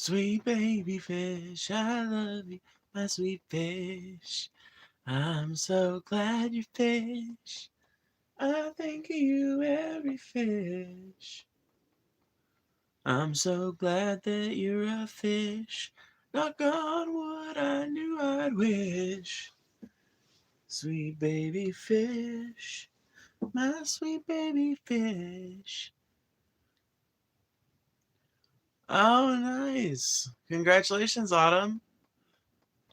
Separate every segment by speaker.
Speaker 1: Sweet baby fish, I love you, my sweet fish. I'm so glad you fish. I think of you every fish. I'm so glad that you're a fish. Knock on wood, I knew I'd wish. Sweet baby fish, my sweet baby fish. Oh, nice. Congratulations, Autumn.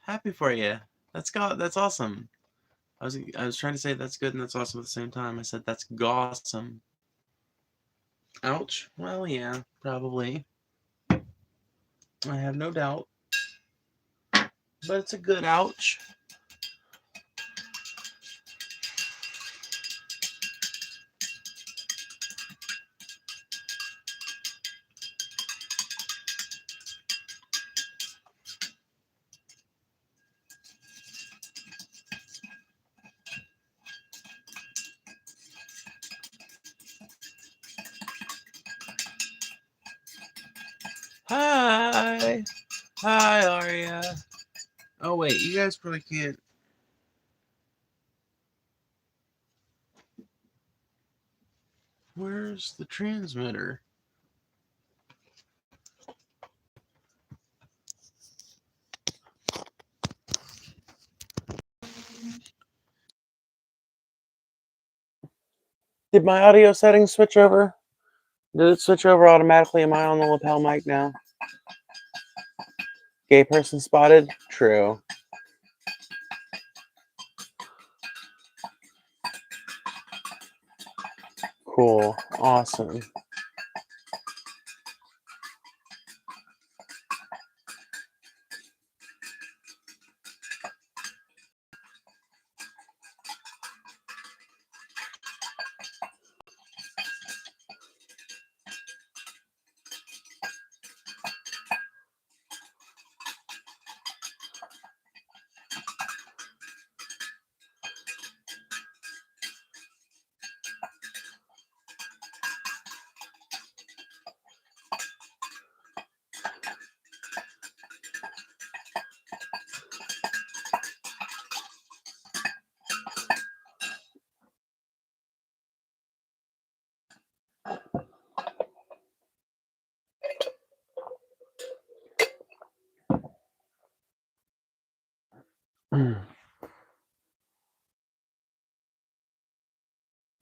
Speaker 1: Happy for you. That's awesome. I was trying to say that's good and that's awesome at the same time. I said that's awesome. Ouch. Well, yeah, probably. I have no doubt. But it's a good ouch. Hi. Hi, Aria. Oh, wait, you guys probably can't. Where's the transmitter? Did my audio settings switch over? Did it switch over automatically? Am I on the lapel mic now? Gay person spotted? True. Cool. Awesome.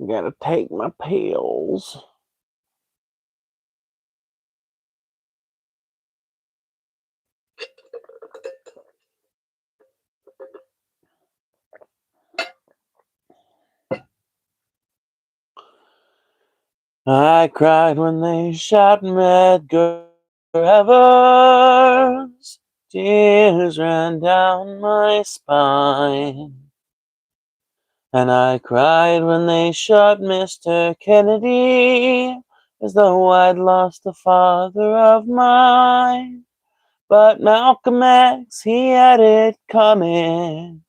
Speaker 1: Gotta take my pills. I cried when they shot Medgar Evers. Tears ran down my spine. And I cried when they shot Mr. Kennedy, as though I'd lost a father of mine. But Malcolm X, he had it coming.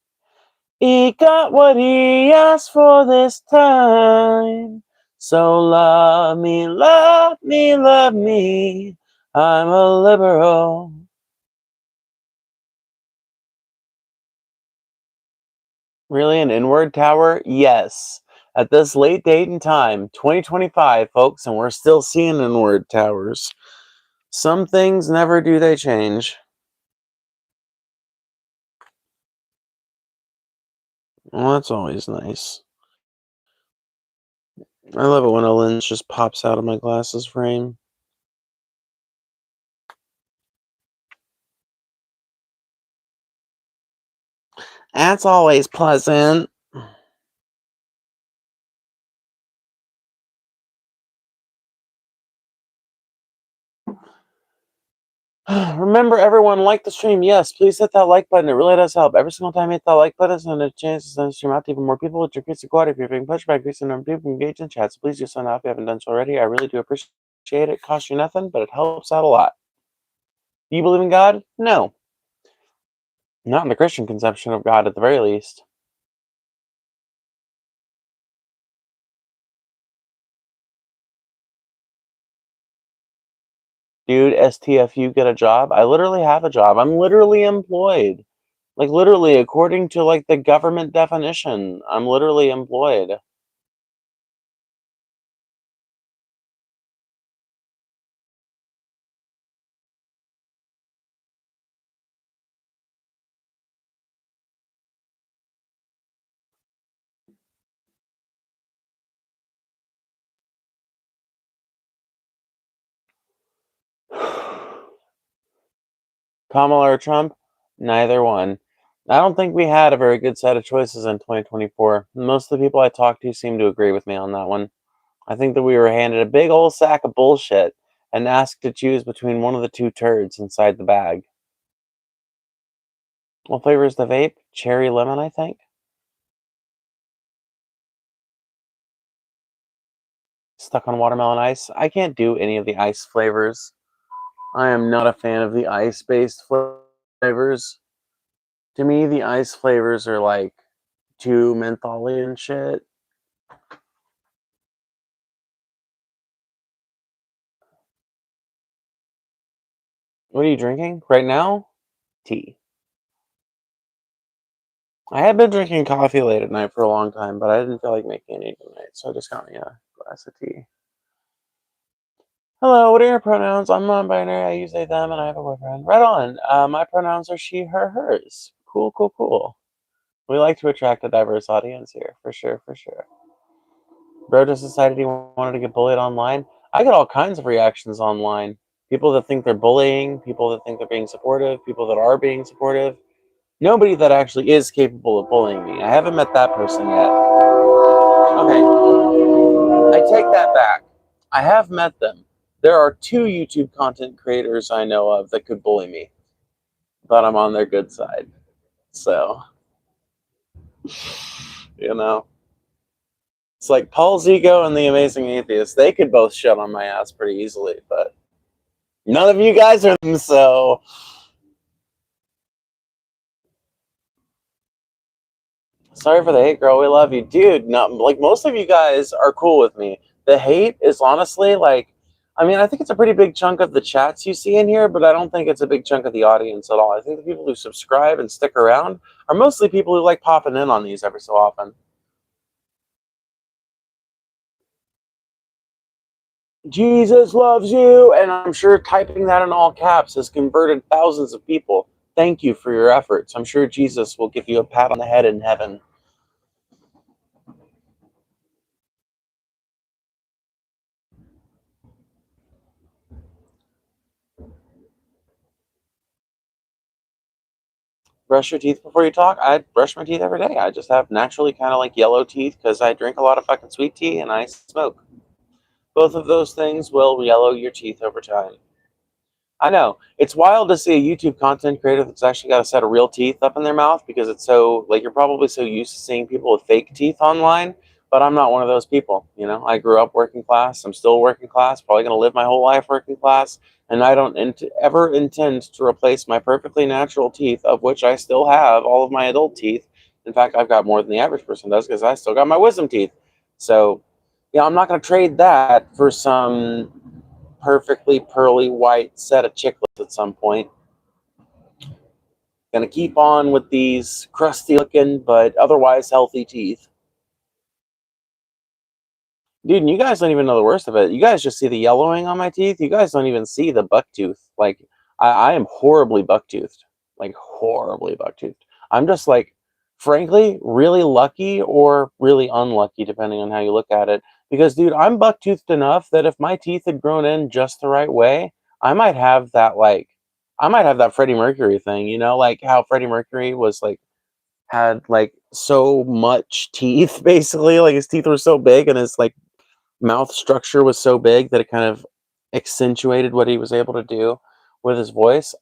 Speaker 1: He got what he asked for this time. So love me, love me, love me. I'm a liberal. Really, an inward tower? Yes. At this late date and time, 2025, folks, and we're still seeing inward towers. Some things never do they change. Well, that's always nice. I love it when a lens just pops out of my glasses frame. That's always pleasant. Remember, everyone, like the stream. Yes, please hit that like button. It really does help. Every single time you hit that like button, it's a chance to send the stream out to even more people. It's your Christy Quad. If you're being pushed by Christy, number people engage in chat. So please do so now if you haven't done so already. I really do appreciate it. It costs you nothing, but it helps out a lot. Do you believe in God? No. Not in the Christian conception of God, at the very least. Dude, STFU, get a job? I literally have a job. I'm literally employed. Like, literally, according to, like, the government definition, I'm literally employed. Kamala or Trump? Neither one. I don't think we had a very good set of choices in 2024. Most of the people I talked to seem to agree with me on that one. I think that we were handed a big old sack of bullshit and asked to choose between one of the two turds inside the bag. What flavor is the vape? Cherry lemon, I think. Stuck on watermelon ice. I can't do any of the ice flavors. I am not a fan of the ice-based flavors. To me, the ice flavors are like too mentholy and shit. What are you drinking right now? Tea. I had been drinking coffee late at night for a long time, but I didn't feel like making any tonight, so I just got me a glass of tea. Hello, what are your pronouns? I'm non-binary. I use they, them, and I have a boyfriend. Right on. My pronouns are she, her, hers. Cool, cool, cool. We like to attract a diverse audience here, for sure, for sure. Bro just decided he wanted to get bullied online. I get all kinds of reactions online. People that think they're bullying, people that think they're being supportive, people that are being supportive. Nobody that actually is capable of bullying me. I haven't met that person yet. Okay, I take that back. I have met them. There are two YouTube content creators I know of that could bully me, but I'm on their good side. So, you know, it's like Paul Zigo and the Amazing Atheist. They could both shut on my ass pretty easily, but none of you guys are them, so sorry for the hate, girl. We love you, dude. No, like most of you guys are cool with me. The hate is honestly like, I mean, I think it's a pretty big chunk of the chats you see in here, but I don't think it's a big chunk of the audience at all. I think the people who subscribe and stick around are mostly people who like popping in on these every so often. Jesus loves you, and I'm sure typing that in all caps has converted thousands of people. Thank you for your efforts. I'm sure Jesus will give you a pat on the head in heaven. Brush your teeth before you talk. I brush my teeth every day. I just have naturally kind of like yellow teeth because I drink a lot of fucking sweet tea and I smoke. Both of those things will yellow your teeth over time. I know. It's wild to see a YouTube content creator that's actually got a set of real teeth up in their mouth because it's so, like, you're probably so used to seeing people with fake teeth online, but I'm not one of those people. You know, I grew up working class. I'm still working class, probably going to live my whole life working class, and I don't ever intend to replace my perfectly natural teeth, of which I still have all of my adult teeth. In fact, I've got more than the average person does because I still got my wisdom teeth. So, yeah, I'm not going to trade that for some perfectly pearly white set of chiclets at some point. Gonna keep on with these crusty looking but otherwise healthy teeth. Dude, and you guys don't even know the worst of it. You guys just see the yellowing on my teeth. You guys don't even see the buck tooth. Like, I am horribly buck toothed. Like, horribly buck toothed. I'm just like, frankly, really lucky or really unlucky, depending on how you look at it. Because, dude, I'm buck toothed enough that if my teeth had grown in just the right way, I might have that, like, I might have that Freddie Mercury thing, you know, like how Freddie Mercury was like, had like so much teeth, basically. Like, his teeth were so big and his like mouth structure was so big that it kind of accentuated what he was able to do with his voice.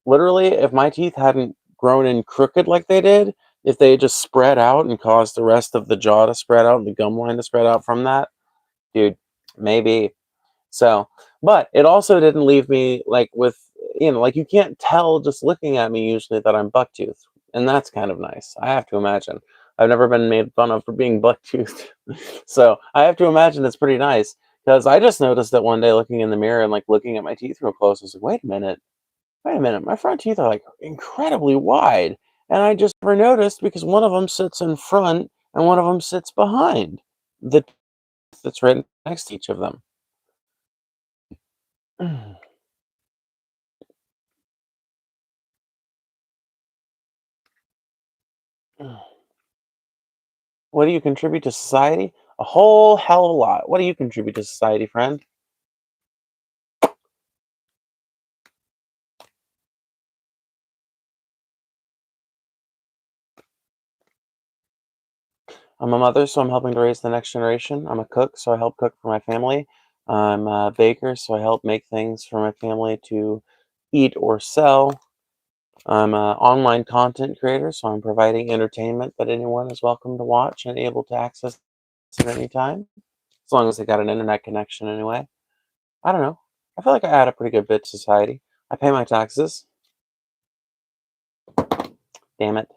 Speaker 1: Literally, if my teeth hadn't grown in crooked like they did, if they had just spread out and caused the rest of the jaw to spread out and the gum line to spread out from that, dude, maybe. So, but it also didn't leave me like with, you know, like you can't tell just looking at me usually that I'm bucktooth. And that's kind of nice. I have to imagine. I've never been made fun of for being bucktooth. So I have to imagine it's pretty nice Because I just noticed that one day looking in the mirror and like looking at my teeth real close, I was like, wait a minute, my front teeth are like incredibly wide. And I just never noticed because one of them sits in front and one of them sits behind the tooth that's right next to each of them. What do you contribute to society? A whole hell of a lot. What do you contribute to society, friend? I'm a mother, so I'm helping to raise the next generation. I'm a cook, so I help cook for my family. I'm a baker, so I help make things for my family to eat or sell. I'm an online content creator, so I'm providing entertainment that anyone is welcome to watch and able to access at any time, as long as they got an internet connection anyway. I don't know. I feel like I add a pretty good bit to society. I pay my taxes. Damn it.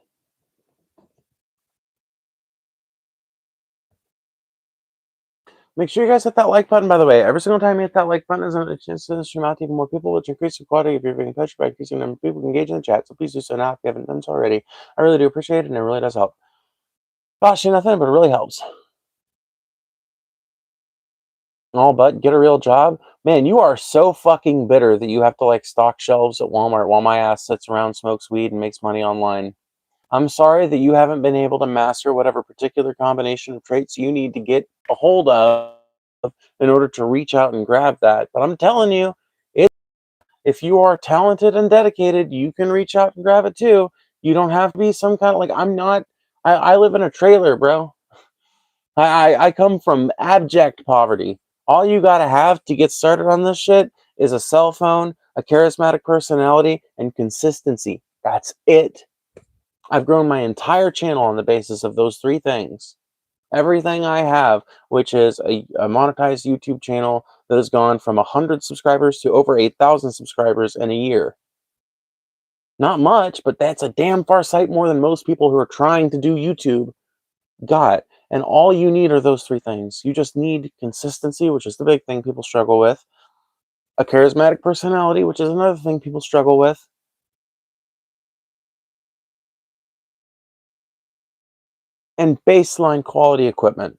Speaker 1: Make sure you guys hit that like button, by the way. Every single time you hit that like button is a chance to stream out to even more people, which increase the quality of your viewing coach by increasing the number of people who engage in the chat. So please do so now if you haven't done so already. I really do appreciate it, and it really does help. Gosh, nothing, but it really helps. All but get a real job. Man, you are so fucking bitter that you have to like stock shelves at Walmart while my ass sits around, smokes weed, and makes money online. I'm sorry that you haven't been able to master whatever particular combination of traits you need to get a hold of in order to reach out and grab that. But I'm telling you, if you are talented and dedicated, you can reach out and grab it too. You don't have to be some kind of like, I'm not, I live in a trailer, bro. I come from abject poverty. All you gotta have to get started on this shit is a cell phone, a charismatic personality, and consistency. That's it. I've grown my entire channel on the basis of those three things. Everything I have, which is a monetized YouTube channel that has gone from 100 subscribers to over 8,000 subscribers in a year. Not much, but that's a damn far sight more than most people who are trying to do YouTube got. And all you need are those three things. You just need consistency, which is the big thing people struggle with, a charismatic personality, which is another thing people struggle with, and baseline quality equipment.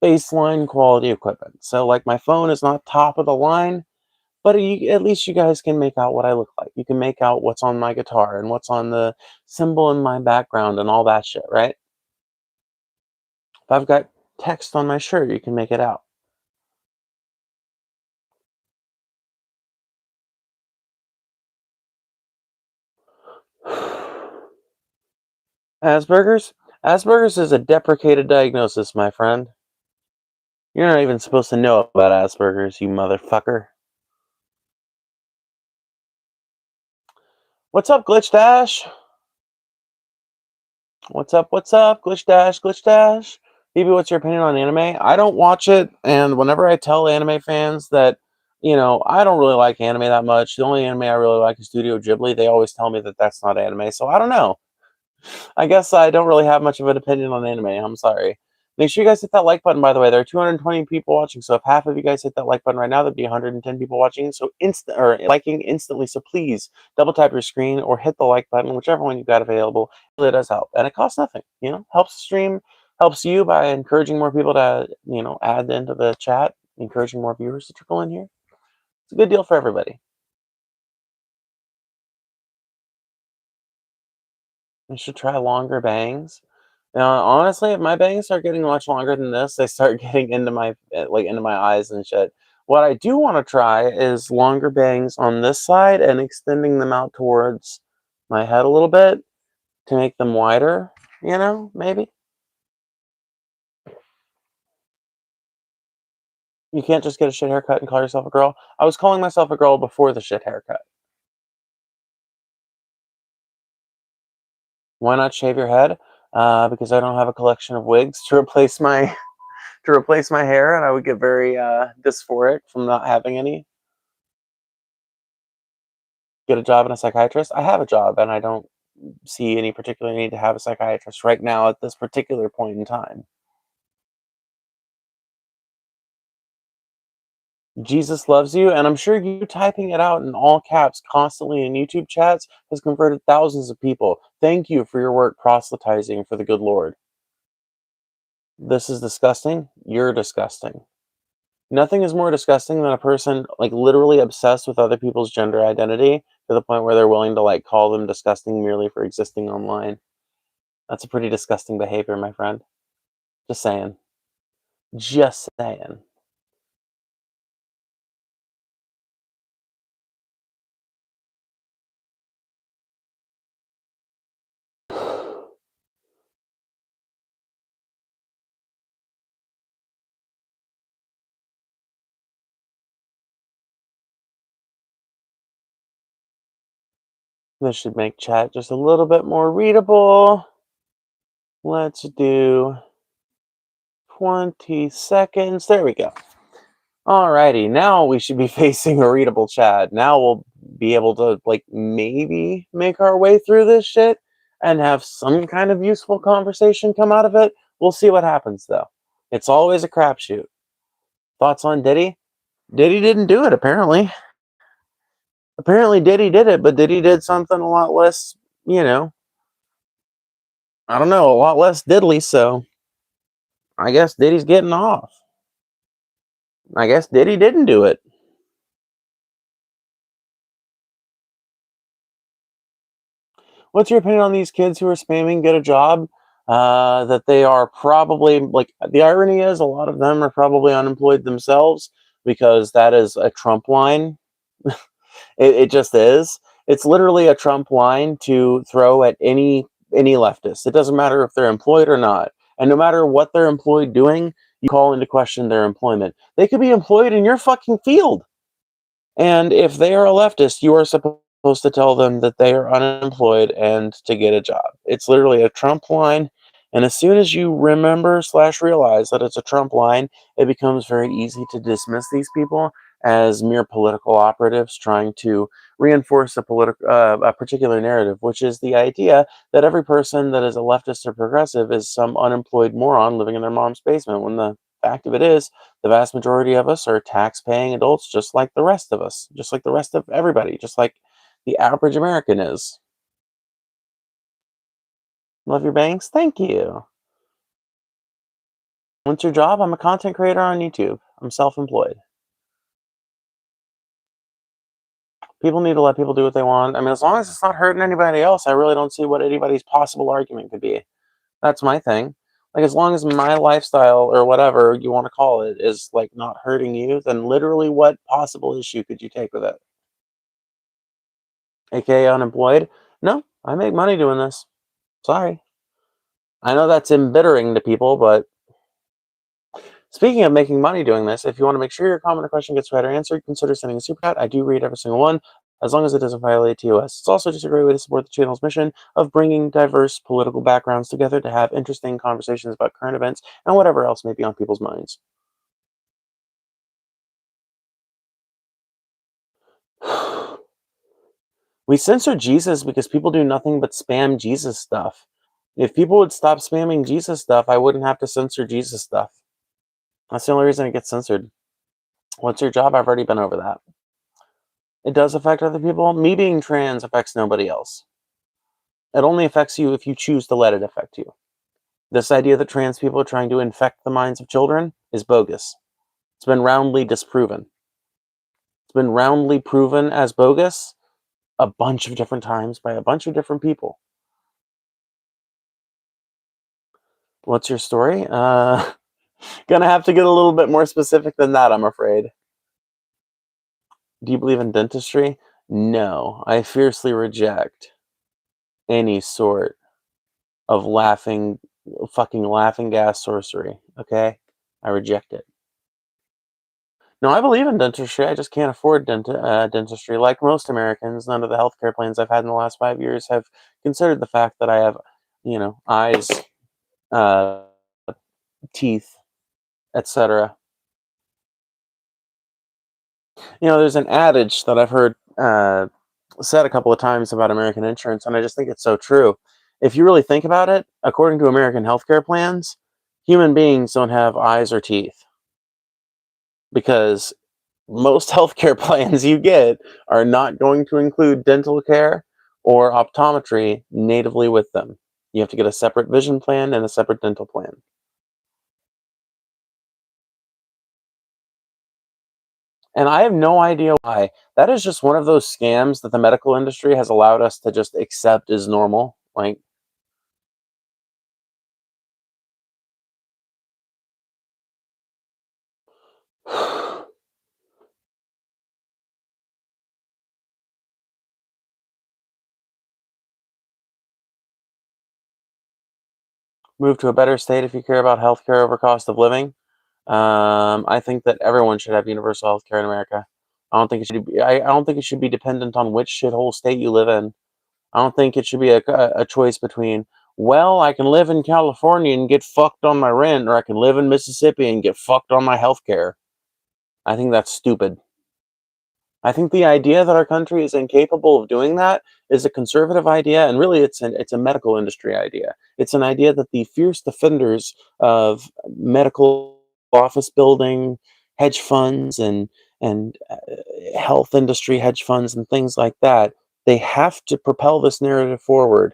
Speaker 1: Baseline quality equipment. So, like, my phone is not top of the line, but at least you guys can make out what I look like. You can make out what's on my guitar and what's on the symbol in my background and all that shit, right? If I've got text on my shirt, you can make it out. Asperger's? Asperger's is a deprecated diagnosis, my friend. You're not even supposed to know about Asperger's, you motherfucker. What's up, Glitch Dash? What's up, Glitch Dash, Glitch Dash? Phoebe, what's your opinion on anime? I don't watch it, and whenever I tell anime fans that, I don't really like anime that much, the only anime I really like is Studio Ghibli, they always tell me that that's not anime, so I don't know. I guess I don't really have much of an opinion on anime. I'm sorry. Make sure you guys hit that like button, by the way. There are 220 people watching, so if half of you guys hit that like button right now, that'd be 110 people watching. So instant or liking instantly. So please double tap your screen or hit the like button, whichever one you've got available. It really does help, and it costs nothing. Helps the stream, helps you by encouraging more people to add into the chat, encouraging more viewers to trickle in here. It's a good deal for everybody. You should try longer bangs. Now, honestly, if my bangs start getting much longer than this, they start getting into my into my eyes and shit. What I do want to try is longer bangs on this side and extending them out towards my head a little bit to make them wider, maybe. You can't just get a shit haircut and call yourself a girl. I was calling myself a girl before the shit haircut. Why not shave your head? Because I don't have a collection of wigs to replace my hair, and I would get very dysphoric from not having any. Get a job in a psychiatrist. I have a job, and I don't see any particular need to have a psychiatrist right now at this particular point in time. Jesus loves you, and I'm sure you typing it out in all caps constantly in YouTube chats has converted thousands of people. Thank you for your work proselytizing for the good Lord. This is disgusting. You're disgusting. Nothing is more disgusting than a person like literally obsessed with other people's gender identity to the point where they're willing to like call them disgusting merely for existing online. That's a pretty disgusting behavior, my friend. Just saying. Just saying. This should make chat just a little bit more readable. Let's do 20 seconds. There we go. Alrighty, now we should be facing a readable chat. Now we'll be able to, like, maybe make our way through this shit and have some kind of useful conversation come out of it. We'll see what happens, though. It's always a crapshoot. Thoughts on Diddy? Diddy didn't do it, apparently. Apparently Diddy did it, but Diddy did something a lot less, I don't know, a lot less diddly, so I guess Diddy's getting off. I guess Diddy didn't do it. What's your opinion on these kids who are spamming get a job? That they are probably, like, the irony is a lot of them are probably unemployed themselves because that is a Trump line. It just is. It's literally a Trump line to throw at any leftist. It doesn't matter if they're employed or not. And no matter what they're employed doing, you call into question their employment. They could be employed in your fucking field. And if they are a leftist, you are supposed to tell them that they are unemployed and to get a job. It's literally a Trump line. And as soon as you remember / realize that it's a Trump line, it becomes very easy to dismiss these people as mere political operatives trying to reinforce a particular narrative, which is the idea that every person that is a leftist or progressive is some unemployed moron living in their mom's basement, when the fact of it is, the vast majority of us are tax-paying adults just like the rest of us, just like the rest of everybody, just like the average American is. Love your bangs? Thank you. What's your job? I'm a content creator on YouTube. I'm self-employed. People need to let people do what they want. I mean, as long as it's not hurting anybody else, I really don't see what anybody's possible argument could be. That's my thing. Like, as long as my lifestyle or whatever you want to call it is like not hurting you, then literally what possible issue could you take with it? AKA unemployed? No, I make money doing this. Sorry. I know that's embittering to people, but speaking of making money doing this, if you want to make sure your comment or question gets read or answered, consider sending a super chat. I do read every single one, as long as it doesn't violate TOS. It's also just a great way to support the channel's mission of bringing diverse political backgrounds together to have interesting conversations about current events and whatever else may be on people's minds. We censor Jesus because people do nothing but spam Jesus stuff. If people would stop spamming Jesus stuff, I wouldn't have to censor Jesus stuff. That's the only reason it gets censored. What's your job? I've already been over that. It does affect other people. Me being trans affects nobody else. It only affects you if you choose to let it affect you. This idea that trans people are trying to infect the minds of children is bogus. It's been roundly disproven. It's been roundly proven as bogus a bunch of different times by a bunch of different people. What's your story? Gonna have to get a little bit more specific than that, I'm afraid. Do you believe in dentistry? No, I fiercely reject any sort of fucking laughing gas sorcery, okay? I reject it. No, I believe in dentistry. I just can't afford dentistry. Like most Americans, none of the healthcare plans I've had in the last 5 years have considered the fact that I have, eyes, uh, teeth, etc. There's an adage that I've heard said a couple of times about American insurance, and I just think it's so true. If you really think about it, according to American healthcare plans, human beings don't have eyes or teeth because Most healthcare plans you get are not going to include dental care or optometry natively with them. You have to get a separate vision plan and a separate dental plan. And I have no idea why. That is just one of those scams that the medical industry has allowed us to just accept as normal. Like, move to a better state if you care about healthcare over cost of living. I think that everyone should have universal healthcare in America. I don't think it should be dependent on which shithole state you live in. I don't think it should be a choice between, well, I can live in California and get fucked on my rent, or I can live in Mississippi and get fucked on my healthcare. I think that's stupid. I think the idea that our country is incapable of doing that is a conservative idea, and really, it's a medical industry idea. It's an idea that the fierce defenders of medical office building, hedge funds, and health industry hedge funds and things like that, they have to propel this narrative forward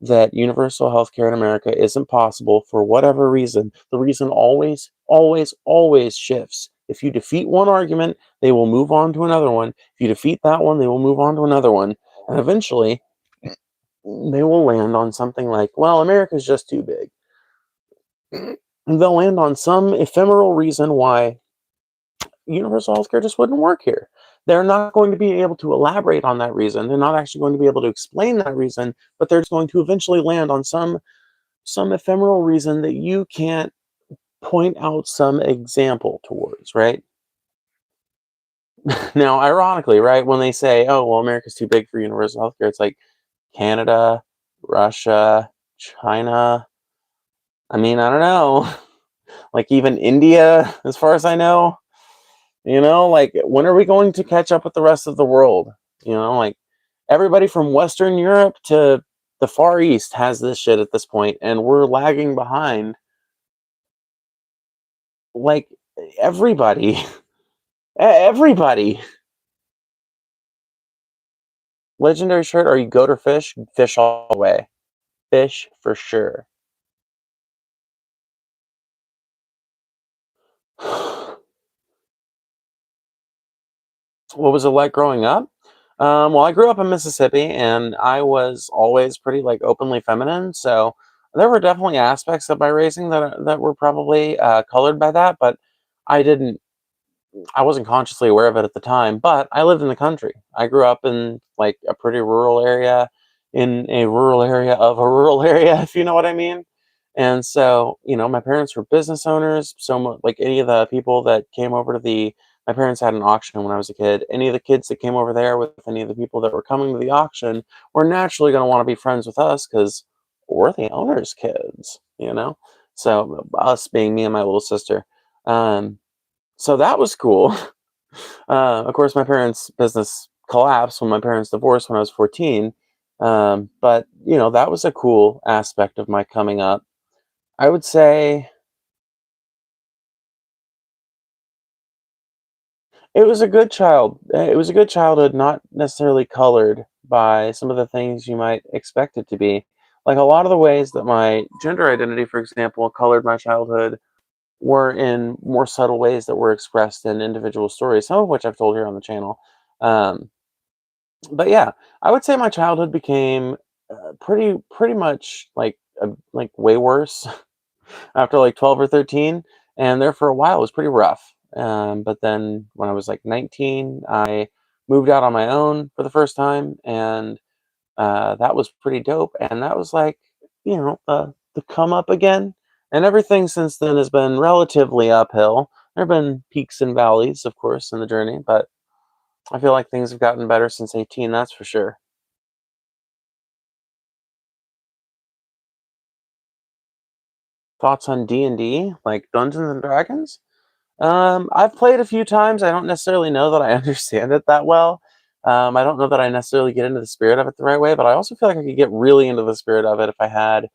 Speaker 1: that universal health care in America isn't possible for whatever reason. The reason always, always, always shifts. If you defeat one argument, they will move on to another one. If you defeat that one, they will move on to another one. And eventually, they will land on something like, well, America's just too big. And they'll land on some ephemeral reason why universal healthcare just wouldn't work here. They're not going to be able to elaborate on that reason. They're not actually going to be able to explain that reason, but they're just going to eventually land on some ephemeral reason that you can't point out some example towards, right? Now, ironically, right, when they say, "Oh, well, America's too big for universal healthcare," it's like Canada, Russia, China. I mean, I don't know. Like even India, as far as I know. Like when are we going to catch up with the rest of the world? Like everybody from Western Europe to the Far East has this shit at this point, and we're lagging behind. Like everybody, everybody. Legendary shirt, or you goat or fish? Fish all the way. Fish for sure. What was it like growing up? Well, I grew up in Mississippi, and I was always pretty like openly feminine. So there were definitely aspects of my raising that were probably colored by that, but I didn't. I wasn't consciously aware of it at the time. But I lived in the country. I grew up in like a pretty rural area, in a rural area of a rural area, if you know what I mean. And so, my parents were business owners. So, like any of the people that came over to my parents had an auction when I was a kid. Any of the kids that came over there with any of the people that were coming to the auction were naturally going to want to be friends with us because we're the owner's kids. So, us being me and my little sister. Um, so that was cool. Of course, my parents' business collapsed when my parents divorced when I was 14. But, that was a cool aspect of my coming up. I would say it was a good it was a good childhood, not necessarily colored by some of the things you might expect it to be. Like a lot of the ways that my gender identity, for example, colored my childhood were in more subtle ways that were expressed in individual stories, some of which I've told here on the channel. Um, but yeah, I would say my childhood became pretty much like way worse after like 12 or 13, and there for a while it was pretty rough. But then when I was like 19, I moved out on my own for the first time, and that was pretty dope. And that was like, the come up again. And everything since then has been relatively uphill. There have been peaks and valleys, of course, in the journey, but I feel like things have gotten better since 18, that's for sure. Thoughts on D&D, like Dungeons and Dragons? I've played a few times. I don't necessarily know that I understand it that well. I don't know that I necessarily get into the spirit of it the right way, but I also feel like I could get really into the spirit of it if I had,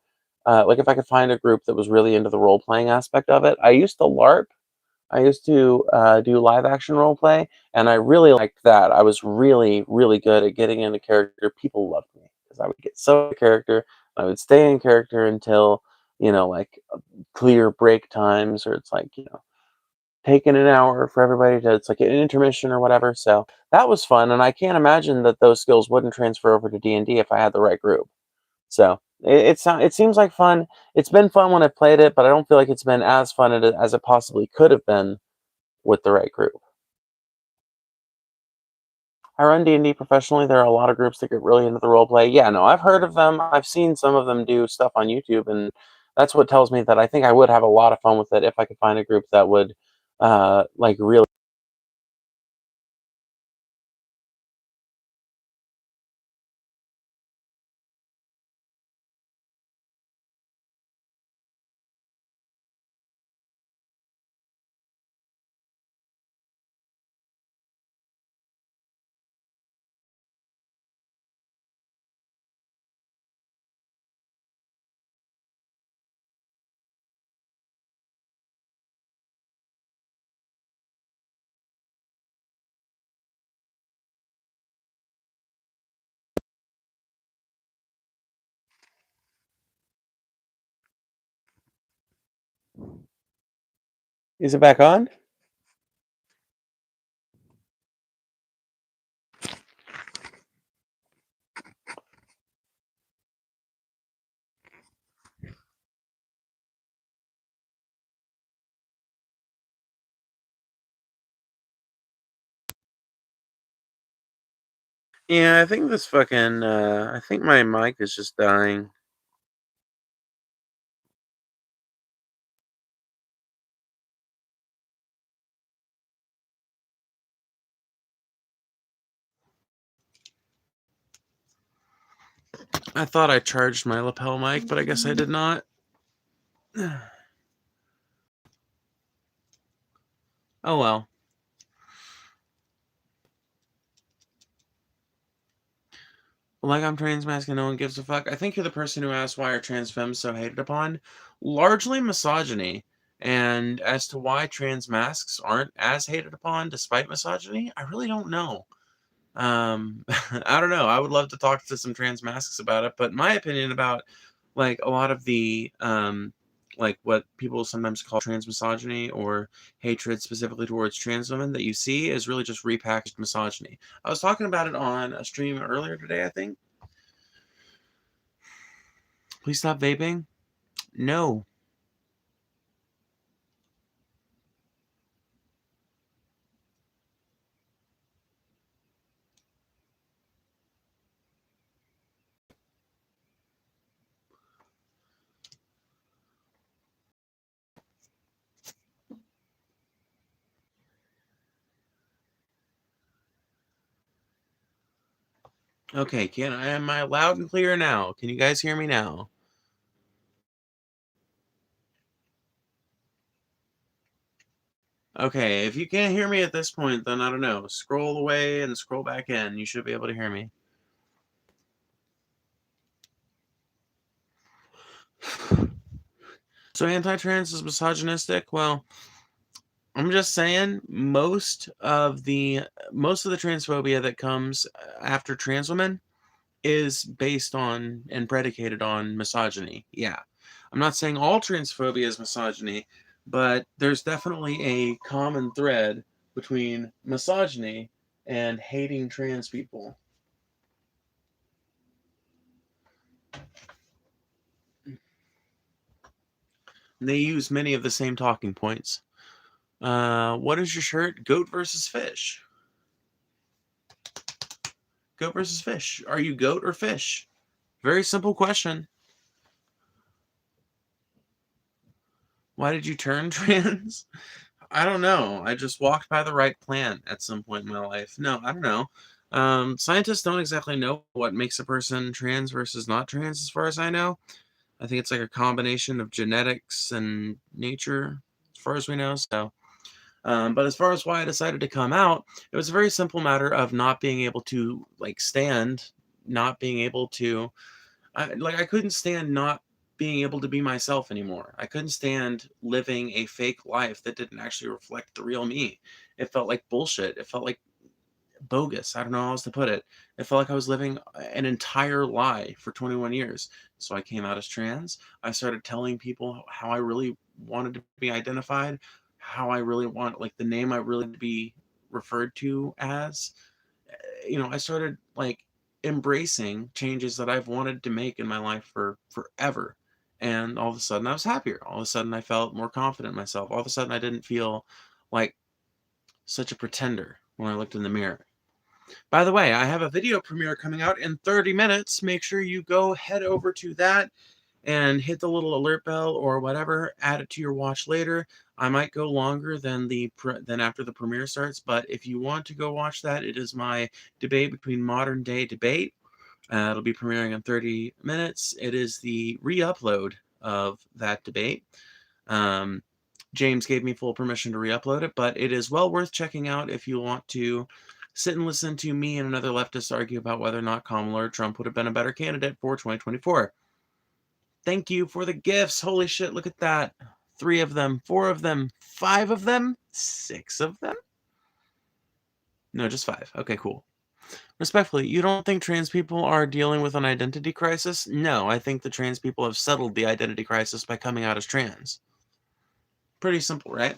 Speaker 1: like, if I could find a group that was really into the role playing aspect of it. I used to LARP I used to do live action role play, and I really liked that. I was really, really good at getting into character. People loved me because I would get so into character. I would stay in character until, like clear break times, or it's like, taking an hour for everybody to, it's like an intermission or whatever. So that was fun. And I can't imagine that those skills wouldn't transfer over to D&D if I had the right group. So it seems like fun. It's been fun when I've played it, but I don't feel like it's been as fun as it possibly could have been with the right group. I run D&D professionally. There are a lot of groups that get really into the role play. Yeah, no, I've heard of them. I've seen some of them do stuff on YouTube, and that's what tells me that I think I would have a lot of fun with it if I could find a group that would, like, really. Is it back on? Yeah, I think this fucking. I think my mic is just dying. I thought I charged my lapel mic, but I guess I did not. Oh well. Like I'm trans masculine, no one gives a fuck. I think you're the person who asked why are trans femmes so hated upon. Largely misogyny. And as to why trans masks aren't as hated upon despite misogyny, I really don't know. I don't know. I would love to talk to some trans masks about it, but my opinion about like a lot of the like what people sometimes call trans misogyny or hatred specifically towards trans women that you see is really just repackaged misogyny. I was talking about it on a stream earlier today, I think. Please stop vaping. No. Okay, am I loud and clear now? Can you guys hear me now? Okay, if you can't hear me at this point, then I don't know. Scroll away and scroll back in. You should be able to hear me. So anti-trans is misogynistic? Well, I'm just saying most of the transphobia that comes after trans women is based on and predicated on misogyny. Yeah. I'm not saying all transphobia is misogyny, but there's definitely a common thread between misogyny and hating trans people. They use many of the same talking points. What is your shirt? Goat versus fish. Goat versus fish. Are you goat or fish? Very simple question. Why did you turn trans? I don't know. I just walked by the right plant at some point in my life. No, I don't know. Scientists don't exactly know what makes a person trans versus not trans, as far as I know. I think it's like a combination of genetics and nature, as far as we know. So, but as far as why I decided to come out, it was a very simple matter of not being able to like stand, not being able to, I couldn't stand not being able to be myself anymore. I couldn't stand living a fake life that didn't actually reflect the real me. It felt like bullshit. It felt like bogus. I don't know how else to put it. It felt like I was living an entire lie for 21 years. So I came out as trans. I started telling people how I really wanted to be identified, how I really want, like, the name I really to be referred to as. I started, like, embracing changes that I've wanted to make in my life for forever. And all of a sudden I was happier. All of a sudden I felt more confident in myself. All of a sudden I didn't feel like such a pretender when I looked in the mirror. By the way, I have a video premiere coming out in 30 minutes. Make sure you go head over to that and hit the little alert bell or whatever. Add it to your watch later. I might go longer than than after the premiere starts, but if you want to go watch that, it is my debate between modern day debate. It'll be premiering in 30 minutes. It is the re-upload of that debate. James gave me full permission to re-upload it, but it is well worth checking out if you want to sit and listen to me and another leftist argue about whether or not Kamala or Trump would have been a better candidate for 2024. Thank you for the gifts. Holy shit, look at that. 3 of them, 4 of them, 5 of them, 6 of them? No, just 5. Okay, cool. Respectfully, you don't think trans people are dealing with an identity crisis? No, I think the trans people have settled the identity crisis by coming out as trans. Pretty simple, right?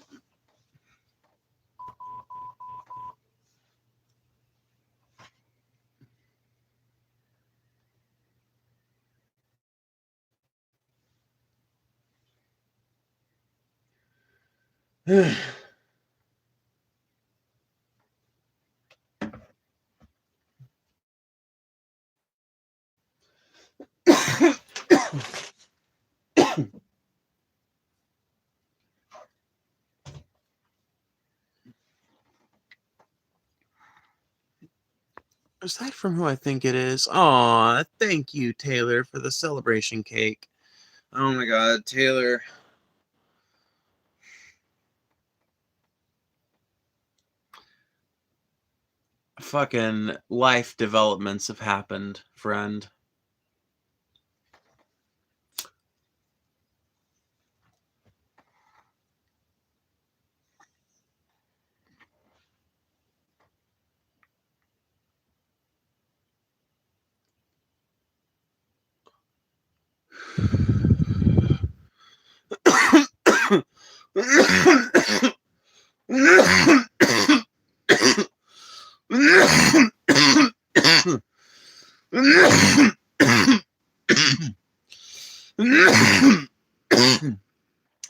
Speaker 1: Aside from who I think it is, aw, thank you, Taylor, for the celebration cake. Oh my god, Taylor. Fucking life developments have happened, friend.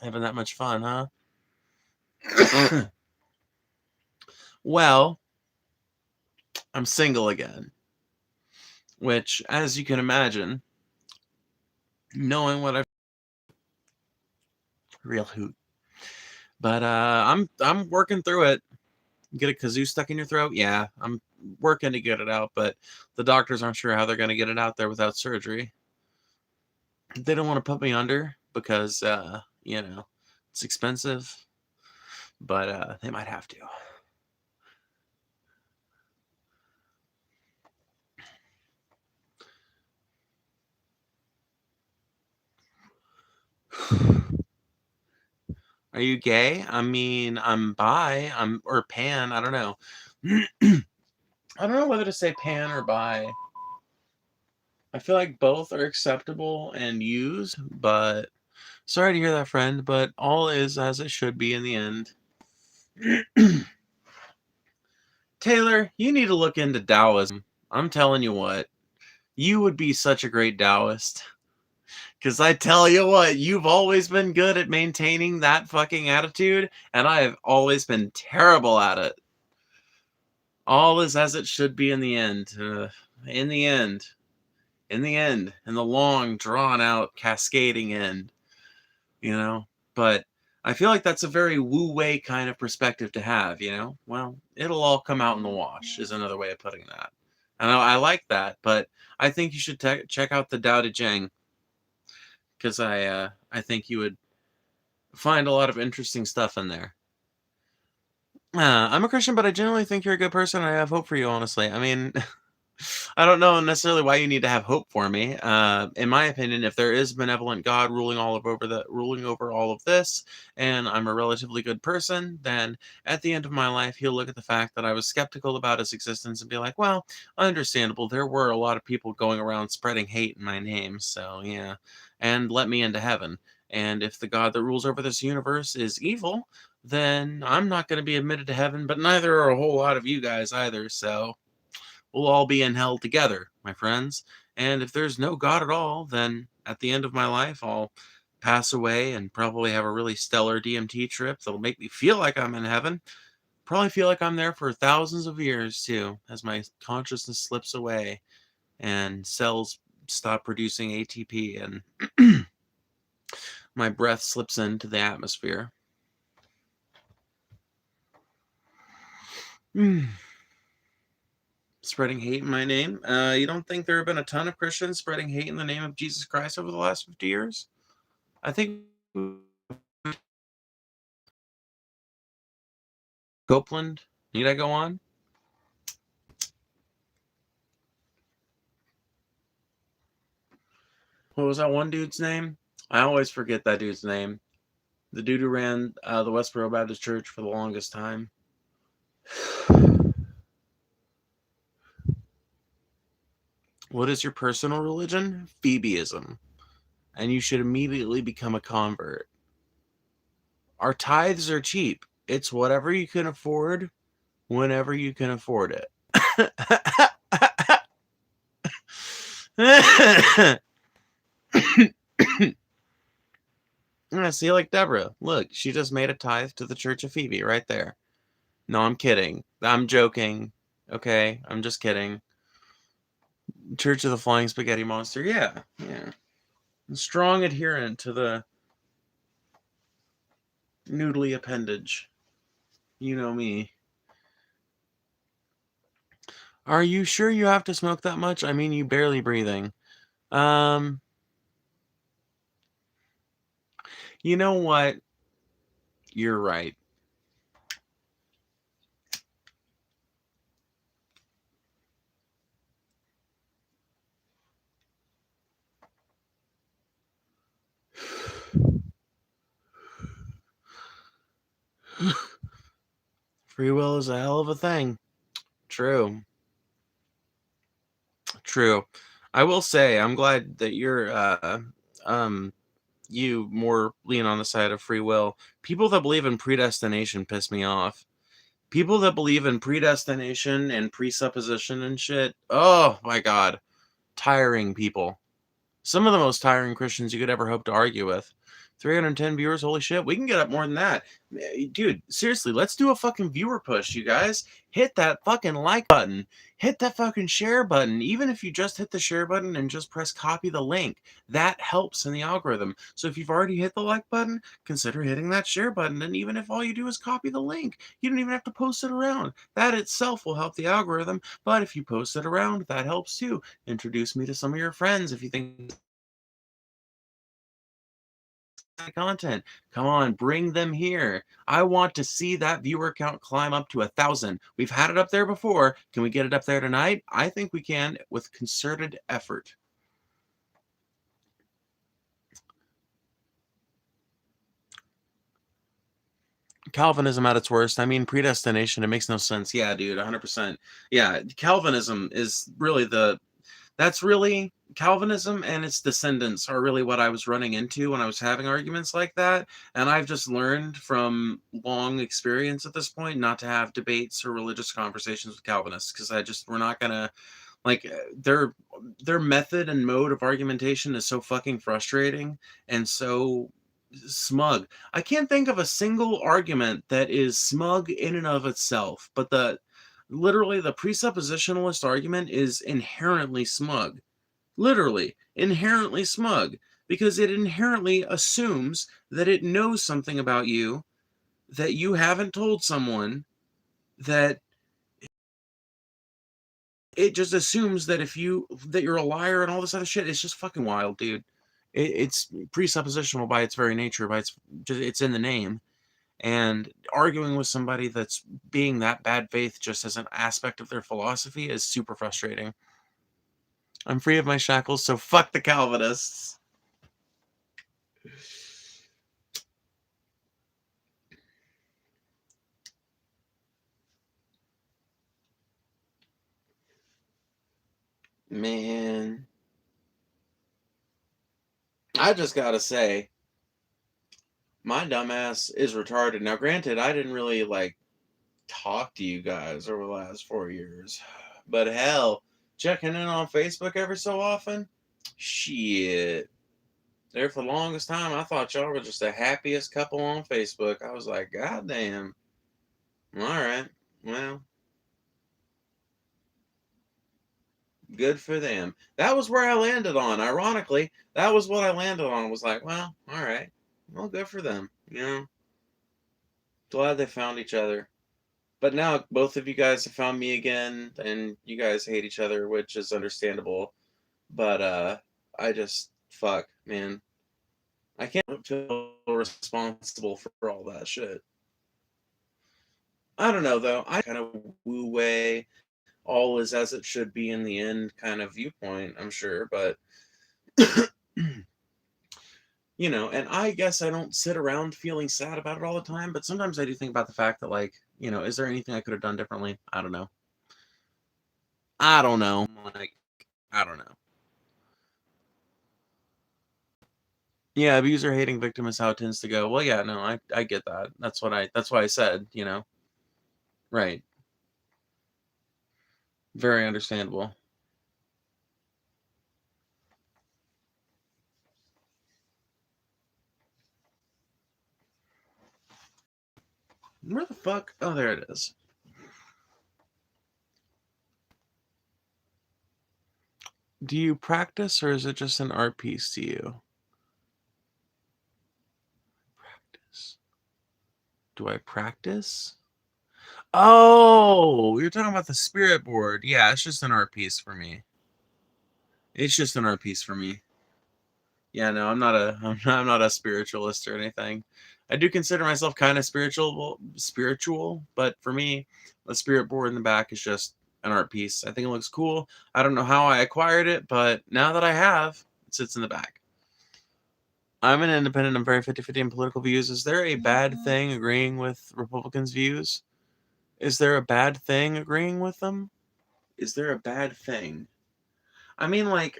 Speaker 1: Having that much fun, huh? Well, I'm single again. Which, as you can imagine, knowing what I've real hoot. But I'm working through it. Get a kazoo stuck in your throat? Yeah, I'm working to get it out, but the doctors aren't sure how they're going to get it out there without surgery. They don't want to put me under because, it's expensive, but they might have to. Are you gay? I mean, I'm bi, or pan, I don't know. I don't know whether to say pan or bi. I feel like both are acceptable and used, but sorry to hear that, friend, but all is as it should be in the end. Taylor, you need to look into Taoism. I'm telling you what, you would be such a great Taoist. Because I tell you what, you've always been good at maintaining that fucking attitude, and I have always been terrible at it. All is as it should be in the end. In the end. In the end. In the long, drawn-out, cascading end. But I feel like that's a very wu-wei kind of perspective to have, Well, it'll all come out in the wash, is another way of putting that. And I like that, but I think you should check out the Tao Te Ching, because I think you would find a lot of interesting stuff in there. I'm a Christian, but I genuinely think you're a good person. I have hope for you, honestly. I mean, I don't know necessarily why you need to have hope for me. In my opinion, if there is a benevolent God ruling over all of this, and I'm a relatively good person, then at the end of my life, he'll look at the fact that I was skeptical about his existence and be like, well, understandable. There were a lot of people going around spreading hate in my name, so yeah, and let me into heaven. And if the God that rules over this universe is evil, then I'm not going to be admitted to heaven, but neither are a whole lot of you guys either. So we'll all be in hell together, my friends. And if there's no God at all, then at the end of my life, I'll pass away and probably have a really stellar DMT trip that'll make me feel like I'm in heaven. Probably feel like I'm there for thousands of years too, as my consciousness slips away and cells stop producing ATP and my breath slips into the atmosphere. Spreading hate in my name. You don't think there have been a ton of Christians spreading hate in the name of Jesus Christ over the last 50 years? I think Copeland. Need I go on? What was that one dude's name? I always forget that dude's name. The dude who ran the Westboro Baptist Church for the longest time. What is your personal religion? Phoebeism. And you should immediately become a convert. Our tithes are cheap. It's whatever you can afford, whenever you can afford it. I see, like Deborah. Look, she just made a tithe to the Church of Phoebe right there. No, I'm kidding. I'm joking. Okay, I'm just kidding. Church of the Flying Spaghetti Monster. Yeah, yeah. A strong adherent to the noodly appendage. You know me. Are you sure you have to smoke that much? I mean, you barely breathing. You know what? You're right. Free will is a hell of a thing. True. True. I will say, I'm glad that you more lean on the side of free will. People that believe in predestination piss me off. People that believe in predestination and presupposition and shit. Oh my god. Tiring people. Some of the most tiring Christians you could ever hope to argue with. 310 viewers, holy shit. We can get up more than that. Dude, seriously, let's do a fucking viewer push, you guys. Hit that fucking like button. Hit that fucking share button. Even if you just hit the share button and just press copy the link, that helps in the algorithm. So if you've already hit the like button, consider hitting that share button. And even if all you do is copy the link, you don't even have to post it around. That itself will help the algorithm. But if you post it around, that helps too. Introduce me to some of your friends if you think content. Come on, bring them here. I want to see that viewer count climb up to 1,000. We've had it up there before. Can we get it up there tonight? I think we can with concerted effort. Calvinism at its worst. I mean, predestination, it makes no sense. Yeah, dude, 100%. Yeah, Calvinism is really that's really Calvinism and its descendants are really what I was running into when I was having arguments like that. And I've just learned from long experience at this point not to have debates or religious conversations with Calvinists because we're not gonna like their method and mode of argumentation is so fucking frustrating and so smug. I can't think of a single argument that is smug in and of itself, but literally the presuppositionalist argument is inherently smug. Literally inherently smug because it inherently assumes that it knows something about you that you haven't told someone, that it just assumes that that you're a liar and all this other shit. It's just fucking wild, dude. It's presuppositional by its very nature, it's in the name. And arguing with somebody that's being that bad faith just as an aspect of their philosophy is super frustrating. I'm free of my shackles, so fuck the Calvinists. Man. I just gotta say, my dumbass is retarded. Now, granted, I didn't really, like, talk to you guys over the last 4 years. But hell, checking in on Facebook every so often? Shit. There for the longest time, I thought y'all were just the happiest couple on Facebook. I was like, God damn. Alright. Well, good for them. That was where I landed on. Ironically, that was what I landed on. Was like, well, alright. Well, good for them. You know, glad they found each other. But now both of you guys have found me again, and you guys hate each other, which is understandable. But I just fuck, man. I can't feel responsible for all that shit. I don't know though. I kind of woo way all is as it should be in the end kind of viewpoint, I'm sure, but you know, and I guess I don't sit around feeling sad about it all the time, but sometimes I do think about the fact that, like, you know, is there anything I could have done differently? I don't know. I don't know. Like, I don't know. Yeah, abuser hating victim is how it tends to go. Well, yeah, no, I get that. That's why I said, you know. Right. Very understandable. Where the fuck? Oh, there it is. Do you practice or is it just an art piece to you? Practice. Do I practice? Oh, you're talking about the spirit board. Yeah, it's just an art piece for me. It's just an art piece for me. Yeah, no, I'm not a spiritualist or anything. I do consider myself kind of spiritual, but for me, the spirit board in the back is just an art piece. I think it looks cool. I don't know how I acquired it, but now that I have, it sits in the back. I'm an independent. I'm very 50-50 in political views. Is there a bad thing agreeing with Republicans' views? Is there a bad thing agreeing with them? Is there a bad thing? I mean, like,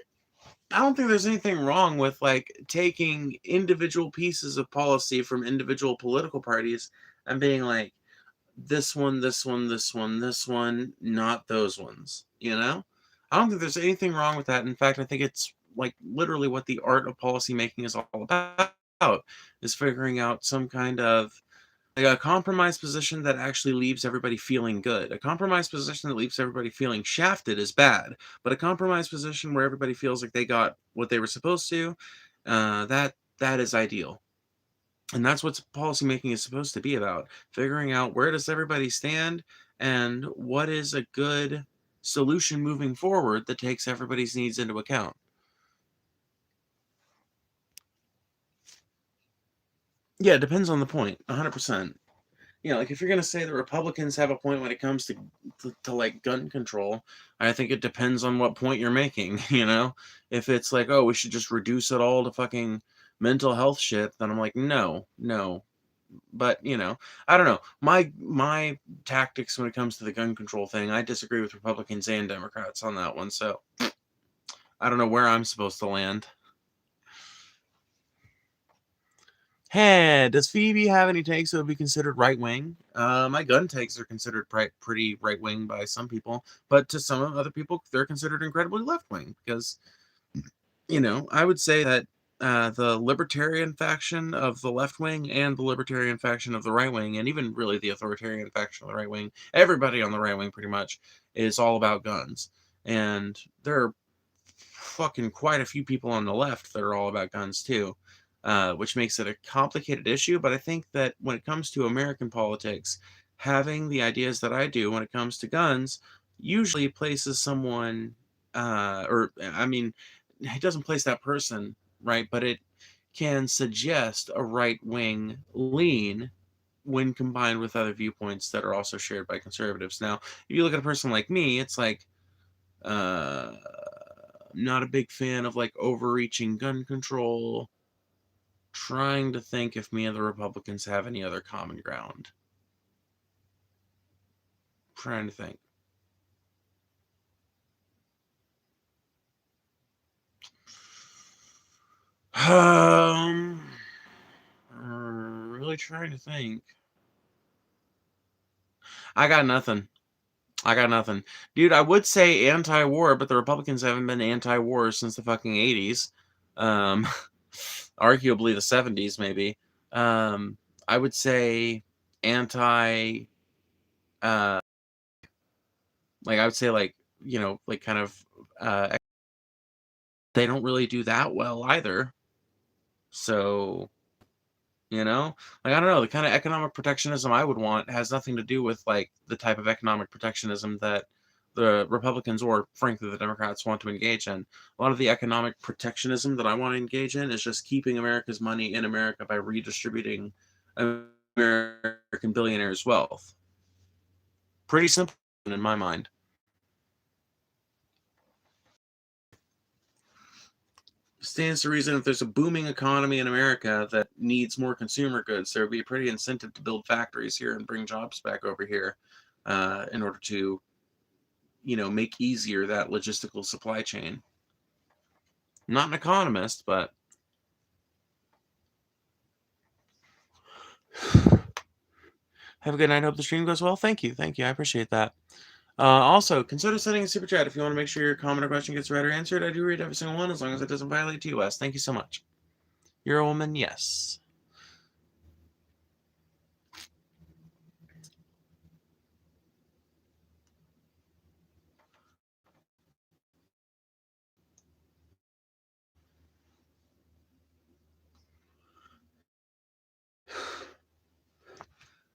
Speaker 1: I don't think there's anything wrong with, like, taking individual pieces of policy from individual political parties and being like, this one, this one, this one, this one, not those ones, you know? I don't think there's anything wrong with that. In fact, I think it's, like, literally what the art of policymaking is all about, is figuring out some kind of, like, a compromise position that actually leaves everybody feeling good. A compromise position that leaves everybody feeling shafted is bad, but a compromise position where everybody feels like they got what they were supposed to, that is ideal. And that's what policymaking is supposed to be about: figuring out where does everybody stand and what is a good solution moving forward that takes everybody's needs into account. Yeah, it depends on the point, 100%. You know, like, if you're gonna say the Republicans have a point when it comes to like gun control, I think it depends on what point you're making. You know, if it's like, oh, we should just reduce it all to fucking mental health shit, then I'm like, no, no. But you know, I don't know. My tactics when it comes to the gun control thing, I disagree with Republicans and Democrats on that one. So I don't know where I'm supposed to land. Hey, does Phoebe have any takes that would be considered right wing? My gun takes are considered pretty right wing by some people, but to some other people, they're considered incredibly left wing because, you know, I would say that the libertarian faction of the left wing and the libertarian faction of the right wing, and even really the authoritarian faction of the right wing, everybody on the right wing pretty much is all about guns. And there are fucking quite a few people on the left that are all about guns too, which makes it a complicated issue. But I think that when it comes to American politics, having the ideas that I do when it comes to guns usually places someone, or I mean, it doesn't place that person right, but it can suggest a right wing lean when combined with other viewpoints that are also shared by conservatives. Now, if you look at a person like me, it's like, not a big fan of like overreaching gun control. Trying to think if me and the Republicans have any other common ground. Trying to think. Really trying to think. I got nothing. Dude, I would say anti-war, but the Republicans haven't been anti-war since the fucking 80s. Arguably the 70s, maybe. I would say anti... like, I would say, like, you know, like, kind of... they don't really do that well, either. So... You know, like, I don't know, the kind of economic protectionism I would want has nothing to do with like the type of economic protectionism that the Republicans or frankly the Democrats want to engage in. A lot of the economic protectionism that I want to engage in is just keeping America's money in America by redistributing American billionaires' wealth. Pretty simple in my mind. Stands to reason if there's a booming economy in America that needs more consumer goods, there would be a pretty incentive to build factories here and bring jobs back over here in order to, you know, make easier that logistical supply chain. I'm not an economist, but have a good night. Hope the stream goes well. Thank you. I appreciate that. Also, consider sending a super chat if you want to make sure your comment or question gets read or answered. I do read every single one as long as it doesn't violate TOS. Thank you so much. You're a woman? Yes.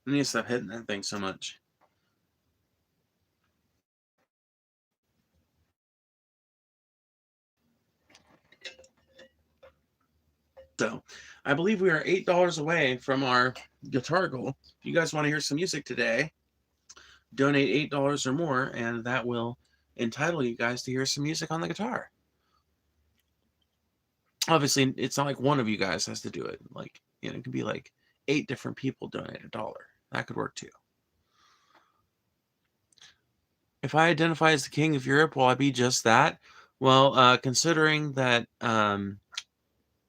Speaker 1: I need to stop hitting that thing so much. So, I believe we are $8 away from our guitar goal. If you guys want to hear some music today, donate $8 or more, and that will entitle you guys to hear some music on the guitar. Obviously, it's not like one of you guys has to do it. Like, you know, it could be like 8 different people donate $1. That could work too. If I identify as the king of Europe, will I be just that? Well, considering that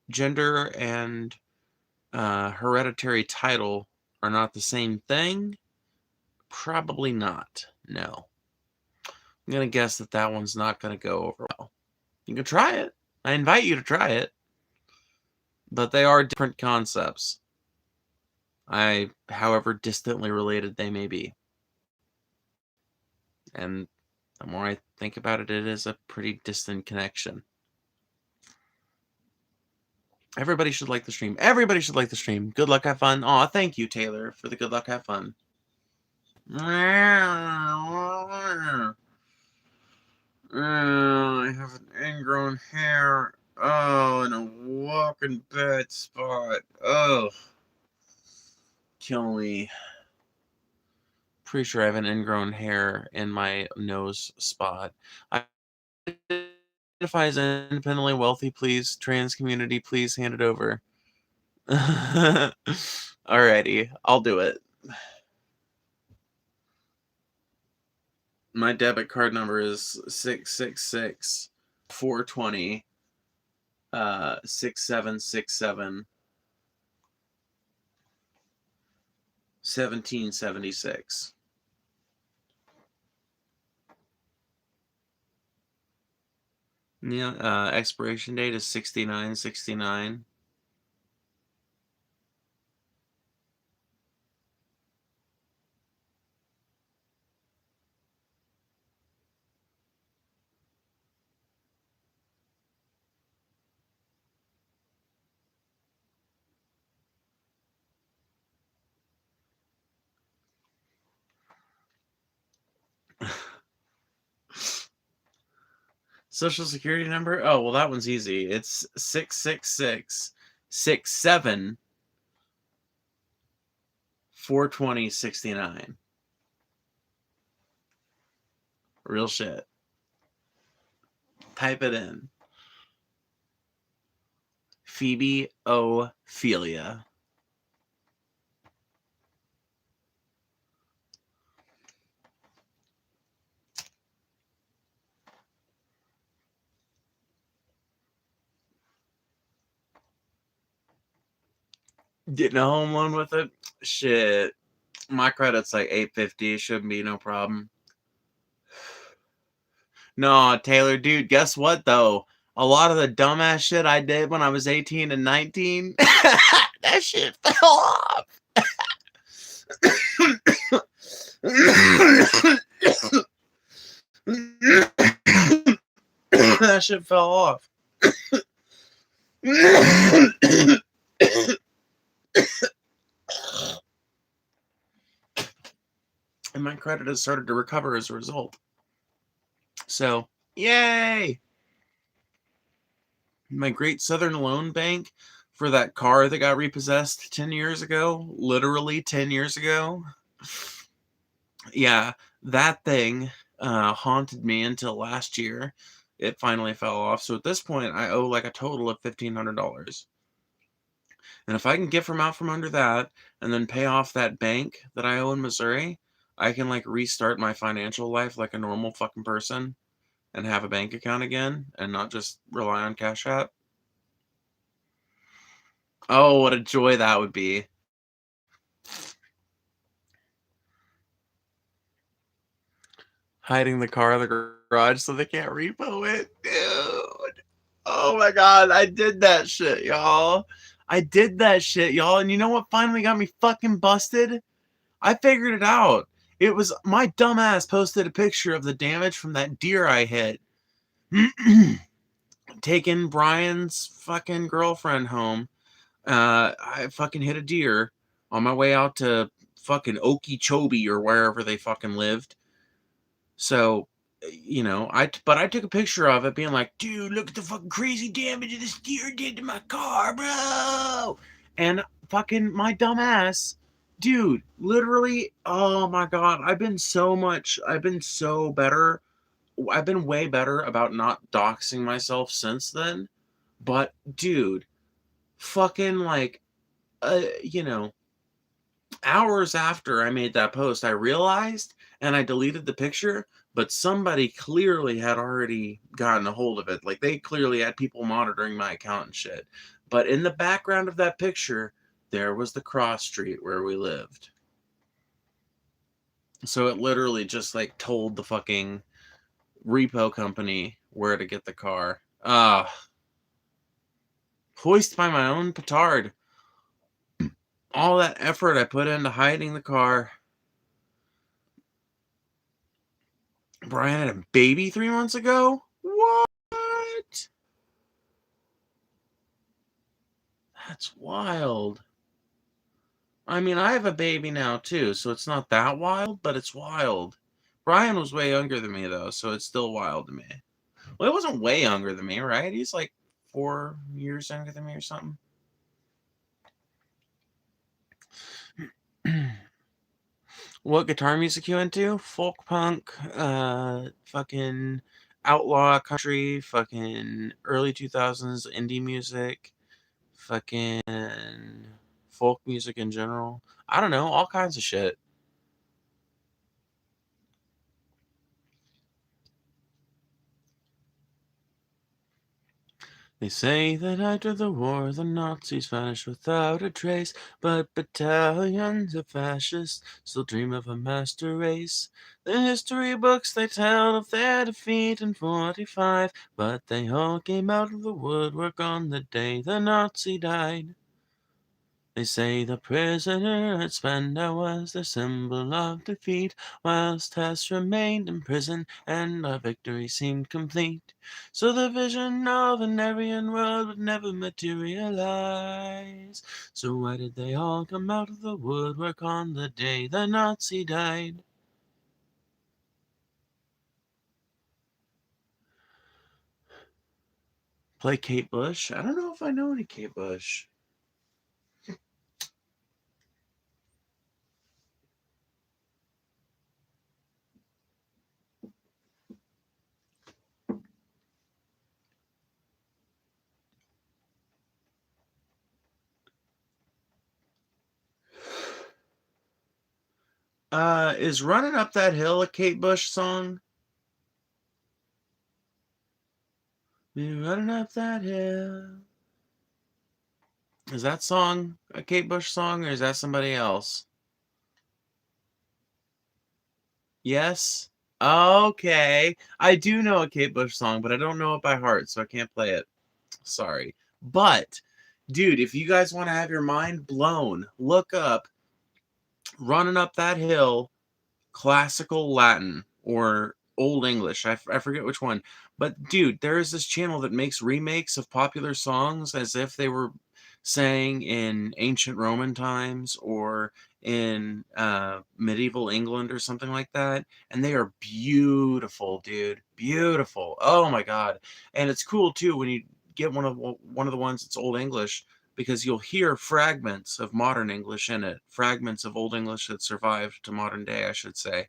Speaker 1: gender and hereditary title are not the same thing, probably not. No. I'm going to guess that that one's not going to go over well. You can try it. I invite you to try it. But they are different concepts. However distantly related they may be. And the more I think about it, it is a pretty distant connection. Everybody should like the stream. Everybody should like the stream. Good luck, have fun. Aw, thank you, Taylor, for the good luck, have fun. I have an ingrown hair. Oh, and a walking bad spot. Oh. Kill me. Pretty sure I have an ingrown hair in my nose spot. I identify as independently wealthy, please. Trans community, please hand it over. Alrighty, I'll do it. My debit card number is 666 420 6767 1776. Yeah, expiration date is 6969. Social security number? Oh, well, that one's easy. It's 666 67 42069. Real shit. Type it in. Phoebe Ophelia. Getting a home loan with it? Shit. My credit's like 850. Shouldn't be no problem. No, Taylor, dude, guess what, though? A lot of the dumbass shit I did when I was 18 and 19, that shit fell off. That shit fell off. And my credit has started to recover as a result. So, yay! My Great Southern Loan Bank for that car that got repossessed 10 years ago, literally 10 years ago. Yeah, that thing haunted me until last year. It finally fell off. So at this point, I owe like a total of $1,500. And if I can get from out from under that and then pay off that bank that I owe in Missouri, I can like restart my financial life like a normal fucking person and have a bank account again and not just rely on Cash App. Oh, what a joy that would be. Hiding the car in the garage so they can't repo it. Dude. Oh my God. I did that shit, y'all. I did that shit, y'all. And you know what finally got me fucking busted? I figured it out. It was my dumbass posted a picture of the damage from that deer I hit. Taking Brian's fucking girlfriend home. I fucking hit a deer on my way out to fucking Okeechobee or wherever they fucking lived. So, you know, I took a picture of it being like, dude, look at the fucking crazy damage this deer did to my car, bro. And fucking my dumb ass, dude, literally, oh my God, I've been so better. I've been way better about not doxing myself since then. But dude, fucking like, you know, hours after I made that post, I realized and I deleted the picture, but somebody clearly had already gotten a hold of it. Like they clearly had people monitoring my account and shit. But in the background of that picture, there was the cross street where we lived. So it literally just like told the fucking repo company where to get the car. Hoist by my own petard. All that effort I put into hiding the car. Brian had a baby 3 months ago? What? That's wild. I mean, I have a baby now too, so it's not that wild, but it's wild. Brian was way younger than me though, so it's still wild to me. Well, he wasn't way younger than me, right? He's like 4 years younger than me or something. What guitar music you into? Folk punk, fucking outlaw country, fucking early 2000s indie music, fucking folk music in general. I don't know, all kinds of shit. They say that after the war, the Nazis vanished without a trace, but battalions of fascists still dream of a master race. The history books they tell of their defeat in 45, but they all came out of the woodwork on the day the Nazi died. They say the prisoner at Spandau was the symbol of defeat, whilst Hess remained in prison and our victory seemed complete. So the vision of an Aryan world would never materialize. So why did they all come out of the woodwork on the day the Nazi died? Play Kate Bush? I don't know if I know any Kate Bush. Is Running Up That Hill a Kate Bush song? Be running up that hill. Is that song a Kate Bush song, or is that somebody else? Yes? Okay. I do know a Kate Bush song, but I don't know it by heart, so I can't play it. Sorry. But, dude, if you guys want to have your mind blown, look up Running Up That Hill classical Latin or Old English. I forget which one. But dude, there is this channel that makes remakes of popular songs as if they were sang in ancient Roman times or in medieval England or something like that. And they are beautiful, dude. Beautiful. Oh my God. And it's cool too when you get one of the ones that's Old English because you'll hear fragments of modern English in it, fragments of Old English that survived to modern day, I should say.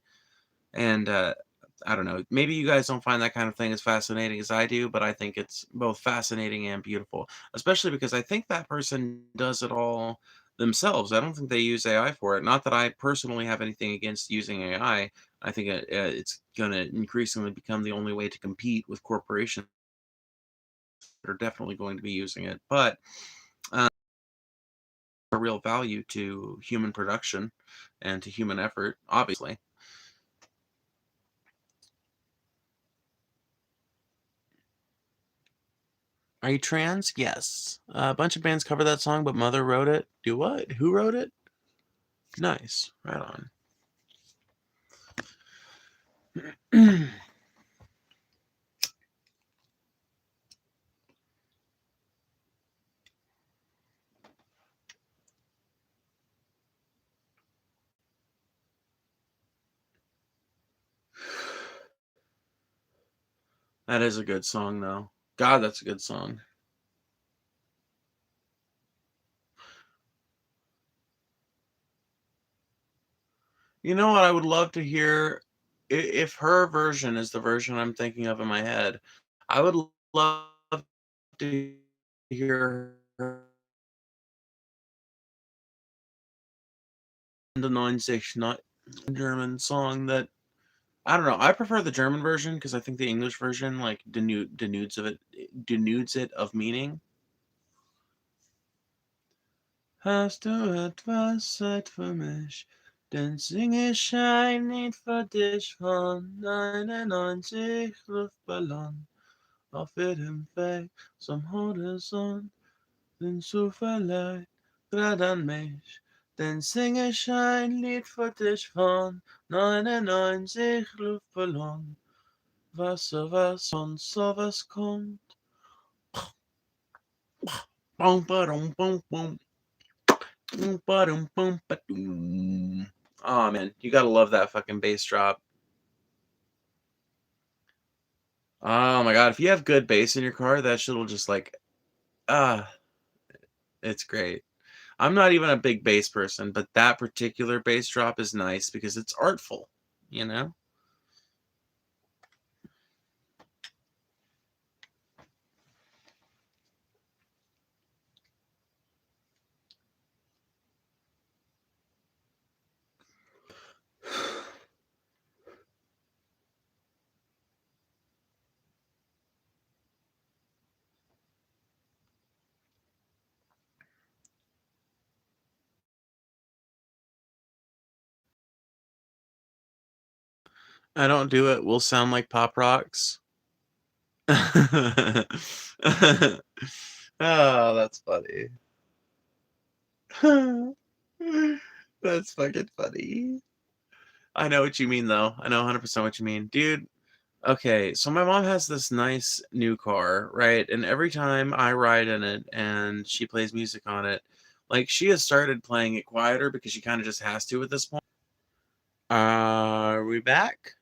Speaker 1: And I don't know, maybe you guys don't find that kind of thing as fascinating as I do, but I think it's both fascinating and beautiful, especially because I think that person does it all themselves. I don't think they use AI for it. Not that I personally have anything against using AI. I think it's going to increasingly become the only way to compete with corporations that are definitely going to be using it. But a real value to human production and to human effort, obviously. Are you trans? Yes. A bunch of bands cover that song, but Mother wrote it. Do what? Who wrote it? Nice. Right on. That is a good song, though. God, that's a good song. You know what I would love to hear? If her version is the version I'm thinking of in my head, I would love to hear her the 96 not German song that I don't know. I prefer the German version because I think the English version like denudes it of meaning. Hast du etwas Zeit für mich? Dann singe ich ein Lied für dich von 99 Luftballon auf jedem Weg zum Horizont. Bin so verleiht, grad an mich. Dann singe ich ein Lied für dich von 99 Luftballon. Wasser, was von sowas kommt. Bum, ba-dum, bum, bum. Ba-dum, bum, ba-dum. Oh man, you gotta love that fucking bass drop. Oh my god, if you have good bass in your car, that shit will just like, ah, it's great. I'm not even a big bass person, but that particular bass drop is nice because it's artful, you know? I don't do it. We'll sound like pop rocks. Oh, that's funny. That's fucking funny. I know what you mean, though. I know 100% what you mean. Dude, okay, so my mom has this nice new car, right? And every time I ride in it and she plays music on it, like she has started playing it quieter because she kind of just has to at this point. Are we back?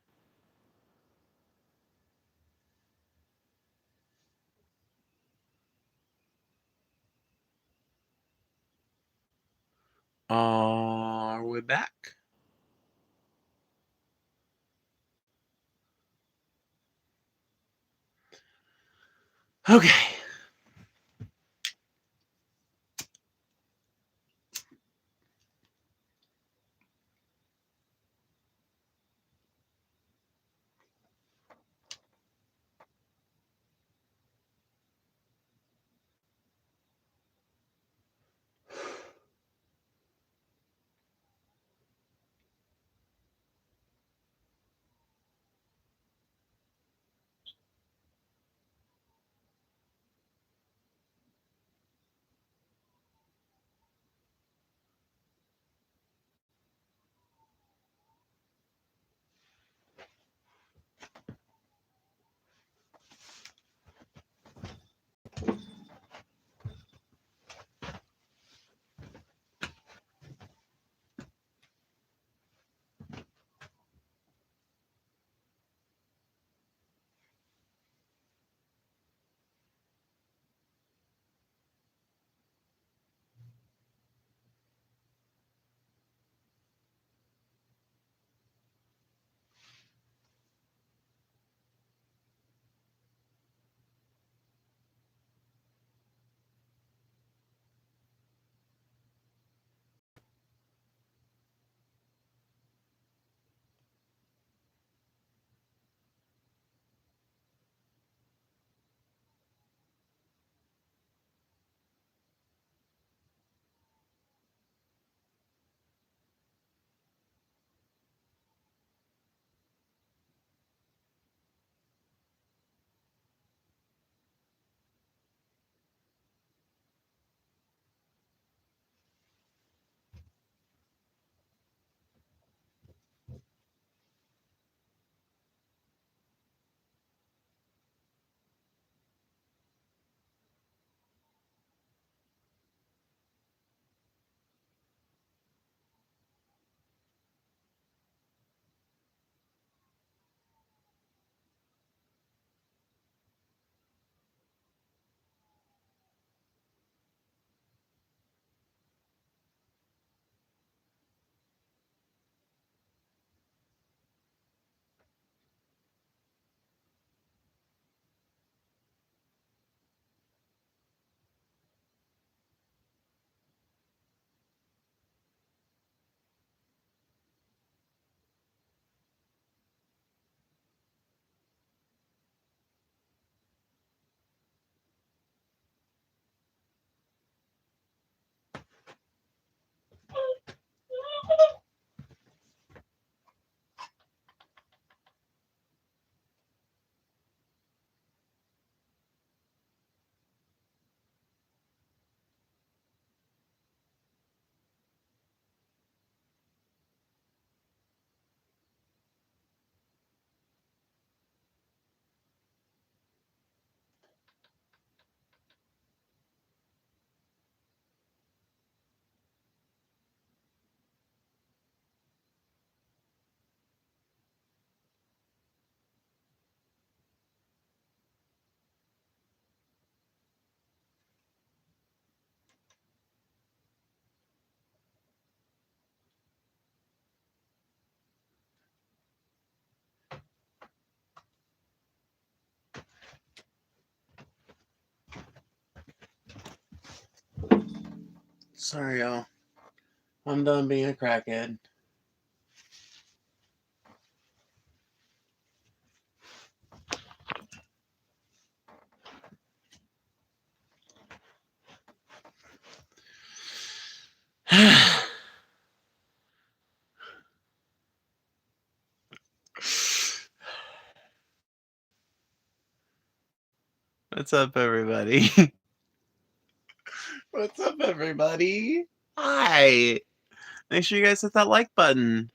Speaker 1: Are we back? Okay. Sorry, y'all. I'm done being a crackhead. What's up, everybody? What's up, everybody? Hi. Make sure you guys hit that like button.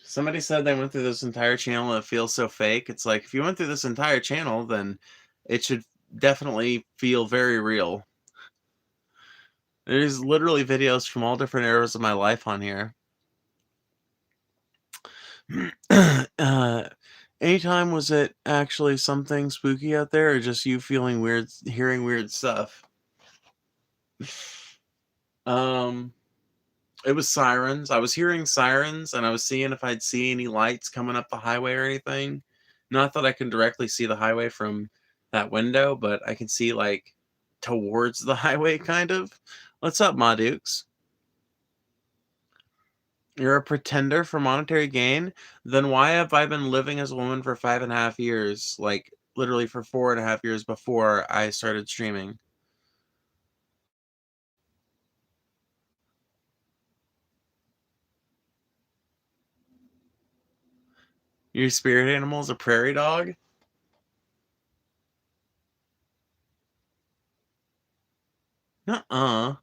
Speaker 1: Somebody said they went through this entire channel and it feels so fake. It's like, if you went through this entire channel, then it should definitely feel very real. There's literally videos from all different eras of my life on here. Anytime was it actually something spooky out there, or just you feeling weird, hearing weird stuff? It was sirens. I was hearing sirens, and I was seeing if I'd see any lights coming up the highway or anything. Not that I can directly see the highway from that window, but I can see, like, towards the highway, kind of. What's up, Ma Dukes? You're a pretender for monetary gain? Then why have I been living as a woman for 5.5 years? Like, literally for 4.5 years before I started streaming. Your spirit animal is a prairie dog? Nuh-uh.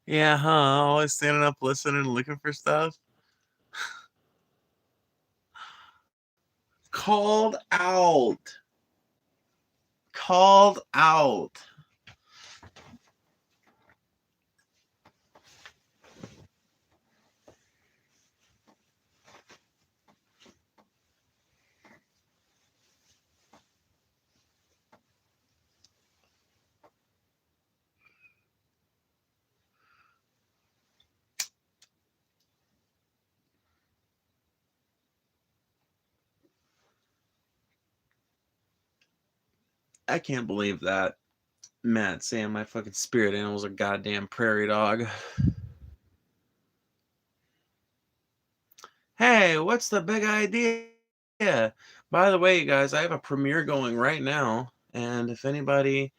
Speaker 1: Yeah, huh? Always standing up, listening, and looking for stuff. Called out. Called out. I can't believe that. Matt saying my fucking spirit animal's a goddamn prairie dog. Hey, what's the big idea? By the way, you guys, I have a premiere going right now, and if anybody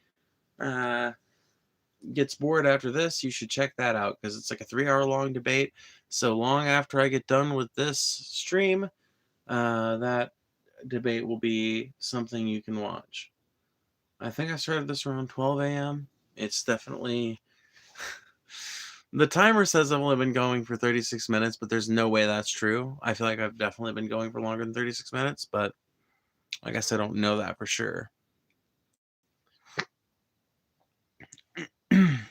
Speaker 1: uh, gets bored after this, you should check that out, because it's like a 3-hour long debate. So long after I get done with this stream, that debate will be something you can watch. I think I started this around 12 a.m. It's definitely... The timer says I've only been going for 36 minutes, but there's no way that's true. I feel like I've definitely been going for longer than 36 minutes, but I guess I don't know that for sure. An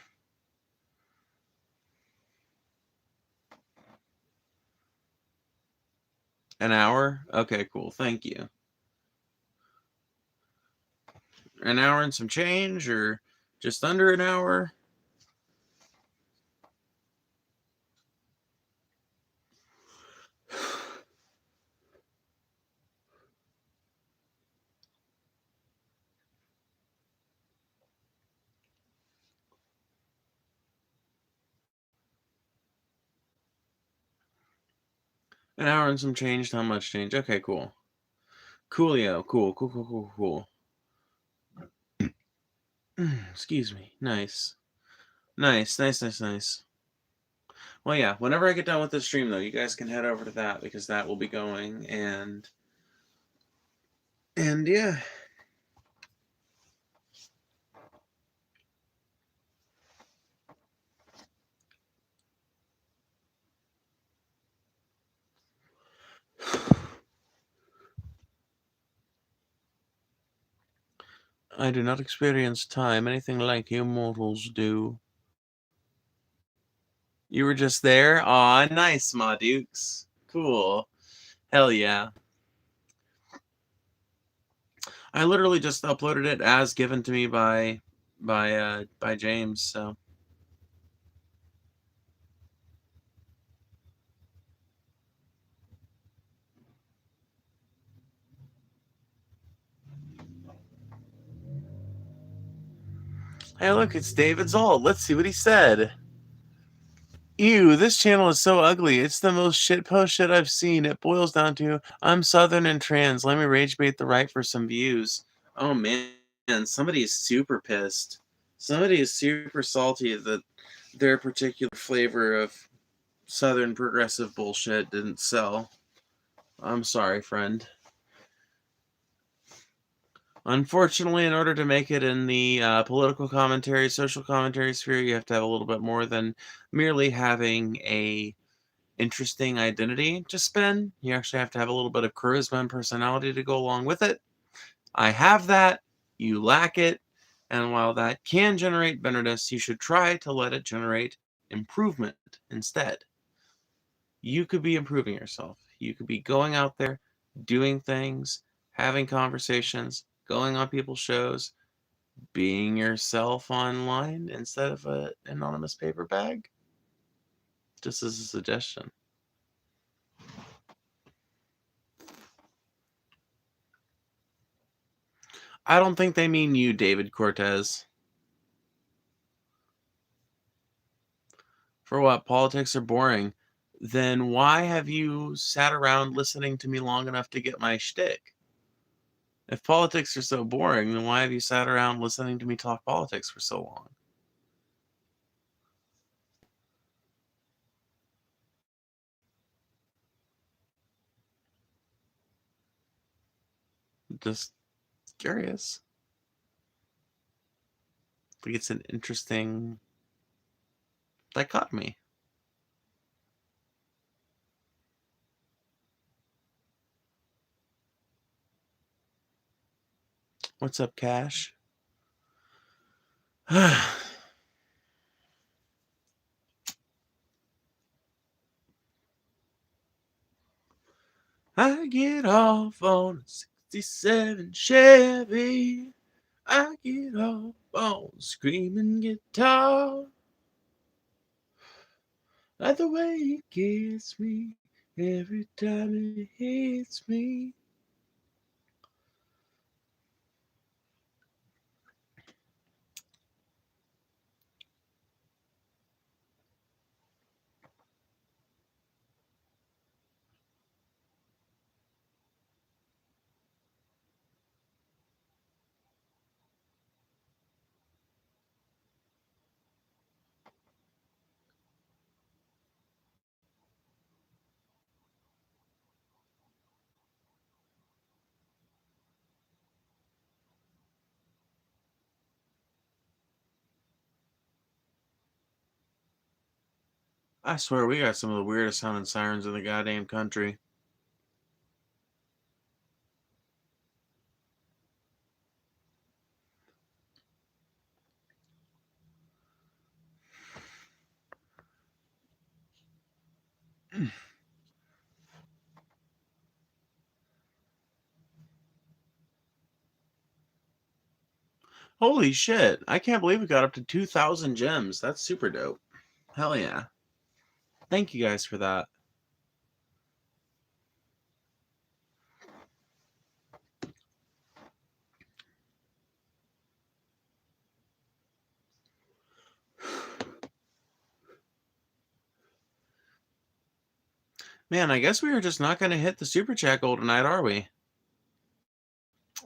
Speaker 1: hour? Okay, cool. Thank you. An hour and some change, or just under an hour? An hour and some change. How much change? Okay, cool. Coolio. Cool. Excuse me. Nice. Nice. Well, yeah, whenever I get done with this stream, though, you guys can head over to that because that will be going, and yeah. I do not experience time anything like you mortals do. You were just there? Aw, nice, Ma Dukes. Cool. Hell yeah. I literally just uploaded it as given to me by James, so. Hey, look, it's David Zoll. Let's see what he said. Ew, this channel is so ugly. It's the most shitpost shit I've seen. It boils down to, I'm Southern and trans. Let me rage bait the right for some views. Oh man, somebody is super pissed. Somebody is super salty that their particular flavor of Southern progressive bullshit didn't sell. I'm sorry, friend. Unfortunately, in order to make it in the political commentary, social commentary sphere, you have to have a little bit more than merely having a interesting identity to spin. You actually have to have a little bit of charisma and personality to go along with it. I have that. You lack it. And while that can generate bitterness, you should try to let it generate improvement instead. You could be improving yourself. You could be going out there, doing things, having conversations, going on people's shows, being yourself online instead of an anonymous paper bag. Just as a suggestion. I don't think they mean you, David Cortez. For what? Politics are boring. Then why have you sat around listening to me long enough to get my shtick? If politics are so boring, then why have you sat around listening to me talk politics for so long? Just curious. I think it's an interesting dichotomy. What's up, Cash? I get off on a 67 Chevy. I get off on a screaming guitar. Like the way it gets me every time it hits me. I swear we got some of the weirdest sounding sirens in the goddamn country. Holy shit. I can't believe we got up to 2,000 gems. That's super dope. Hell yeah. Thank you guys for that. Man, I guess we are just not going to hit the super chat goal tonight, are we?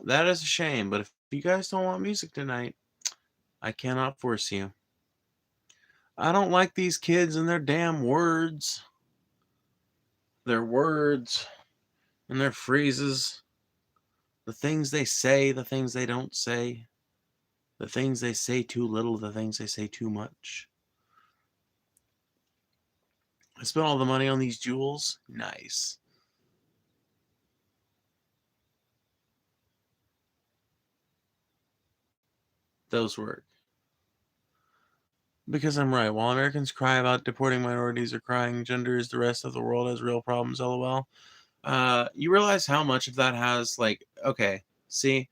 Speaker 1: That is a shame, but if you guys don't want music tonight, I cannot force you. I don't like these kids and their damn words. Their words and their phrases. The things they say, the things they don't say. The things they say too little, the things they say too much. I spent all the money on these jewels. Nice. Those work. Because I'm right. While Americans cry about deporting minorities or crying genders, the rest of the world has real problems, lol. You realize how much of that has, like, okay, see,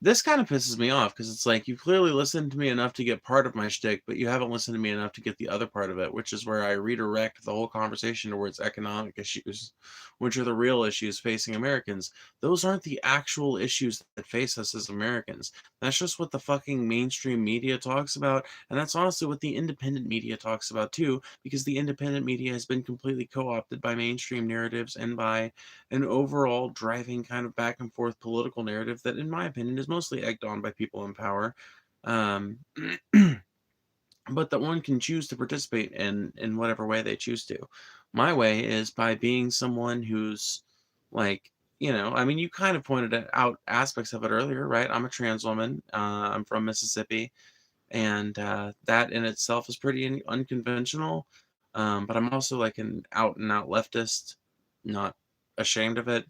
Speaker 1: this kind of pisses me off because it's like you've clearly listened to me enough to get part of my shtick, but you haven't listened to me enough to get the other part of it, which is where I redirect the whole conversation towards economic issues, which are the real issues facing Americans. Those aren't the actual issues that face us as Americans. That's just what the fucking mainstream media talks about, and that's honestly what the independent media talks about too, because the independent media has been completely co-opted by mainstream narratives and by an overall driving kind of back and forth political narrative that, in my opinion, is mostly egged on by people in power, um, but that one can choose to participate in whatever way they choose to. My way is by being someone who's like, I mean, you kind of pointed out aspects of it earlier, right? I'm a trans woman. I'm from Mississippi, and that in itself is pretty unconventional. But I'm also like an out and out leftist, not ashamed of it.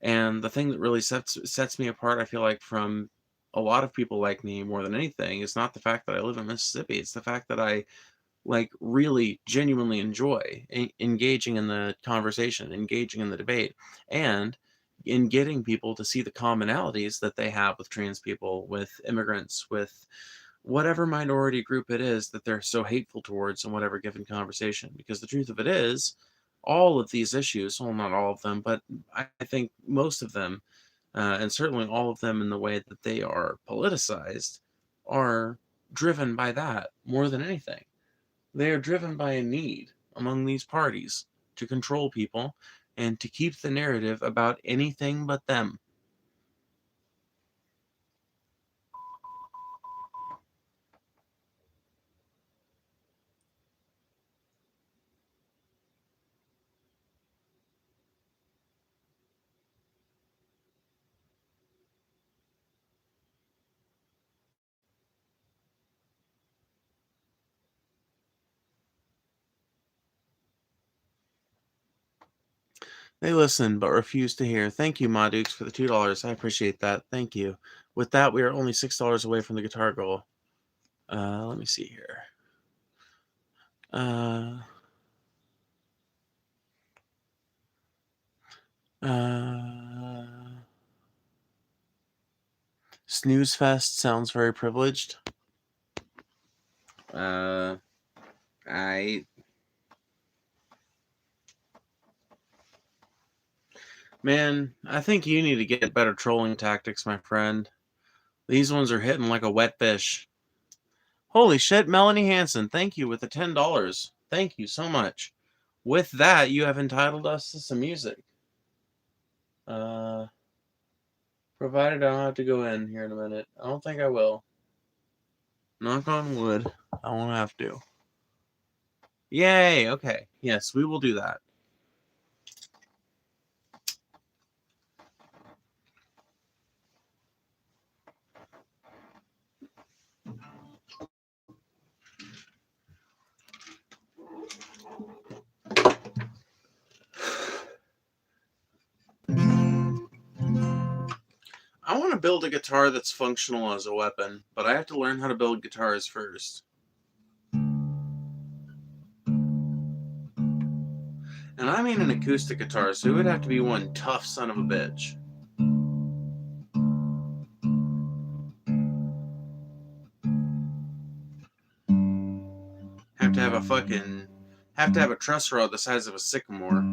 Speaker 1: And the thing that really sets me apart, I feel like, from a lot of people like me more than anything, is not the fact that I live in Mississippi. It's the fact that I like really genuinely enjoy engaging in the conversation, engaging in the debate, and in getting people to see the commonalities that they have with trans people, with immigrants, with whatever minority group it is that they're so hateful towards in whatever given conversation. Because the truth of it is, all of these issues, well, not all of them, but I think most of them, and certainly all of them in the way that they are politicized, are driven by that more than anything. They are driven by a need among these parties to control people and to keep the narrative about anything but them. They listen but refuse to hear. Thank you, Madukes, for the $2. I appreciate that. Thank you. With that, we are only $6 away from the guitar goal. Let me see here. Uh, uh, Snooze Fest sounds very privileged. I Man, I think you need to get better trolling tactics, my friend. These ones are hitting like a wet fish. Holy shit, Melanie Hansen, thank you with the $10. Thank you so much. With that, you have entitled us to some music. Provided I don't have to go in here in a minute. I don't think I will. Knock on wood. I won't have to. Yay, okay. Yes, we will do that. I want to build a guitar that's functional as a weapon, but I have to learn how to build guitars first. And I mean an acoustic guitar, so it would have to be one tough son of a bitch. Have to have a truss rod the size of a sycamore.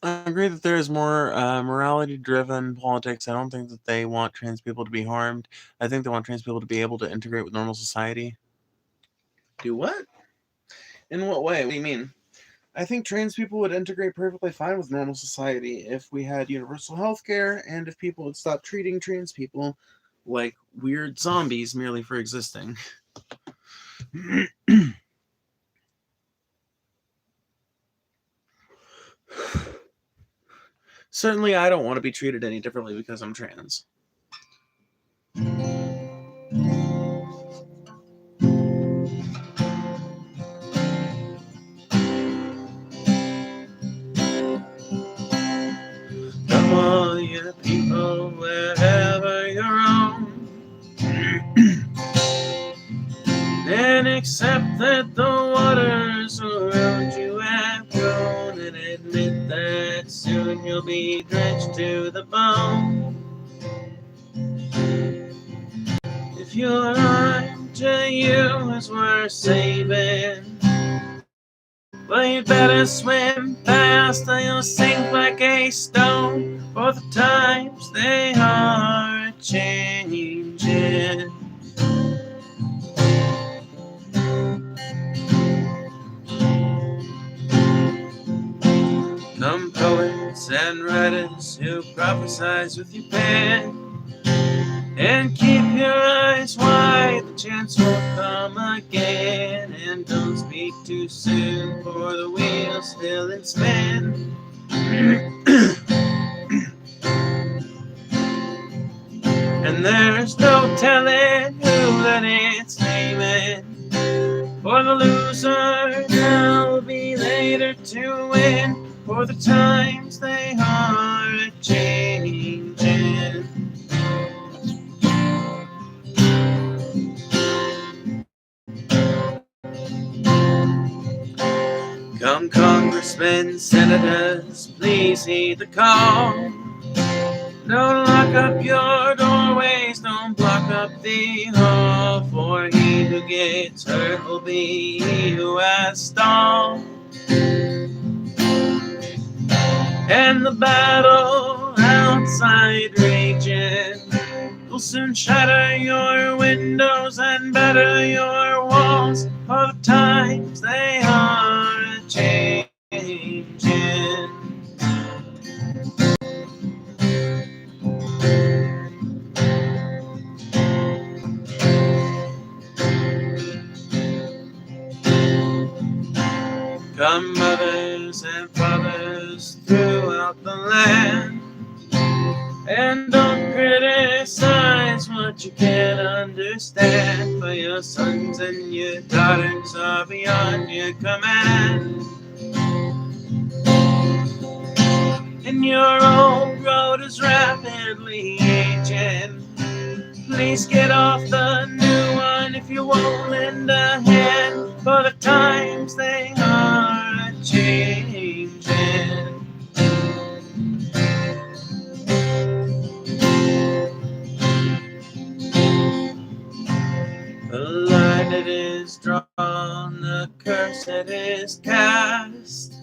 Speaker 1: I agree that there is more morality-driven politics. I don't think that they want trans people to be harmed. I think they want trans people to be able to integrate with normal society. Do what? In what way? What do you mean? I think trans people would integrate perfectly fine with normal society if we had universal health care and if people would stop treating trans people like weird zombies merely for existing. Certainly, I don't want to be treated any differently because I'm trans. Come on, you people, wherever you're on, and accept that the waters around you have grown, and admit that soon you'll be drenched to the bone. If your arm to you is worth saving, well, you better swim fast or you'll sink like a stone, for the times they are changing. Come poets and writers who prophesize with your pen, and keep your eyes wide, the chance will come again. And don't speak too soon, for the wheel's still in spin. And there's no telling who that it's naming, for the loser now will be later to win, for the times they are changing. Come congressmen, senators, please heed the call. Don't lock up your doorways, don't block up the hall, for he who gets hurt will be he who has stalled. And the battle outside raging will soon shatter your windows and batter your walls, for the times they are changing. Come mothers and fathers throughout the land, and don't criticize what you can't understand, for your sons and your daughters are beyond your command. And your old road is rapidly aging. Please get off the new one if you won't lend a hand, for the times they are changing. The line that is drawn, the curse that is cast.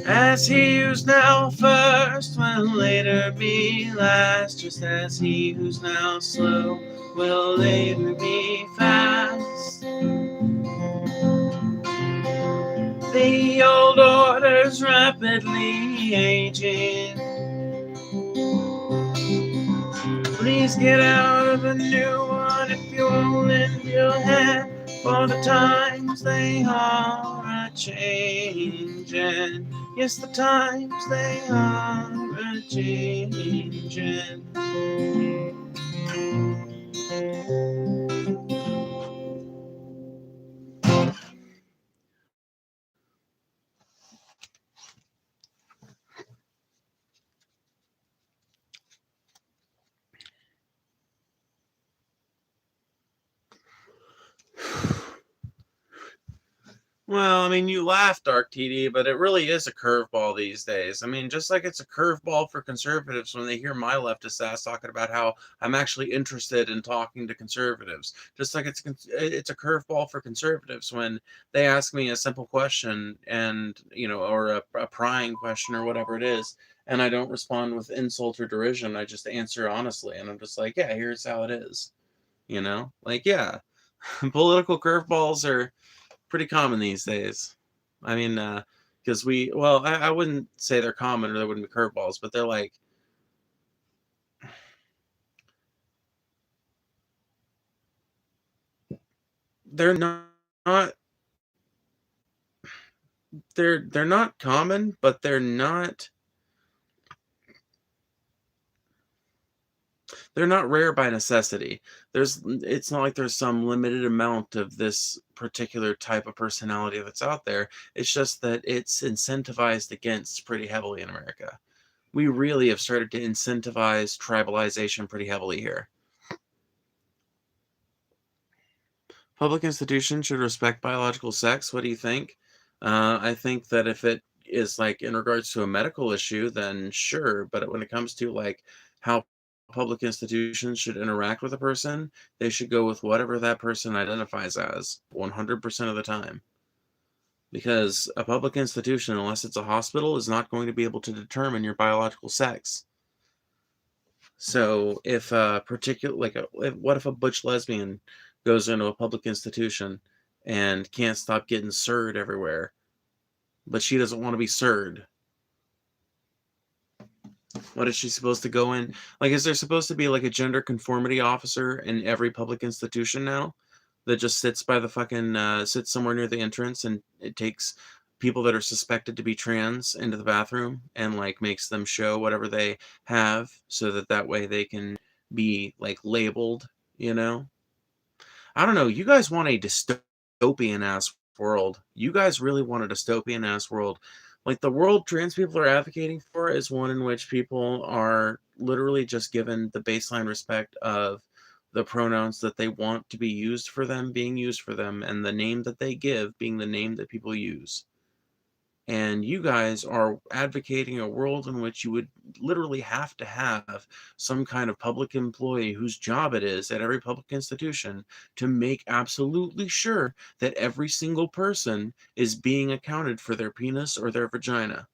Speaker 1: As he who's now first will later be last, just as he who's now slow will later be fast. The old order's rapidly aging. Please get out of the new one if you won't lend your hand, for the times they are changing. Yes, the times they are changing. Well, I mean, you laugh, Dark TD, but it really is a curveball these days. I mean, just like it's a curveball for conservatives when they hear my leftist ass talking about how I'm actually interested in talking to conservatives. Just like it's a curveball for conservatives when they ask me a simple question and, or a prying question or whatever it is, and I don't respond with insult or derision. I just answer honestly, and I'm just like, yeah, here's how it is. Like, yeah, political curveballs are pretty common these days. I mean, because I wouldn't say they're common or they wouldn't be curveballs, but they're not they're not common, but they're not rare by necessity. It's not like there's some limited amount of this particular type of personality that's out there. It's just that it's incentivized against pretty heavily in America. We really have started to incentivize tribalization pretty heavily here. Public institutions should respect biological sex. What do you think? I think that if it is like in regards to a medical issue, then sure. But when it comes to like how public institutions should interact with a person, they should go with whatever that person identifies as 100% of the time. Because a public institution, unless it's a hospital, is not going to be able to determine your biological sex. So if a particular what if a butch lesbian goes into a public institution and can't stop getting surd everywhere, but she doesn't want to be surd? What is she supposed to go in? Like, is there supposed to be like a gender conformity officer in every public institution now that just sits by the fucking sits somewhere near the entrance and it takes people that are suspected to be trans into the bathroom and like makes them show whatever they have so that way they can be like labeled, you know? I don't know. You guys want a dystopian ass world. You guys really want a dystopian ass world. Like the world trans people are advocating for is one in which people are literally just given the baseline respect of the pronouns that they want to be used for them being used for them, and the name that they give being the name that people use. And you guys are advocating a world in which you would literally have to have some kind of public employee whose job it is at every public institution to make absolutely sure that every single person is being accounted for their penis or their vagina.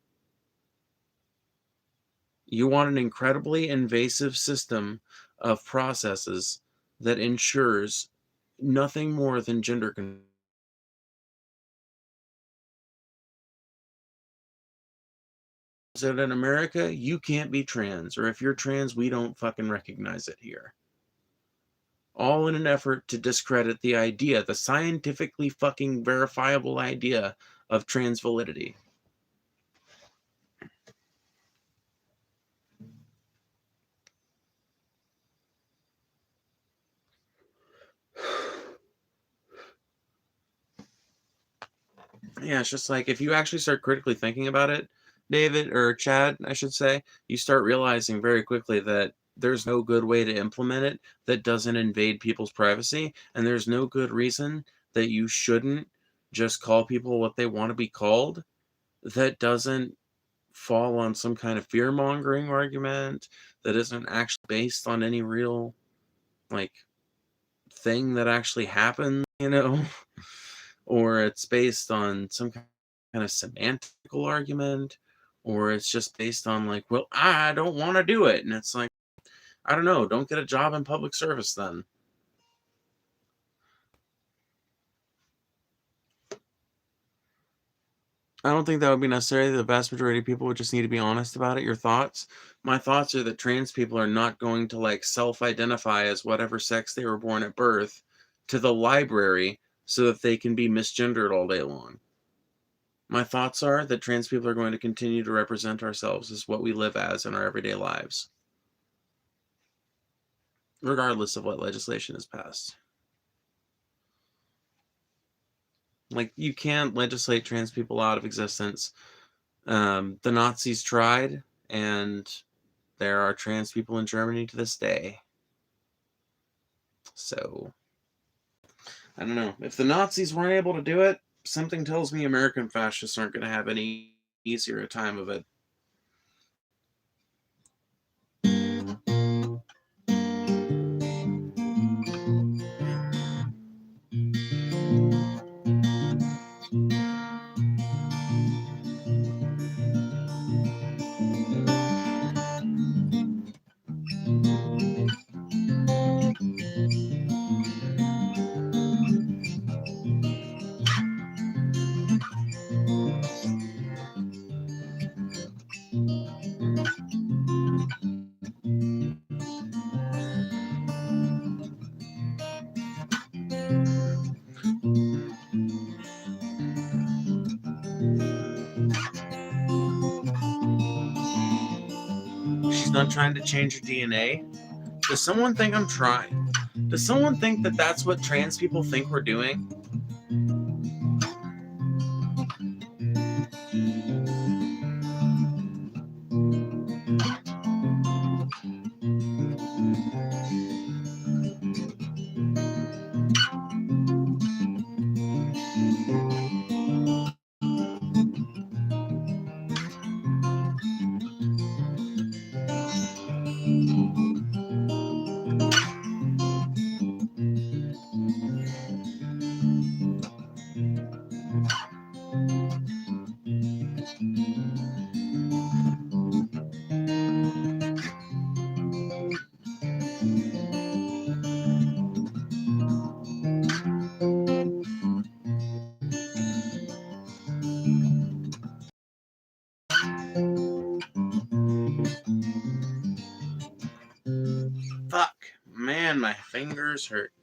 Speaker 1: You want an incredibly invasive system of processes that ensures nothing more than gender control. That in America, you can't be trans, or if you're trans, we don't fucking recognize it here. All in an effort to discredit the idea, the scientifically fucking verifiable idea of trans validity. Yeah, it's just like if you actually start critically thinking about it, David, or Chad, I should say, you start realizing very quickly that there's no good way to implement it that doesn't invade people's privacy, and there's no good reason that you shouldn't just call people what they want to be called that doesn't fall on some kind of fear mongering argument that isn't actually based on any real like thing that actually happened, or it's based on some kind of semantical argument, or it's just based on like, well, I don't want to do it. And it's like, I don't know, don't get a job in public service then. I don't think that would be necessary. The vast majority of people would just need to be honest about it. Your thoughts? My thoughts are that trans people are not going to like self-identify as whatever sex they were born at birth to the library so that they can be misgendered all day long. My thoughts are that trans people are going to continue to represent ourselves as what we live as in our everyday lives, regardless of what legislation is passed. Like, you can't legislate trans people out of existence. The Nazis tried, and there are trans people in Germany to this day. So, I don't know. If the Nazis weren't able to do it, something tells me American fascists aren't going to have any easier a time of it. She's not trying to change her DNA. Does someone think I'm trying? Does someone think that that's what trans people think we're doing? Fuck. Man, my fingers hurt.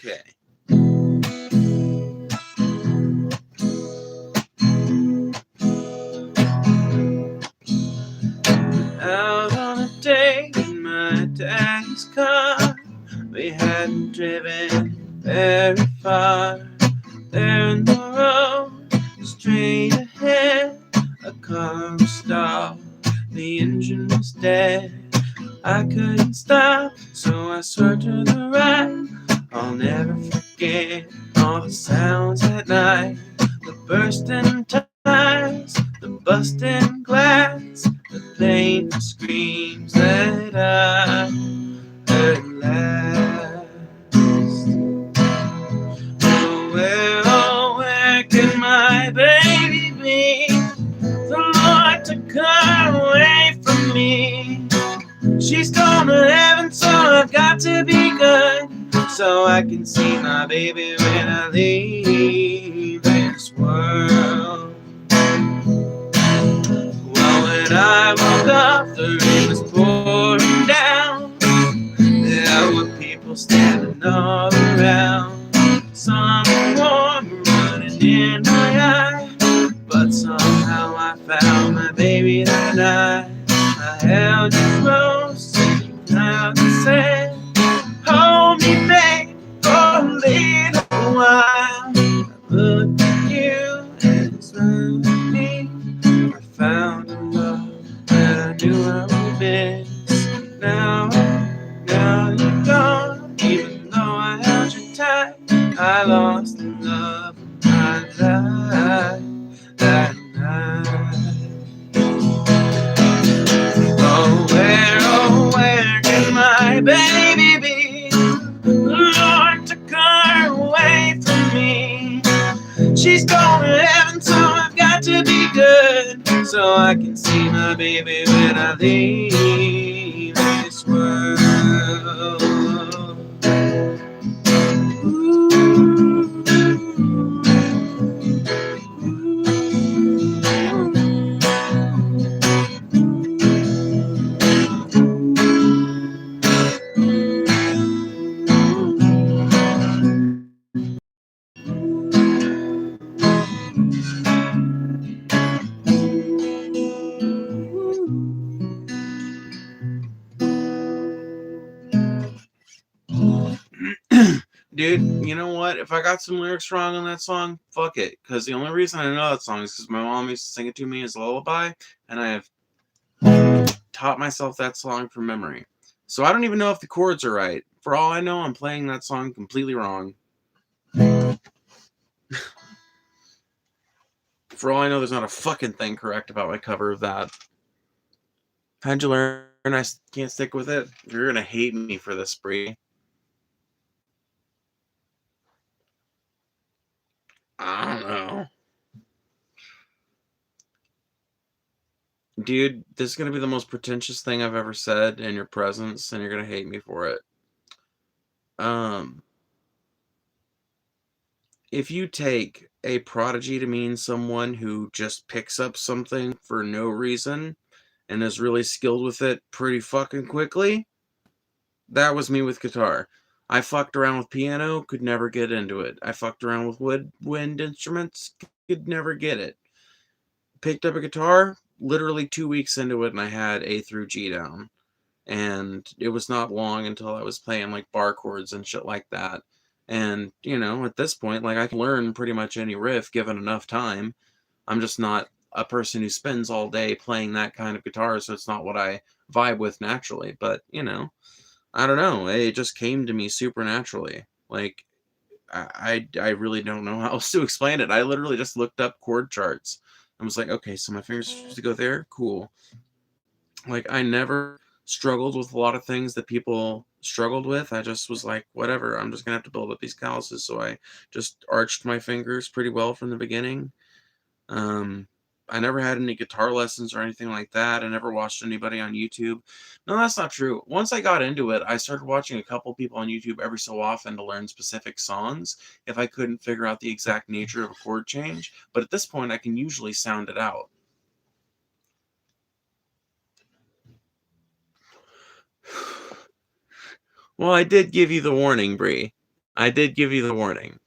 Speaker 1: Okay. Out on a date in my daddy's car. We hadn't driven very far. There in the road, straight ahead, a car was stopped. The engine was dead. I couldn't stop, so I swerved to the right. I'll never forget all the sounds at night. The bursting tires, the busting glass, the plain screams that I heard last. Oh, where can my baby be? The Lord took her away from me. to be good, so I can see my baby when I leave this world. Well, when I woke up, the rain was pouring down. There were people standing all around. Some warm running in my eye, but somehow I found my baby that night. I held you close and you proudly said, hold me, babe, for a little while. I looked at you and smiled at me. I found a love that I knew I would miss. Now you're gone, even though I held you tight. I lost the love of my life that night. Oh, where can my baby be? The Lord took her away from me. She's going to heaven, so I've got to be good, so I can see my baby when I leave this world. Dude, you know what? If I got some lyrics wrong on that song, fuck it. Because the only reason I know that song is because my mom used to sing it to me as a lullaby, and I have taught myself that song from memory. So I don't even know if the chords are right. For all I know, I'm playing that song completely wrong. For all I know, there's not a fucking thing correct about my cover of that. How'd you learn I can't stick with it? You're gonna hate me for this, Bree. I don't know. Dude, this is going to be the most pretentious thing I've ever said in your presence, and you're going to hate me for it. If you take a prodigy to mean someone who just picks up something for no reason and is really skilled with it pretty fucking quickly, that was me with guitar. I fucked around with piano, could never get into it. I fucked around with woodwind instruments, could never get it. Picked up a guitar, literally 2 weeks into it, and I had A through G down. And it was not long until I was playing like bar chords and shit like that. And, you know, at this point, like I can learn pretty much any riff given enough time. I'm just not a person who spends all day playing that kind of guitar, so it's not what I vibe with naturally. But, you know, I don't know. It just came to me super naturally. Like, I really don't know how else to explain it. I literally just looked up chord charts. I was like, okay, so my fingers supposed to go there? Cool. Like, I never struggled with a lot of things that people struggled with. I just was like, whatever, I'm just gonna have to build up these calluses. So I just arched my fingers pretty well from the beginning. I never had any guitar lessons or anything like that. I never watched anybody on YouTube. No, that's not true. Once I got into it, I started watching a couple people on YouTube every so often to learn specific songs if I couldn't figure out the exact nature of a chord change. But at this point, I can usually sound it out. Well, I did give you the warning, Bree. I did give you the warning.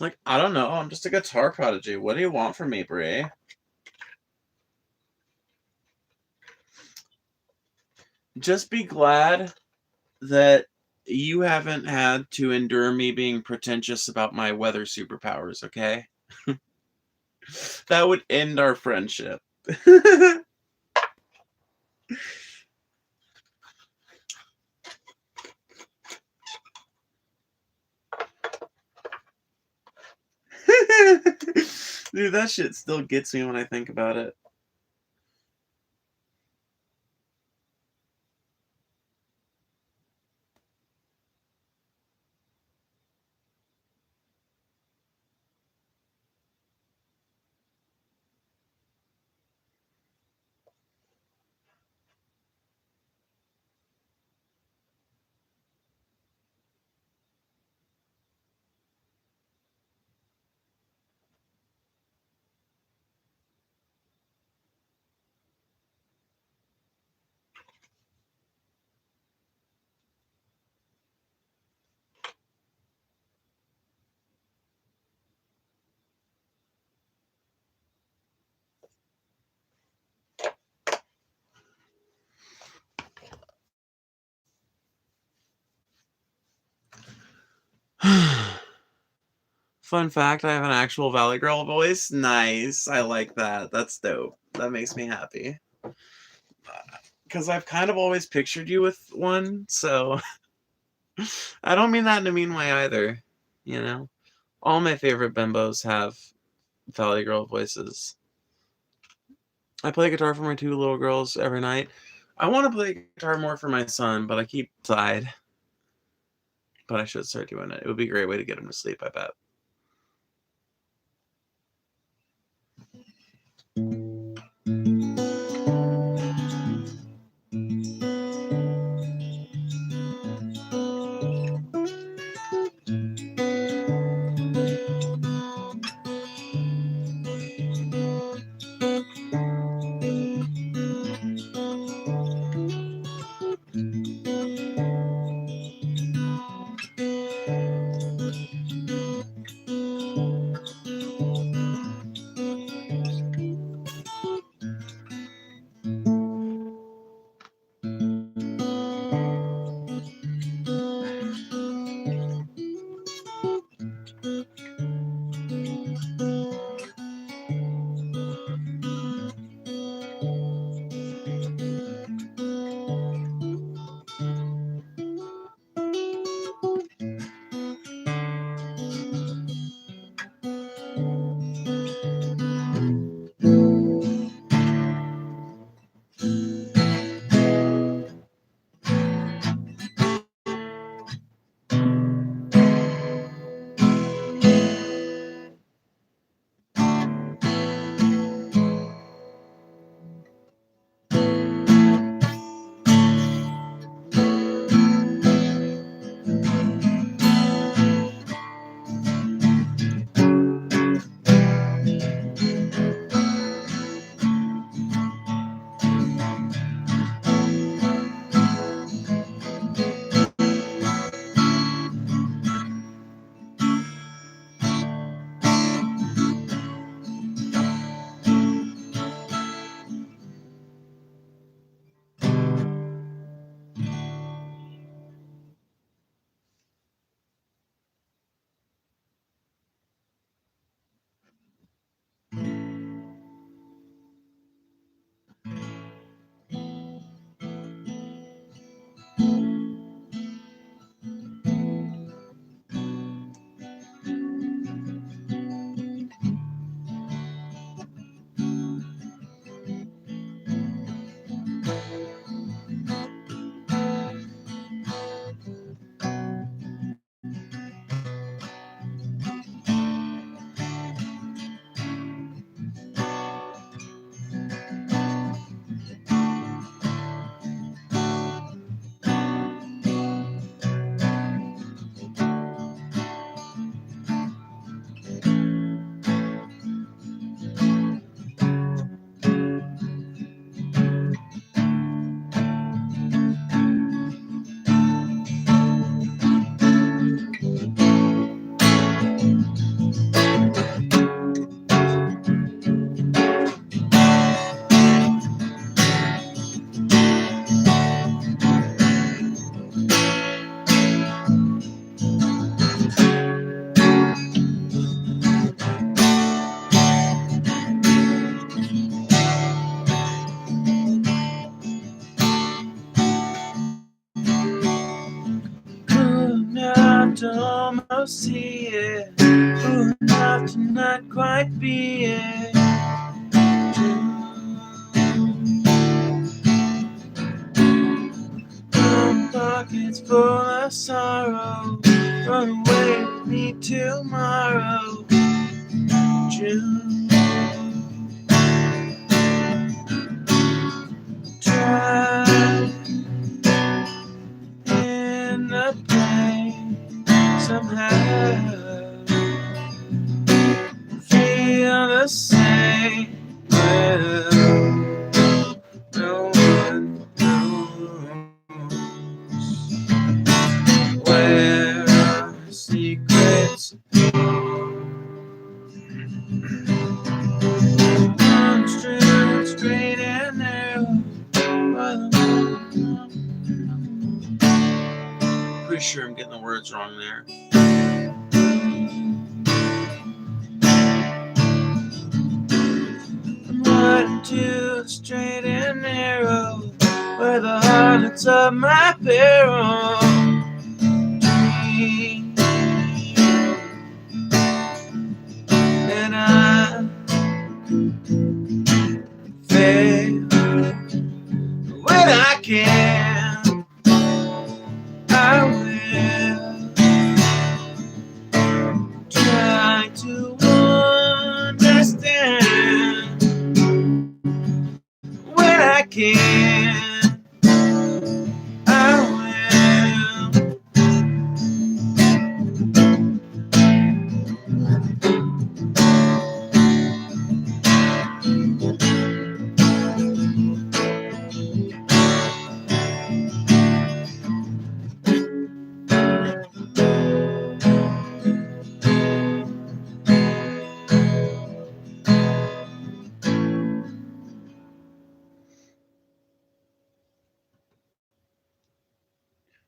Speaker 1: Like, I don't know. I'm just a guitar prodigy. What do you want from me, Bree? Just be glad that you haven't had to endure me being pretentious about my weather superpowers, okay? That would end our friendship. Dude, that shit still gets me when I think about it. Fun fact, I have an actual Valley Girl voice. Nice. I like that. That's dope. That makes me happy. Because I've kind of always pictured you with one, so I don't mean that in a mean way either. You know? All my favorite bimbos have Valley Girl voices. I play guitar for my 2 little girls every night. I want to play guitar more for my son, but I keep aside. But I should start doing it. It would be a great way to get him to sleep, I bet. To almost see it, good enough to not quite be it. Pockets full of sorrow, run away with me tomorrow. June. Try in the pain somehow. Feel the same. Well, no one knows where our secrets go. I'm straight and narrow. Pretty sure I'm getting the words wrong there. into the straight and narrow, where the harlots of my peril dream. And I fail when I can. I will try to understand when I can. I will.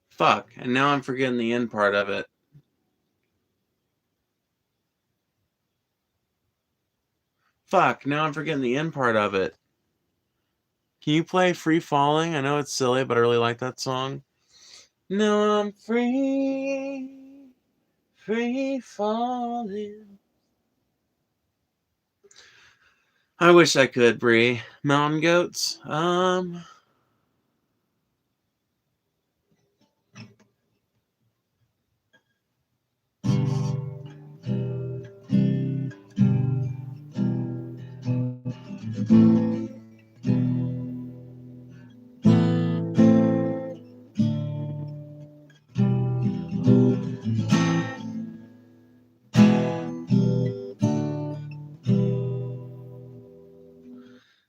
Speaker 1: Fuck, and now I'm forgetting the end part of it. Fuck, now I'm forgetting the end part of it. Can you play Free Falling? I know it's silly, but I really like that song. No, I'm free, free falling. I wish I could, Bree. Mountain Goats.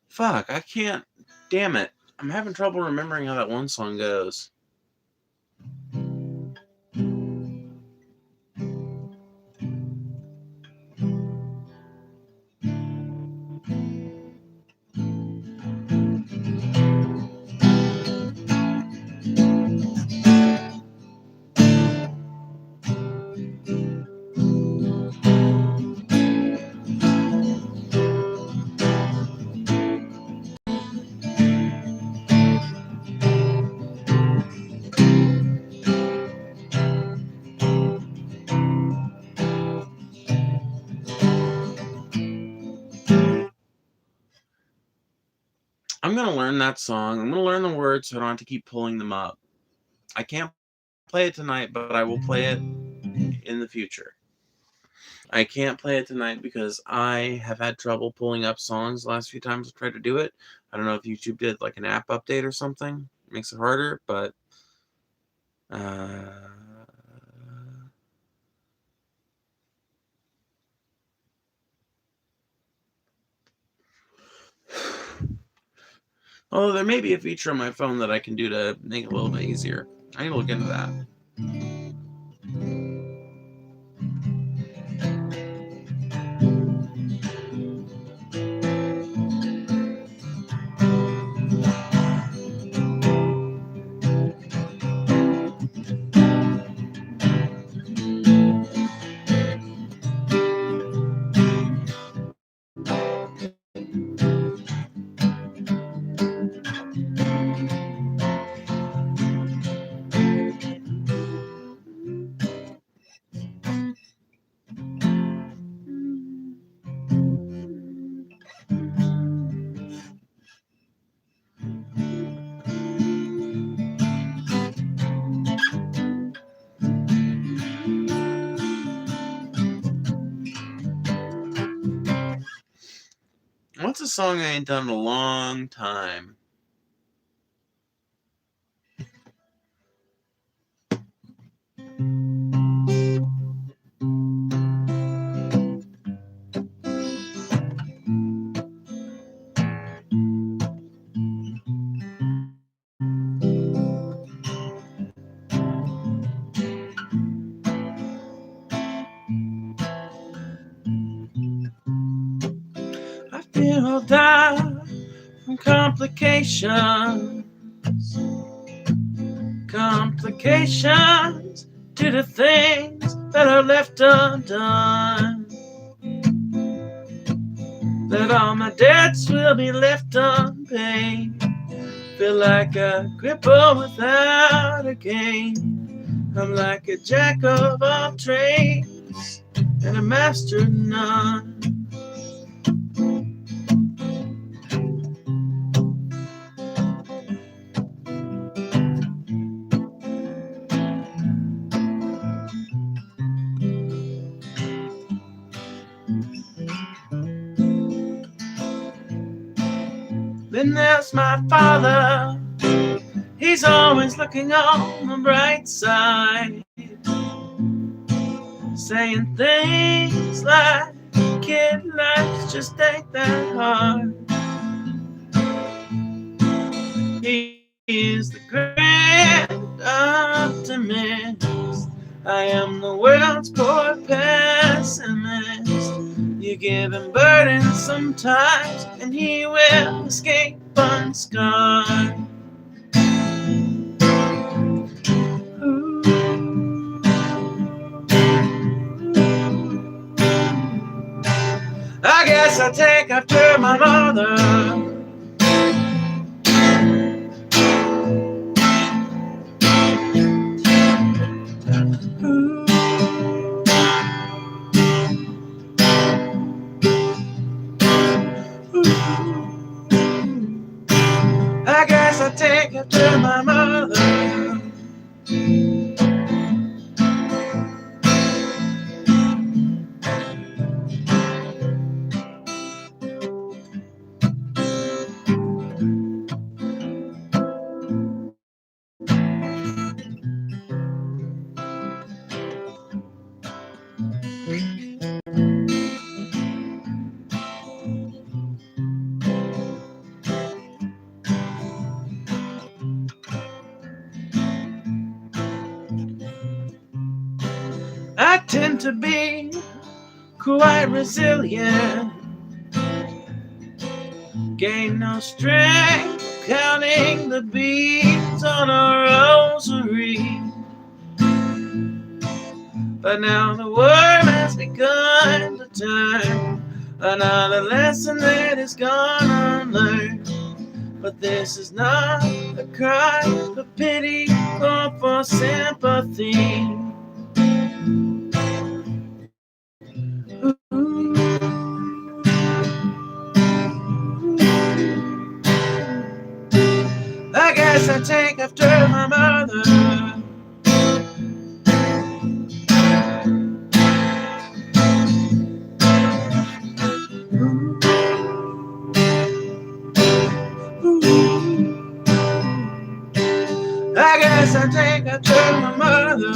Speaker 1: Fuck, I can't. Damn it. I'm having trouble remembering how that one song goes. I'm going to learn that song. I'm going to learn the words so I don't have to keep pulling them up. I can't play it tonight, but I will play it in the future. I can't play it tonight because I have had trouble pulling up songs the last few times I tried to do it. I don't know if YouTube did like an app update or something. It makes it harder, but although there may be a feature on my phone that I can do to make it a little bit easier. I need to look into that. What's a song I ain't done in a long time? I feel down from complications to the things that are left undone. that all my debts will be left unpaid. Feel like a cripple without a cane. I'm like a jack of all trades and a master of none. Then there's my father. He's always looking on the bright side, saying things like, kid, life just ain't that hard. He is the grand optimist. I am the world's poor pessimist. You give him burdens sometimes, and he will escape unscarred. I guess I take after my mother. I guess I take after my mother. I tend to be quite resilient. Gain no strength counting the beads on a rosary. But now the world has begun to turn, another lesson that is gone unlearned. But this is not a cry for pity or for sympathy. I guess I take after my mother. I guess I take after my mother.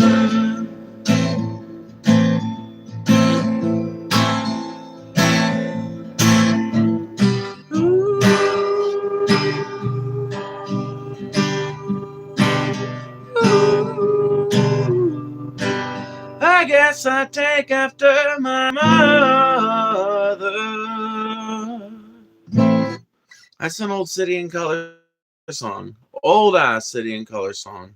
Speaker 1: I guess I take after my mother. That's an old City and Color song. Old ass City and Color song.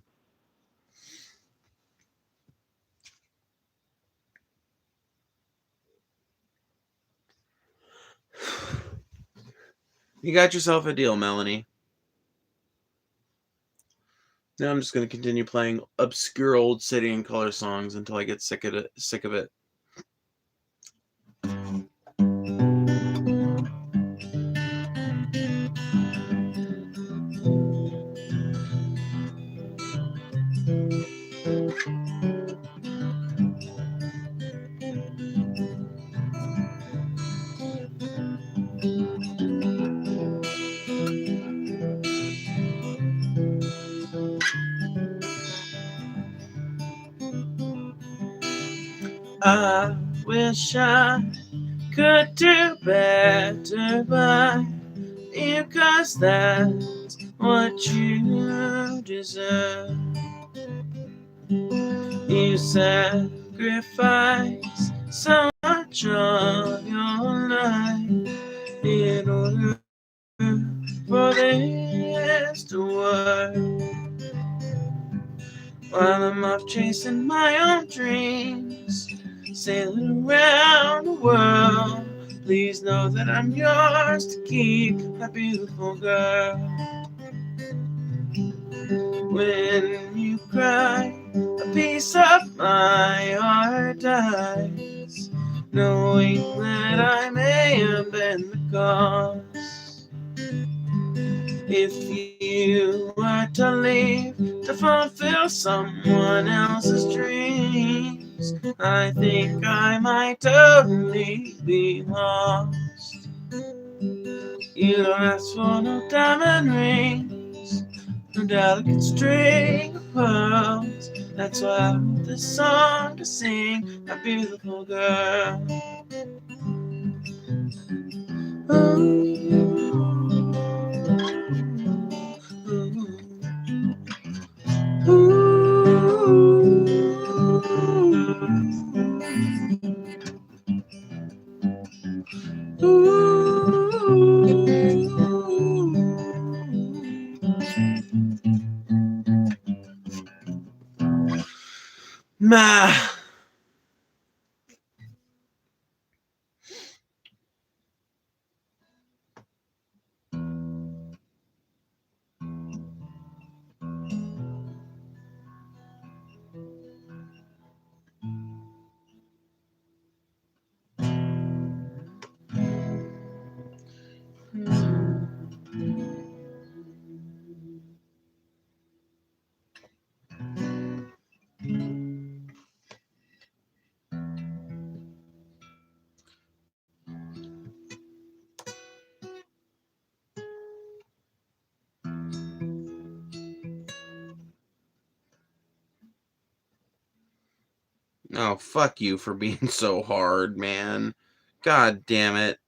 Speaker 1: You got yourself a deal, Melanie. Now I'm just going to continue playing obscure old City and Color songs until I get sick of it. I wish I could do better by you, 'cause that's what you deserve. You sacrifice so much of your life in order for this to work. While I'm off chasing my own dreams, sailing around the world, Please know that I'm yours to keep, my beautiful girl. When you cry, a piece of my heart dies, knowing that I may have been the cause. If you were to leave to fulfill someone else's dreams, I think I might totally be lost. You don't ask for no diamond rings, no delicate string of pearls. That's why I wrote this song to sing, my beautiful girl. Ma. Oh, fuck you for being so hard, man. God damn it.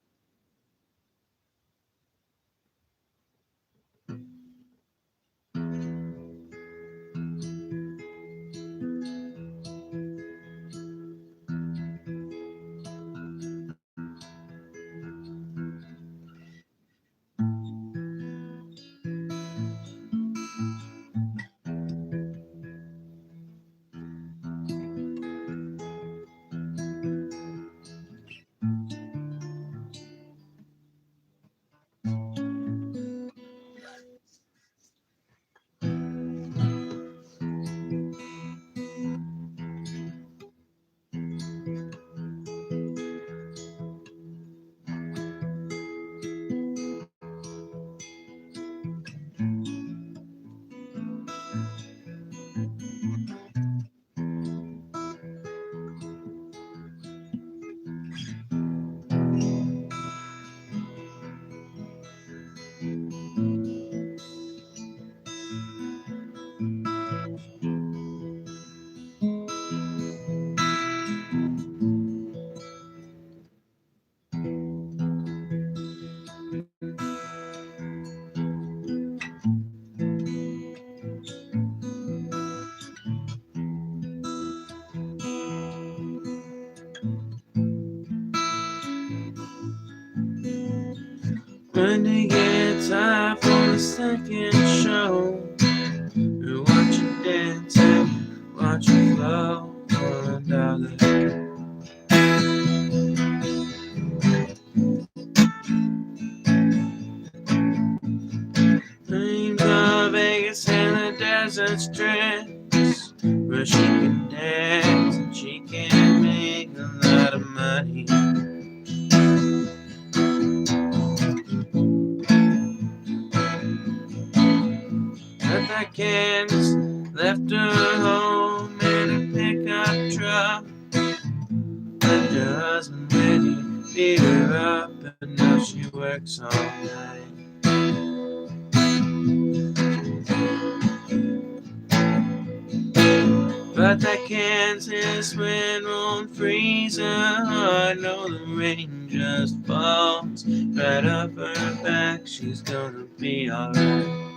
Speaker 1: When you get time for the second show, you watch you dance and watch you flow for $1. Dreams of Vegas and the desert strips, where she can dance and she can make a lot of money. But that Candace left her home in a pickup truck. Left her husband when he beat her up, and now she works all night. But that Kansas wind won't freeze her heart. No, the rain just falls right up her back. She's gonna be alright.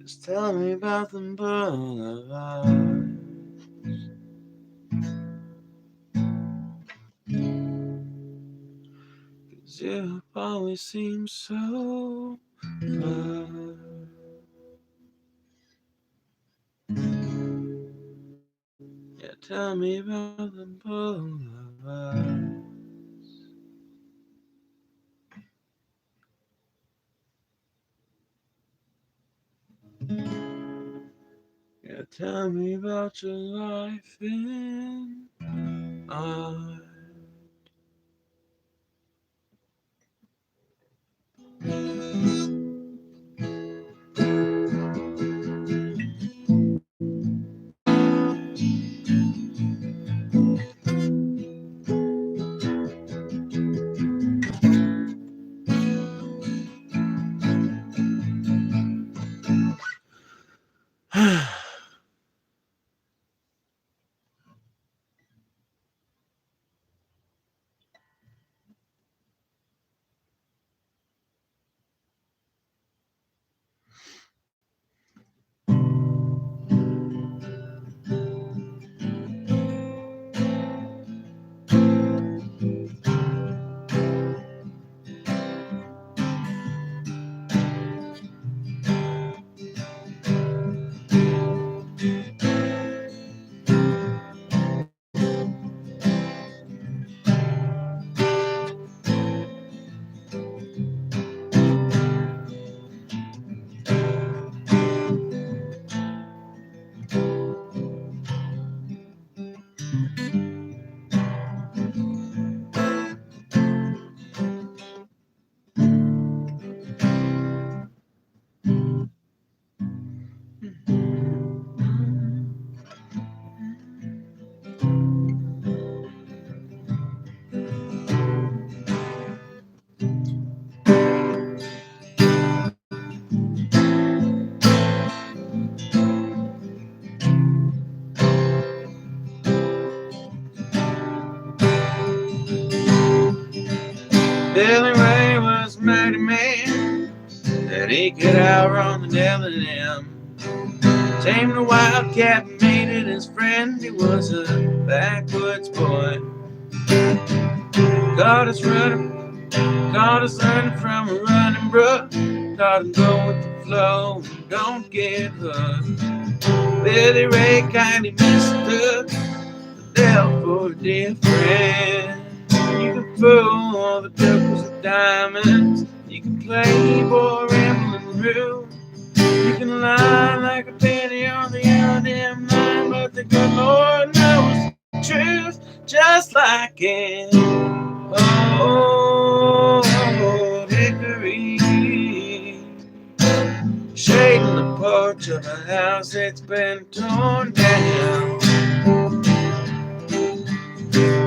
Speaker 1: Just tell me about the boulevard. 'Cause you always seem so far. Tell me about the boulevards. Yeah, tell me about your life in art. Billy Ray was a mighty man, that he could outrun the devil in him. Tamed a wildcat and made it his friend. He was a backwoods boy. Caught us running from a running brook. Taught him go with the flow and don't get hooked. Billy Ray kindly mistook the devil for a dear friend. You can fool all the devils with diamonds. You can play boy, ramble and rue. You can lie like a penny on the damn line, but the good Lord knows the truth, just like it. Old hickory, shading the porch of a house that's been torn down.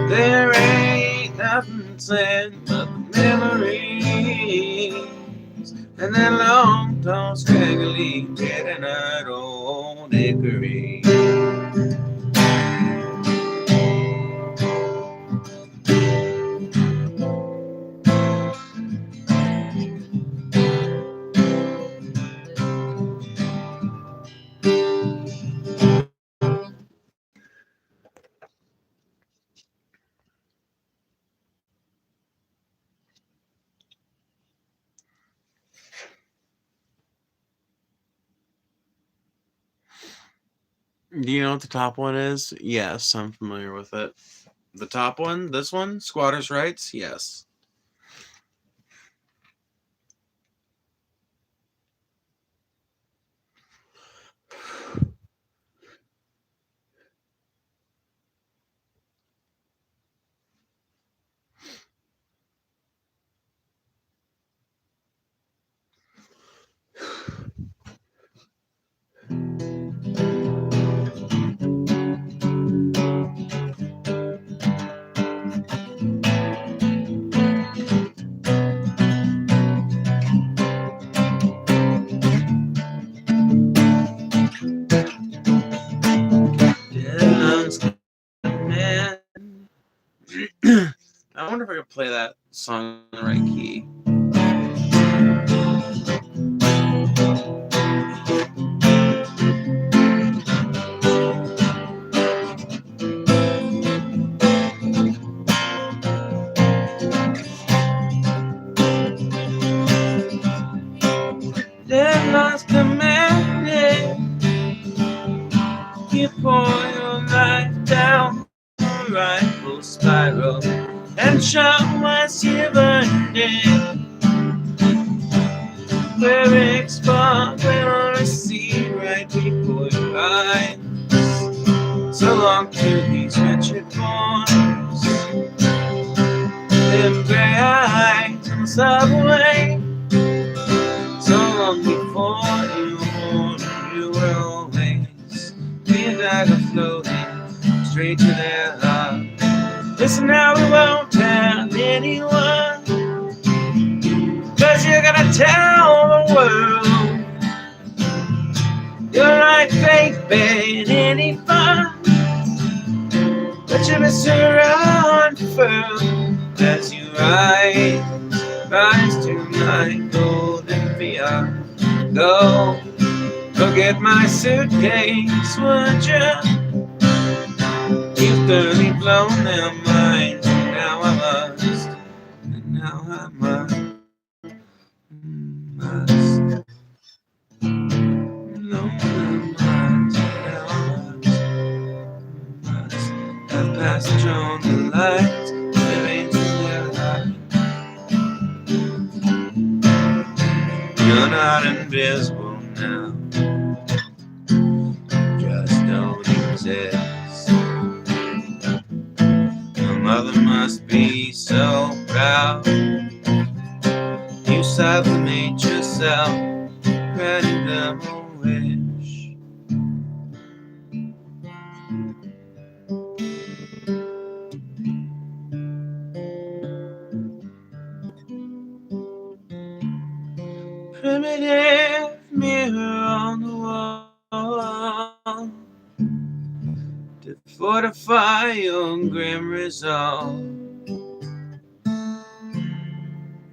Speaker 1: There ain't nothing said but the memories and that long, tall, scraggly, dead-eyed old hickory. Do you know what the top one is? Yes, I'm familiar with it. The top one? This one? Squatters' Rights? Yes. I wonder if I could play that song in the right key. Deadline's commanded. You pour your life down. long before you were born, you were always be a dagger floating straight to their heart. Listen now, we won't tell anyone, 'cause you're gonna tell the world you're like fake bait, any fun. But you miss her unfurled as you rise to my golden Fiat. Go get my suitcase, would you? You've thoroughly blown their minds, and now I must, and now I must. Blown their minds, and now I must have passage on the lights, living in their life. You're not invisible now, just don't exist. Your mother must be so proud. You sublimate yourself, granting them a wish. Primitive mirror on the wall to fortify your grim resolve.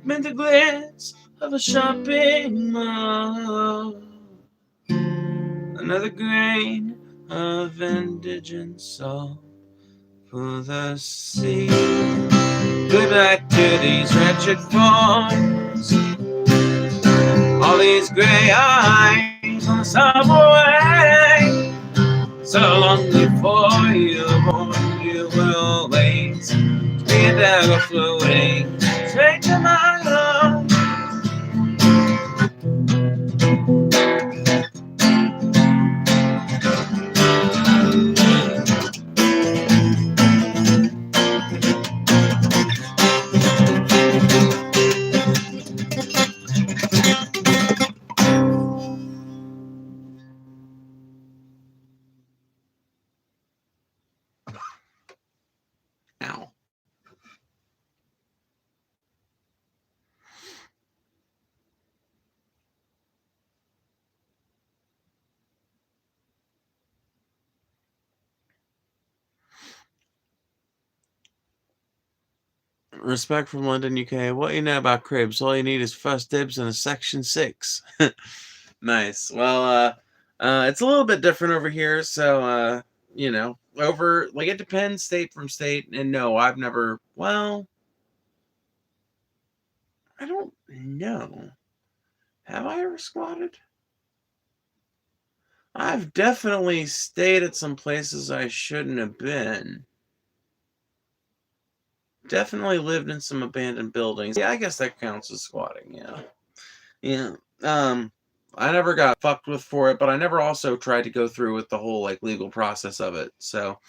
Speaker 1: Mental glitz of a shopping mall. Another grain of indigent salt for the sea. Goodnight to these wretched forms, all these gray eyes on the subway. So long before you were born, you were always be a dagger floating straight to my heart. Ow. Respect from London, UK. What you know about cribs? All you need is first dibs and a section 6. Nice. Well, it's a little bit different over here, so over like it depends state from state. And no, I've never. Well, I don't know. Have I ever squatted? I've definitely stayed at some places I shouldn't have been. Definitely lived in some abandoned buildings. Yeah, I guess that counts as squatting. Yeah. Yeah. I never got fucked with for it, but I never also tried to go through with the whole like legal process of it. So,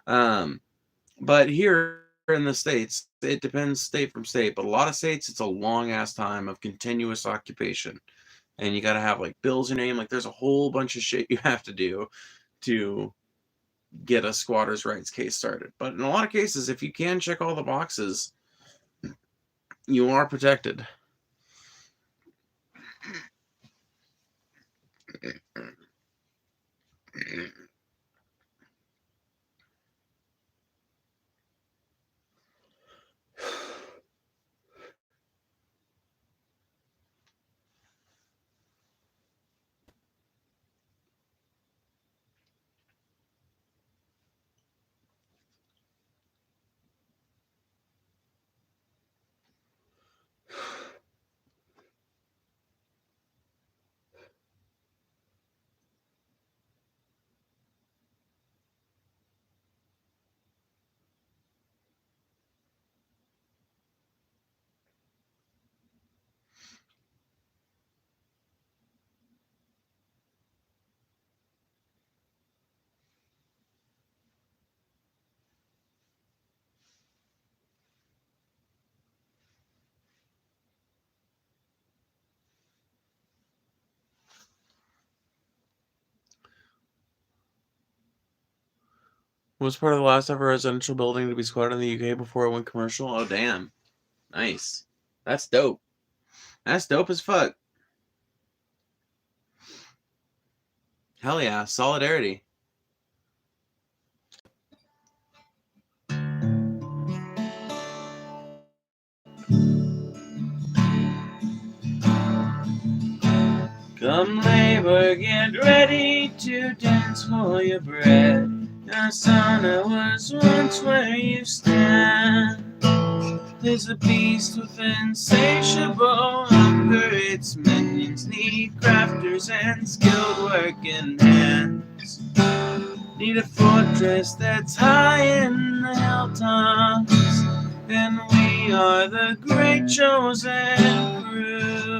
Speaker 1: but here in the States, it depends state from state, but a lot of states, it's a long ass time of continuous occupation. And you got to have like bills in your name. Like there's a whole bunch of shit you have to do to get a squatters' rights case started. But in a lot of cases, if you can check all the boxes, you are protected. Was part of the last ever residential building to be squatted in the UK before it went commercial. Oh, damn. Nice. That's dope. That's dope as fuck. Hell yeah. Solidarity. Come labor, get ready to dance for your bread. The sauna was once where you stand. There's a beast with insatiable hunger. Its minions need crafters and skilled working hands. Need a fortress that's high in the hilltops, and we are the great chosen crew.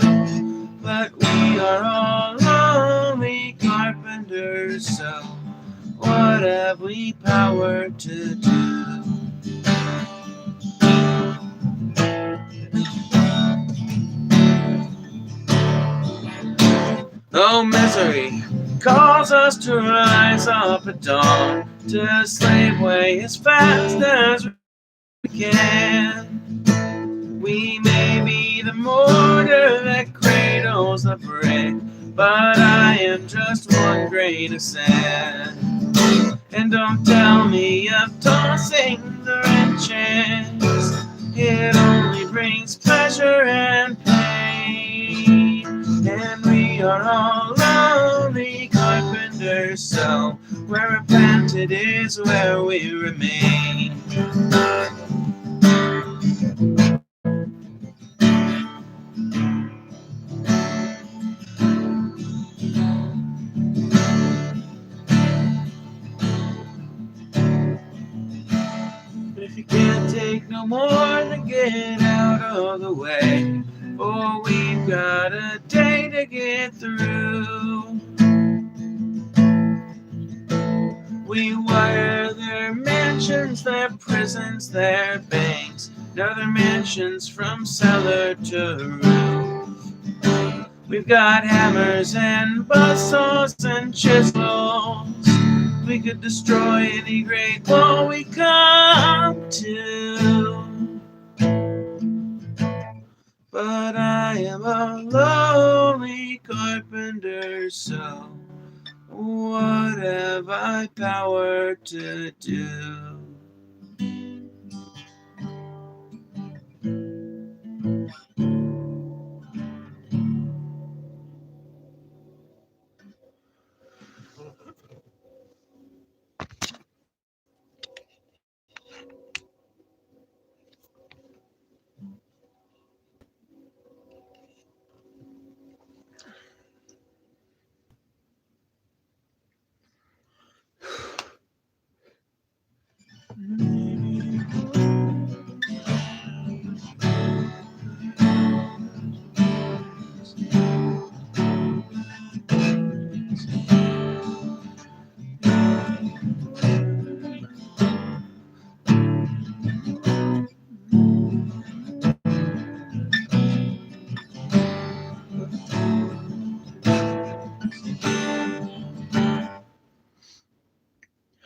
Speaker 1: But we are all lonely carpenters, so what have we power to do? Oh, misery calls us to rise up at dawn, to slave away as fast as we can. We may be the mortar that cradles the brick, but I am just one grain of sand. And don't tell me of tossing the wrenches, it only brings pleasure and pain. And we are all lonely carpenters, so where we're planted is where we remain. But if you can't take no more, then get out of the way, for we've got a day to get through. We wire their mansions, their prisons, their banks, now their mansions from cellar to roof. We've got hammers and buzzsaws and chisels. We could destroy any great wall we come to. But I am a lonely carpenter, so what have I power to do?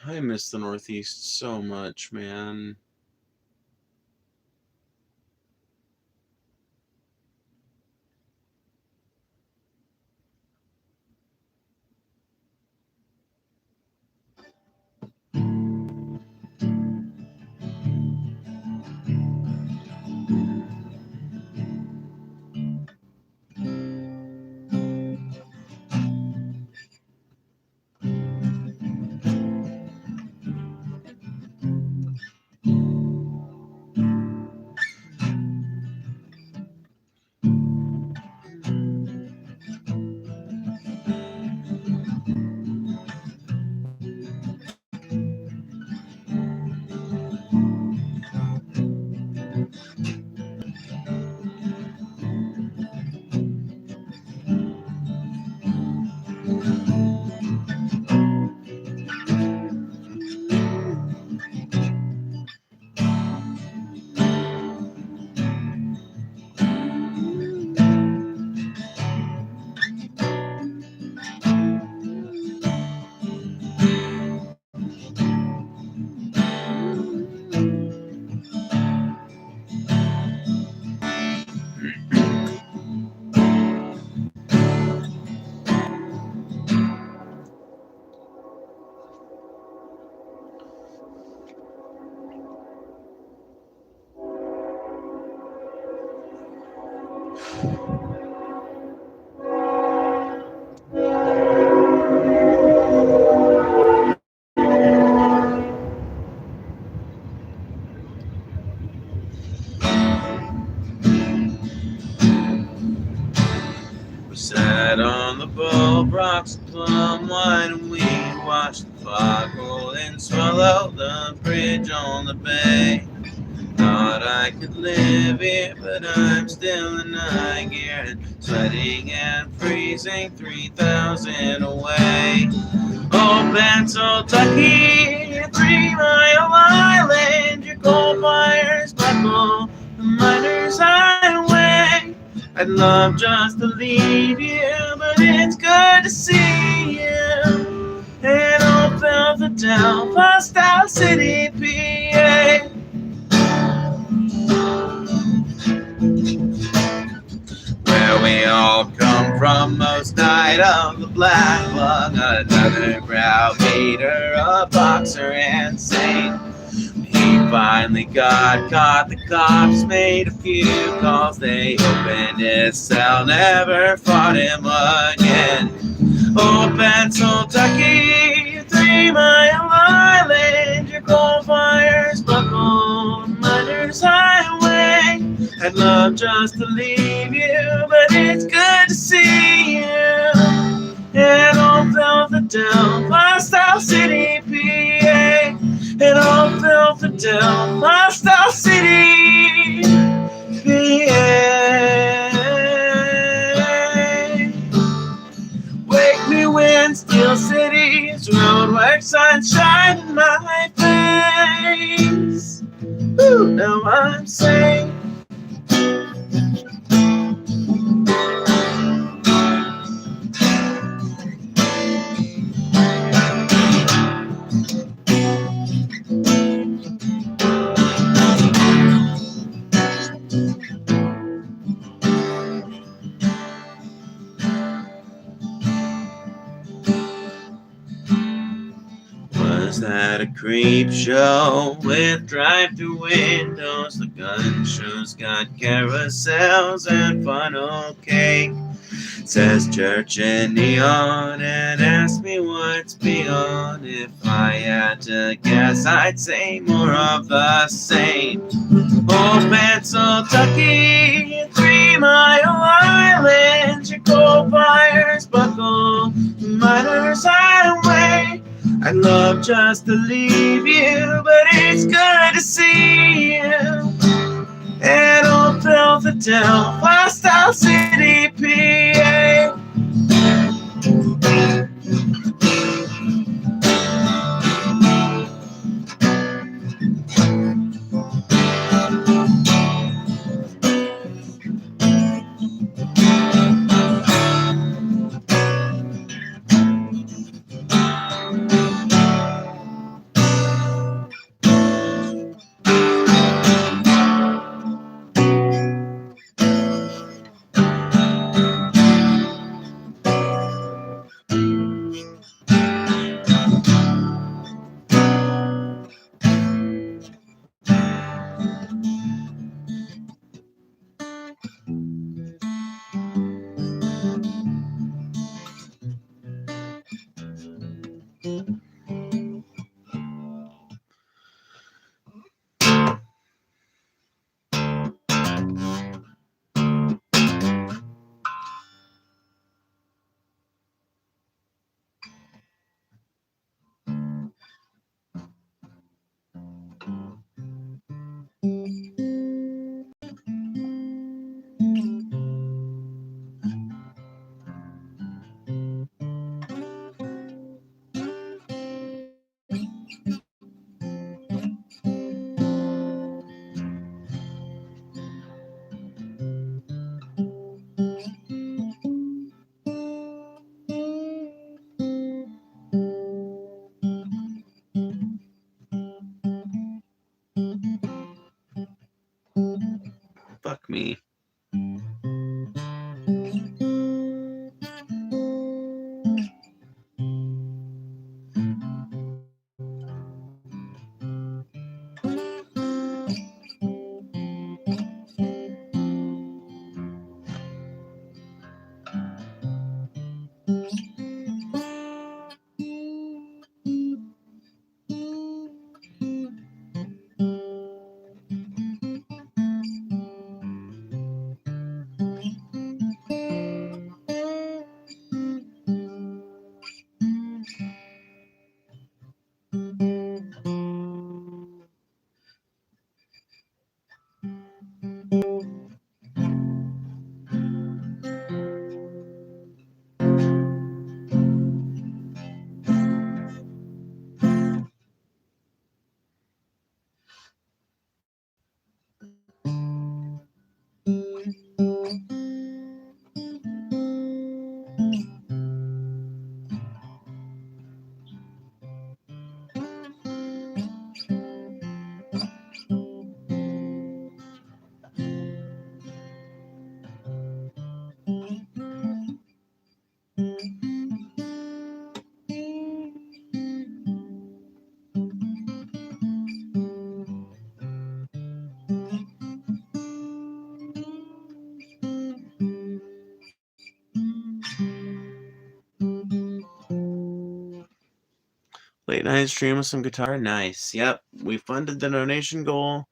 Speaker 1: I miss the Northeast so much, man. Sat on the boat, rocks and plum wine, and we watched the fog roll and swallow the bridge on the bay. Thought I could live here, but I'm still in high gear and sweating and freezing 3,000 away. Oh, Pennsylvania, 3 Mile Island, your coal fires buckle, the miners' highway. I'd love just to leave you, but it's good to see you. And old Philadelphia, Style City, PA. Where we all come from, most night of the black lung, another browbeater, a boxer, and saint. He finally got caught, the cops made a few calls, they opened his cell, never fought him again. Oh, Pennsylvania, 3 Mile Island, your coal fires buckle, the miners' highway. I'd love just to leave you, but it's good to see you. And old Philadelphia, Style City, PA. And old Philadelphia, Style City, PA. Wake me when Steel City's roadwork sunshine in my face. Ooh, now I'm safe. Was that a creep show with drive-through windows? The gun shows got carousels and funnel cake. Says church and neon and ask me what's beyond. If I had to guess, I'd say more of the same. Old Pennsylvania, 3 Mile Island, your coal fires buckle, the miners' highway. I'd love just to leave you, but it's good to see you. And old Philadelphia, Style City, PA. Late night stream with some guitar. Nice. Yep. We funded the donation goal.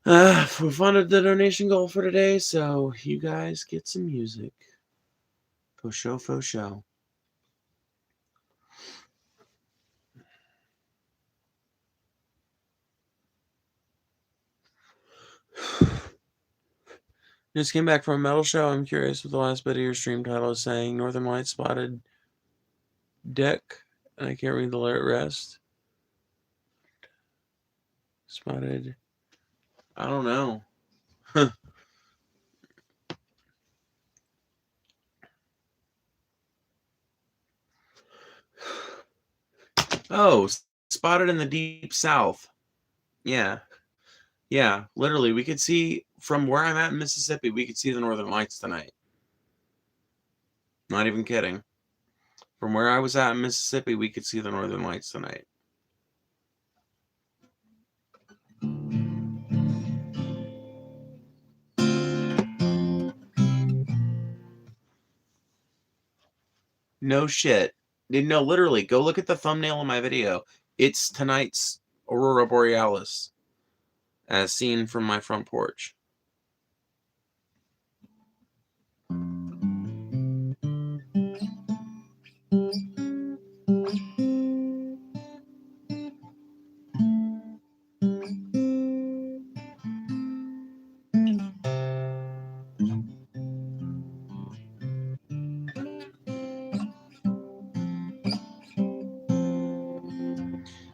Speaker 1: We funded the donation goal for today, so you guys get some music. Faux show, faux show. Just came back from a metal show. I'm curious what the last bit of your stream title is saying. Northern Lights spotted deck. And I can't read the rest. Spotted. I don't know. Oh, spotted in the deep south. Yeah. Yeah, literally, we could see from where I'm at in Mississippi, we could see the Northern Lights tonight. Not even kidding. From where I was at in Mississippi, we could see the Northern Lights tonight. No shit. No, literally, go look at the thumbnail of my video. It's tonight's Aurora Borealis, as seen from my front porch.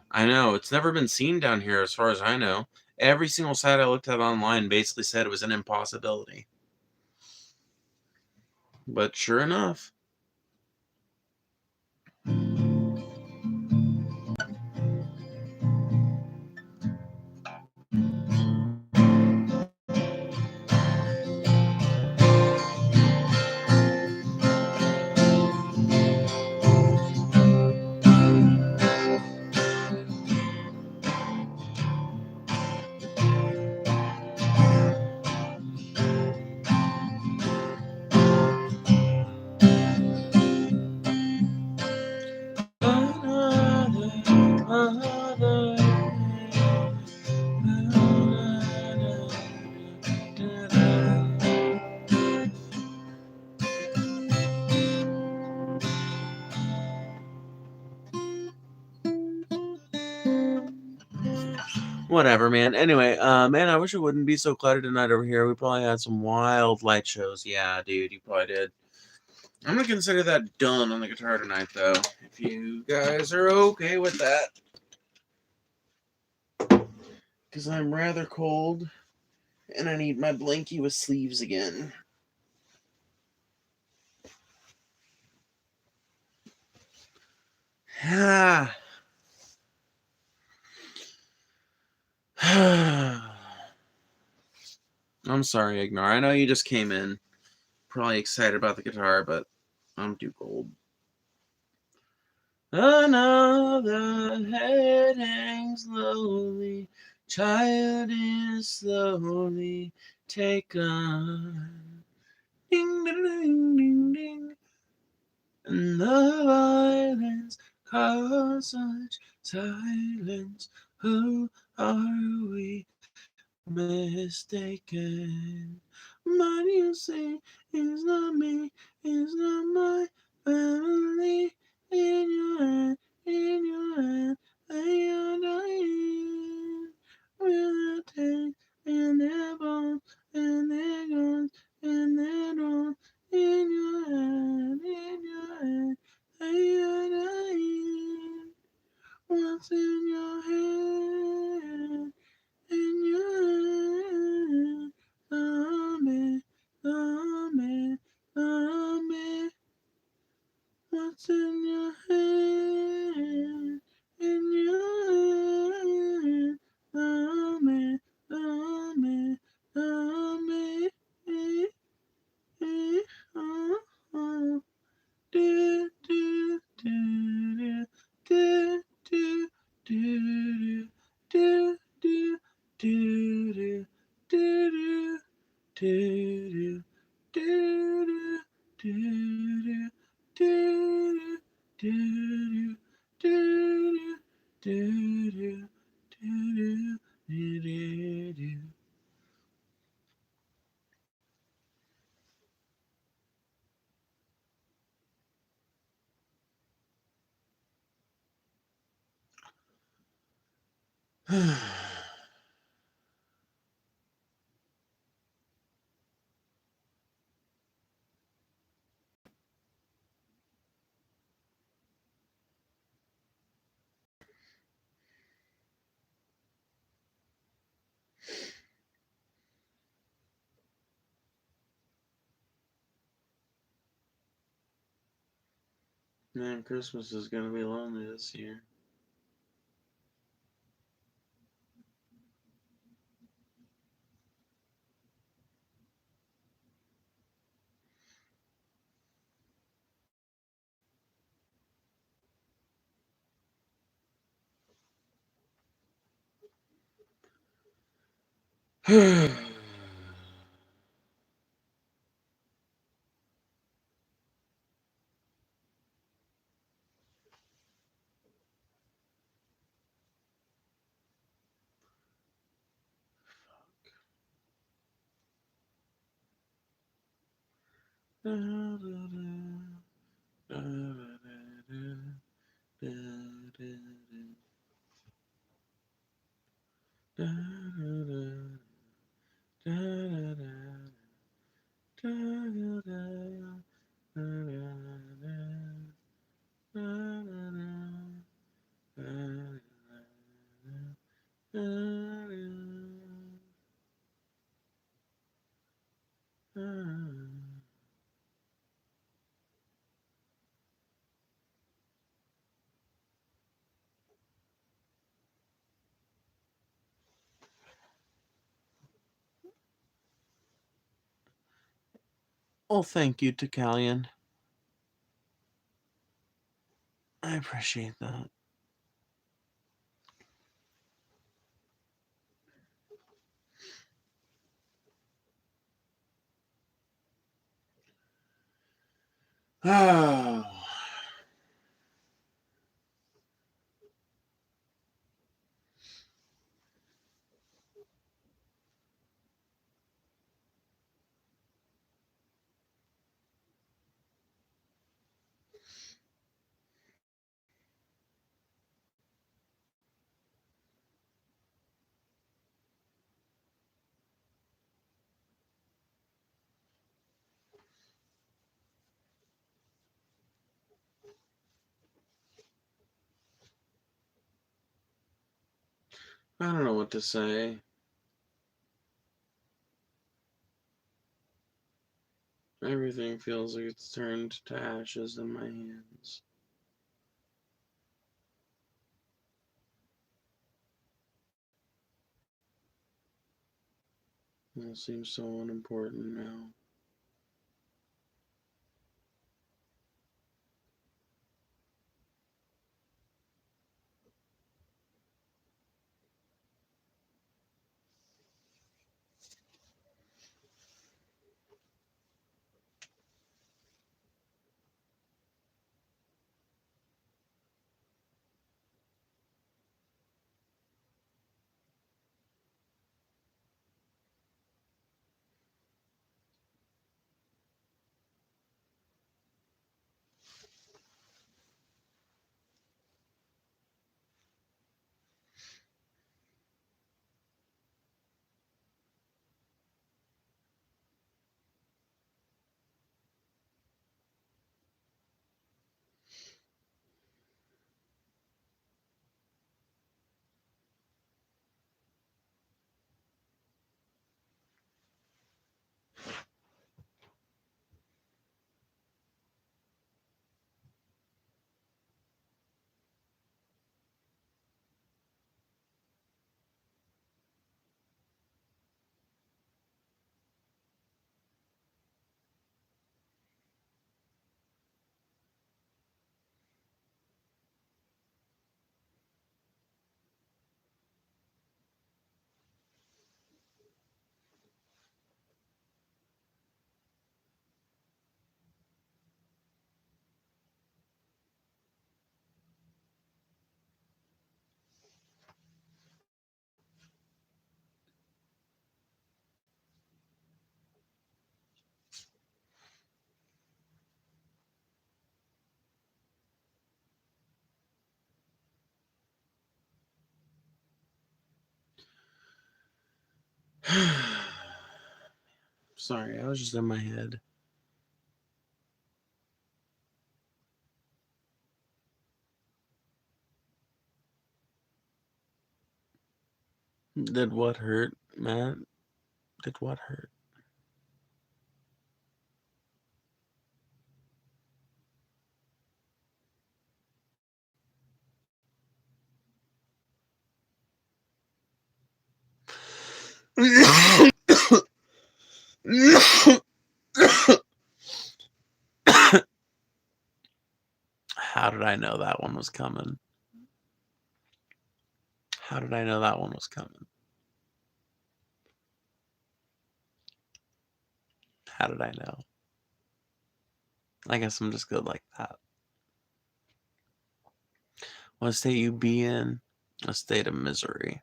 Speaker 1: I know, it's never been seen down here as far as I know. Every single site I looked at online basically said it was an impossibility. But sure enough. Whatever, man. Anyway, man, I wish it wouldn't be so cluttered tonight over here. We probably had some wild light shows. Yeah, dude, you probably did. I'm gonna consider that done on the guitar tonight, though. If you guys are okay with that. Because I'm rather cold, and I need my blankie with sleeves again. Ah. I'm sorry, Ignore. I know you just came in, probably excited about the guitar, but I'm too cold. Another head hangs slowly, child is slowly taken. Ding, ding, ding, ding, ding. And the violence caused such silence. Who are we mistaken? But you say it's not me, it's not my family. In your hand, they are dying. Will take and their bones and their guns and their drones. In your hand, they are dying. What's in your hand? In your hand, zombie, zombie, zombie. What's in your hand? In your hand, zombie, zombie, zombie. Oh, oh. Do, do, do, do, do, do, do, do, do, do, do, do, do, do, do, do, do, do, do, do. Man, Christmas is gonna be lonely this year. Well, thank you, Tacalian. I appreciate that. Oh. I don't know what to say. Everything feels like it's turned to ashes in my hands. It all seems so unimportant now. Sorry, I was just in my head. Did what hurt, Matt? Did what hurt? How did I know that one was coming? How did I know that one was coming? How did I know? I guess I'm just good like that. What state you be in? A state of misery.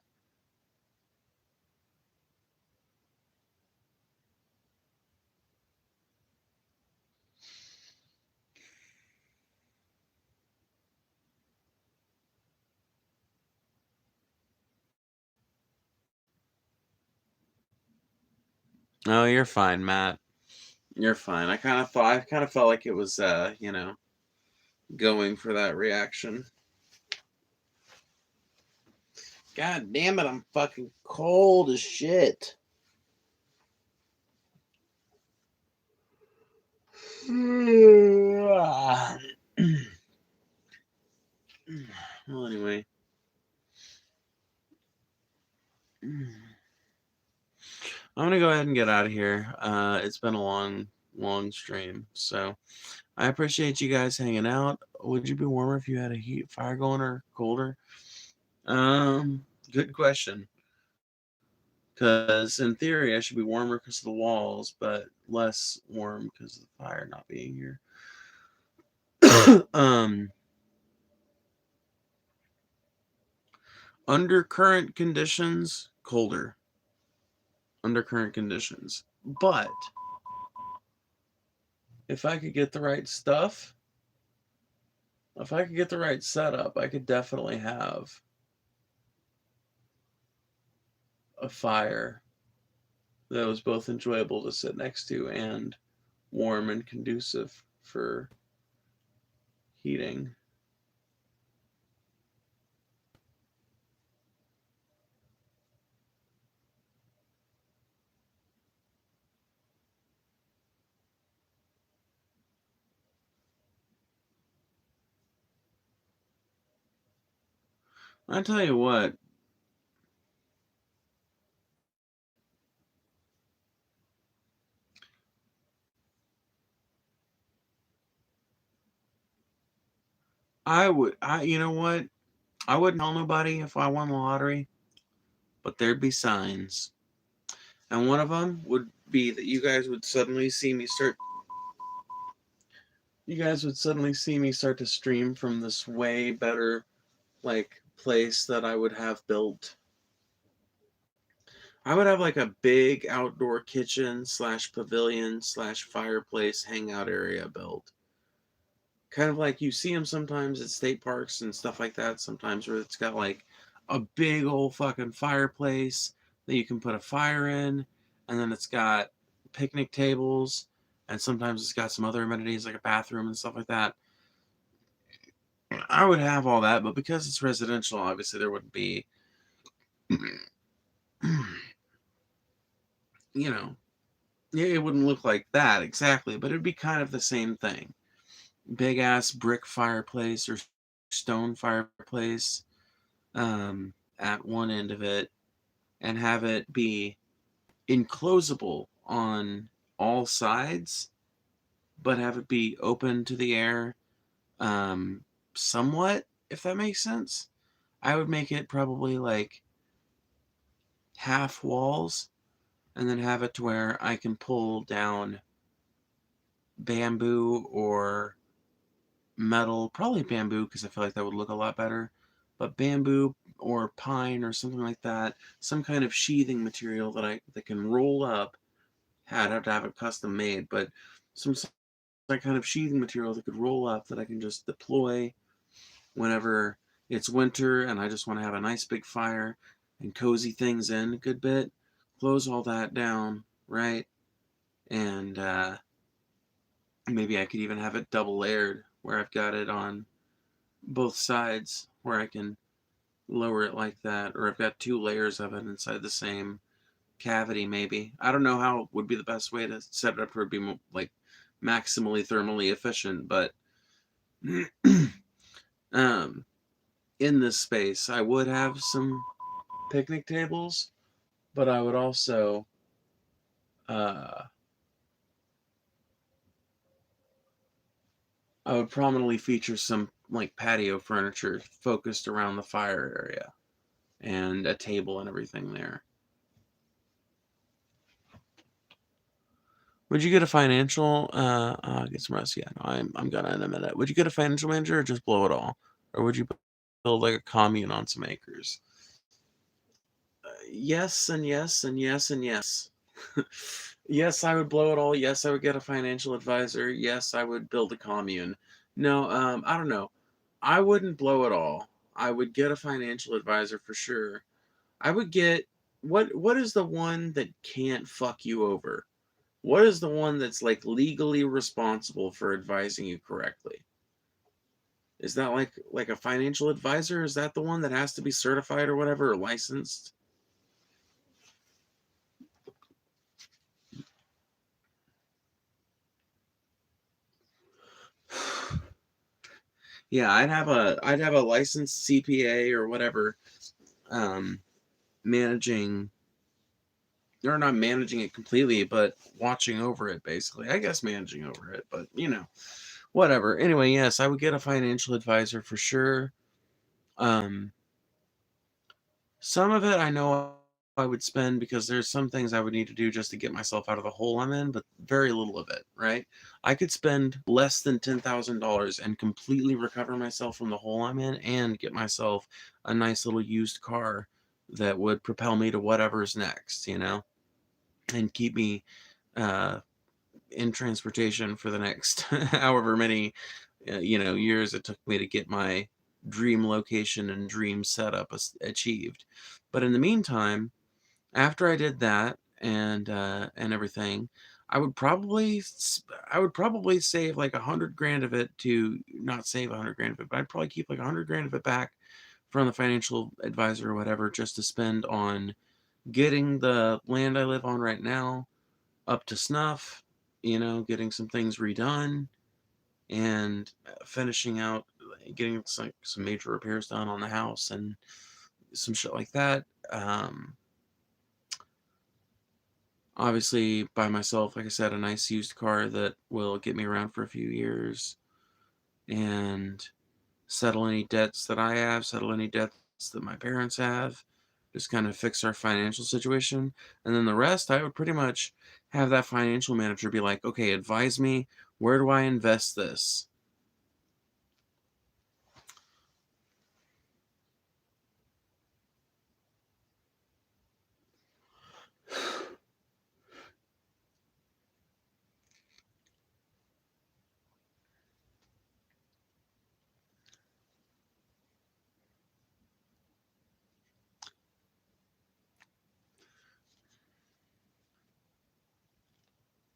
Speaker 1: Oh, you're fine, Matt. You're fine. I kind of felt like it was, going for that reaction. God damn it, I'm fucking cold as shit. Well, anyway. I'm gonna go ahead and get out of here. It's been a long stream, so I appreciate you guys hanging out. Would you be warmer if you had a heat fire going or colder? Good question. Because in theory, I should be warmer because of the walls, but less warm because of the fire not being here. Under current conditions, colder. Under current conditions, but if I could get the right stuff, if I could get the right setup, I could definitely have a fire that was both enjoyable to sit next to and warm and conducive for heating. I tell you what, you know what? I wouldn't tell nobody if I won the lottery, but there'd be signs. And one of them would be that you guys would suddenly see me start to stream from this way better like place that I would have built. I would have like a big outdoor kitchen / pavilion / fireplace hangout area built. Kind of like you see them sometimes at state parks and stuff like that. Sometimes where it's got like a big old fucking fireplace that you can put a fire in, and then it's got picnic tables, and sometimes it's got some other amenities like a bathroom and stuff like that. I would have all that, but because it's residential, obviously there wouldn't be, you know, it wouldn't look like that exactly, but it'd be kind of the same thing. Big ass brick fireplace or stone fireplace at one end of it, and have it be enclosable on all sides, but have it be open to the air somewhat, if that makes sense. I would make it probably like half walls, and then have it to where I can pull down bamboo or metal, probably bamboo because I feel like that would look a lot better, but bamboo or pine or something like that, some kind of sheathing material that can roll up. I'd have to have it custom made, but some kind of sheathing material that could roll up that I can just deploy whenever it's winter and I just want to have a nice big fire and cozy things in a good bit, close all that down, right? And maybe I could even have it double layered where I've got it on both sides where I can lower it like that, or I've got 2 layers of it inside the same cavity maybe. I don't know how would be the best way to set it up for it to be like maximally thermally efficient, but um, in this space I would have some picnic tables, but I would also uh, I would prominently feature some like patio furniture focused around the fire area and a table and everything there. Would you get a financial get some rest? Yeah, no, I'm gonna in a minute. Would you get a financial manager or just blow it all? Or would you build like a commune on some acres? Yes and yes and yes and yes. Yes, I would blow it all. Yes, I would get a financial advisor. Yes, I would build a commune. No, I don't know. I wouldn't blow it all. I would get a financial advisor for sure. I would get what is the one that can't fuck you over? What is the one that's like legally responsible for advising you correctly? Is that like a financial advisor? Is that the one that has to be certified or whatever or licensed? Yeah, I'd have a licensed CPA or whatever, um, managing or not managing it completely, but watching over it basically. I guess managing over it, but whatever. Anyway, yes, I would get a financial advisor for sure. Um, some of it I know I would spend because there's some things I would need to do just to get myself out of the hole I'm in, but very little of it, right? I could spend less than $10,000 and completely recover myself from the hole I'm in and get myself a nice little used car that would propel me to whatever's next, and keep me uh, in transportation for the next however many years it took me to get my dream location and dream setup achieved. But in the meantime, after I did that and everything, I would probably save like 100 grand of it to not save 100 grand of it, but I'd probably keep like 100 grand of it back from the financial advisor or whatever, just to spend on getting the land I live on right now up to snuff, getting some things redone and finishing out, getting some major repairs done on the house and some shit like that. Obviously, by myself, like I said, a nice used car that will get me around for a few years and settle any debts that I have, settle any debts that my parents have, just kind of fix our financial situation. And then the rest, I would pretty much have that financial manager be like, okay, advise me, where do I invest this?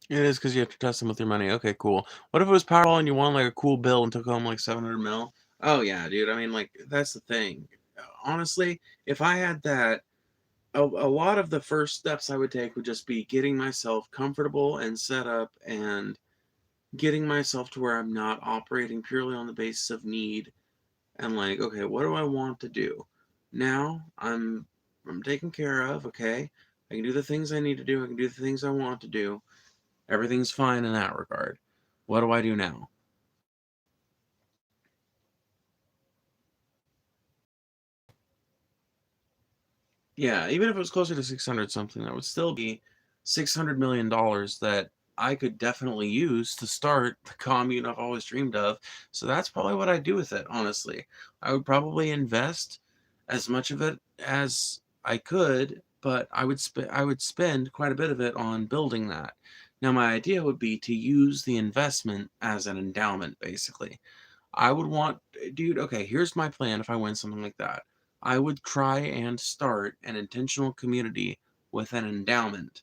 Speaker 1: It is because you have to trust them with your money. Okay, cool. What if it was Powerball and you won like a cool bill and took home like 700 mil? Oh yeah, dude. I mean, like that's the thing. Honestly, if I had that, a lot of the first steps I would take would just be getting myself comfortable and set up and getting myself to where I'm not operating purely on the basis of need and like, okay, what do I want to do? Now I'm taken care of, okay? I can do the things I need to do, I can do the things I want to do. Everything's fine in that regard. What do I do now? Yeah, even if it was closer to 600 something, that would still be $600 million that I could definitely use to start the commune I've always dreamed of. So that's probably what I'd do with it, honestly. I would probably invest as much of it as I could, but I would spend quite a bit of it on building that. Now my idea would be to use the investment as an endowment, basically. I would want, dude, okay, here's my plan if I win something like that. I would try and start an intentional community with an endowment.